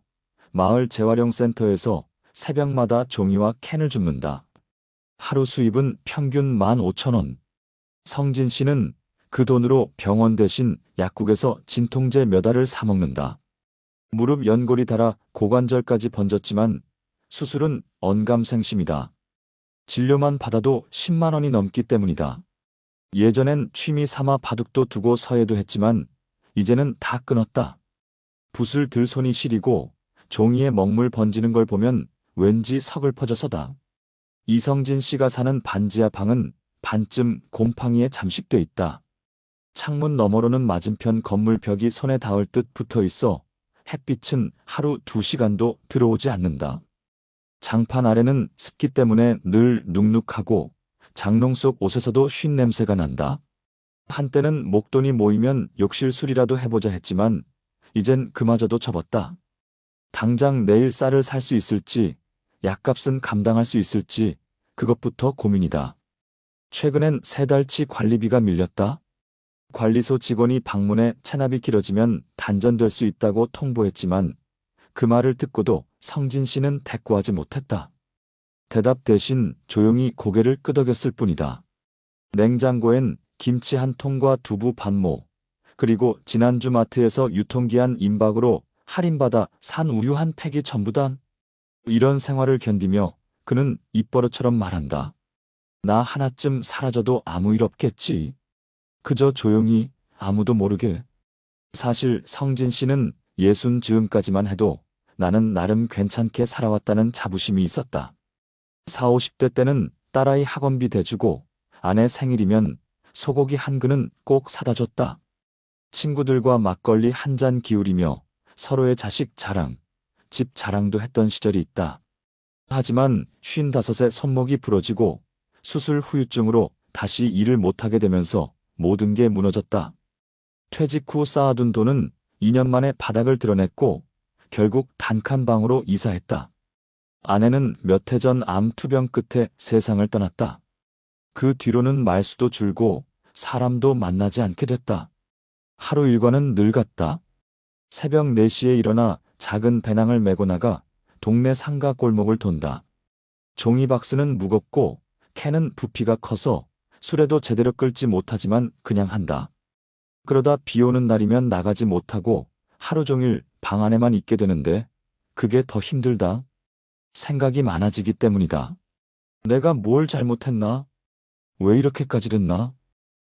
마을 재활용센터에서 새벽마다 종이와 캔을 줍는다. 하루 수입은 평균 15,000원. 성진 씨는 그 돈으로 병원 대신 약국에서 진통제 몇 알을 사 먹는다. 무릎 연골이 닳아 고관절까지 번졌지만 수술은 언감생심이다. 진료만 받아도 10만 원이 넘기 때문이다. 예전엔 취미 삼아 바둑도 두고 서예도 했지만 이제는 다 끊었다. 붓을 들 손이 시리고 종이에 먹물 번지는 걸 보면 왠지 서글퍼져서다. 이성진 씨가 사는 반지하 방은 반쯤 곰팡이에 잠식돼 있다. 창문 너머로는 맞은편 건물 벽이 손에 닿을 듯 붙어 있어 햇빛은 하루 2시간도 들어오지 않는다. 장판 아래는 습기 때문에 늘 눅눅하고 장롱 속 옷에서도 쉰 냄새가 난다. 한때는 목돈이 모이면 욕실 술이라도 해보자 했지만 이젠 그마저도 접었다. 당장 내일 쌀을 살 수 있을지, 약값은 감당할 수 있을지 그것부터 고민이다. 최근엔 3달치 관리비가 밀렸다. 관리소 직원이 방문해 체납이 길어지면 단전될 수 있다고 통보했지만 그 말을 듣고도 성진 씨는 대꾸하지 못했다. 대답 대신 조용히 고개를 끄덕였을 뿐이다. 냉장고엔 김치 한 통과 두부 반모, 그리고 지난주 마트에서 유통기한 임박으로 할인받아 산 우유 한 팩이 전부다. 이런 생활을 견디며 그는 입버릇처럼 말한다. 나 하나쯤 사라져도 아무 일 없겠지. 그저 조용히 아무도 모르게. 사실 성진 씨는 60 즈음까지만 해도 나는 나름 괜찮게 살아왔다는 자부심이 있었다. 40, 50대 때는 딸아이 학원비 대주고 아내 생일이면 소고기 한 근은 꼭 사다 줬다. 친구들과 막걸리 한 잔 기울이며 서로의 자식 자랑, 집 자랑도 했던 시절이 있다. 하지만 55에 손목이 부러지고 수술 후유증으로 다시 일을 못하게 되면서 모든 게 무너졌다. 퇴직 후 쌓아둔 돈은 2년 만에 바닥을 드러냈고 결국 단칸방으로 이사했다. 아내는 몇 해 전 암 투병 끝에 세상을 떠났다. 그 뒤로는 말수도 줄고 사람도 만나지 않게 됐다. 하루 일과는 늘 같다. 새벽 4시에 일어나 작은 배낭을 메고 나가 동네 상가 골목을 돈다. 종이박스는 무겁고 캔은 부피가 커서 술에도 제대로 끓지 못하지만 그냥 한다. 그러다 비 오는 날이면 나가지 못하고 하루 종일 방 안에만 있게 되는데 그게 더 힘들다. 생각이 많아지기 때문이다. 내가 뭘 잘못했나? 왜 이렇게까지 됐나?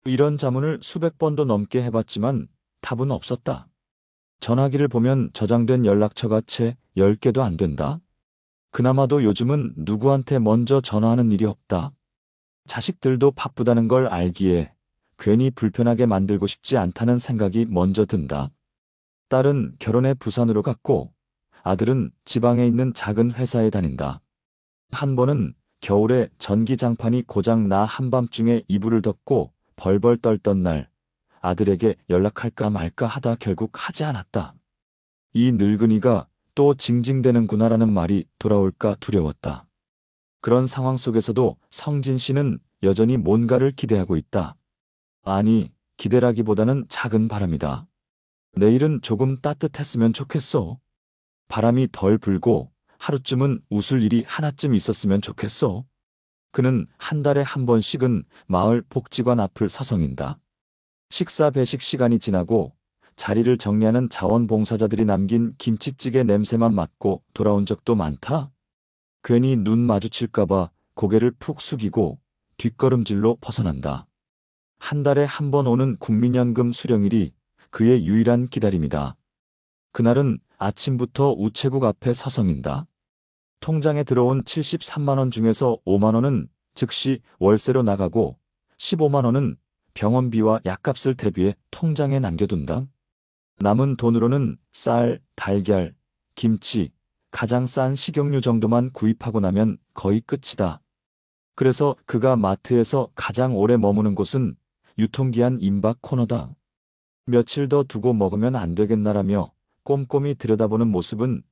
이런 자문을 수백 번도 넘게 해봤지만 답은 없었다. 전화기를 보면 저장된 연락처가 채 10개도 안 된다. 그나마도 요즘은 누구한테 먼저 전화하는 일이 없다. 자식들도 바쁘다는 걸 알기에 괜히 불편하게 만들고 싶지 않다는 생각이 먼저 든다. 딸은 결혼해 부산으로 갔고 아들은 지방에 있는 작은 회사에 다닌다. 한 번은 겨울에 전기장판이 고장 나 한밤중에 이불을 덮고 벌벌 떨던 날 아들에게 연락할까 말까 하다 결국 하지 않았다. 이 늙은이가 또 징징대는구나라는 말이 돌아올까 두려웠다. 그런 상황 속에서도 성진 씨는 여전히 뭔가를 기대하고 있다. 아니, 기대라기보다는 작은 바람이다. 내일은 조금 따뜻했으면 좋겠어. 바람이 덜 불고 하루쯤은 웃을 일이 하나쯤 있었으면 좋겠어. 그는 한 달에 한 번씩은 마을 복지관 앞을 서성인다. 식사 배식 시간이 지나고 자리를 정리하는 자원봉사자들이 남긴 김치찌개 냄새만 맡고 돌아온 적도 많다. 괜히 눈 마주칠까봐 고개를 푹 숙이고 뒷걸음질로 벗어난다. 한 달에 한 번 오는 국민연금 수령일이 그의 유일한 기다림이다. 그날은 아침부터 우체국 앞에 서성인다. 통장에 들어온 73만 원 중에서 5만 원은 즉시 월세로 나가고 15만 원은 병원비와 약값을 대비해 통장에 남겨둔다. 남은 돈으로는 쌀, 달걀, 김치, 가장 싼 식용유 정도만 구입하고 나면 거의 끝이다. 그래서 그가 마트에서 가장 오래 머무는 곳은 유통기한 임박 코너다. 며칠 더 두고 먹으면 안 되겠나라며 꼼꼼히 들여다보는 모습은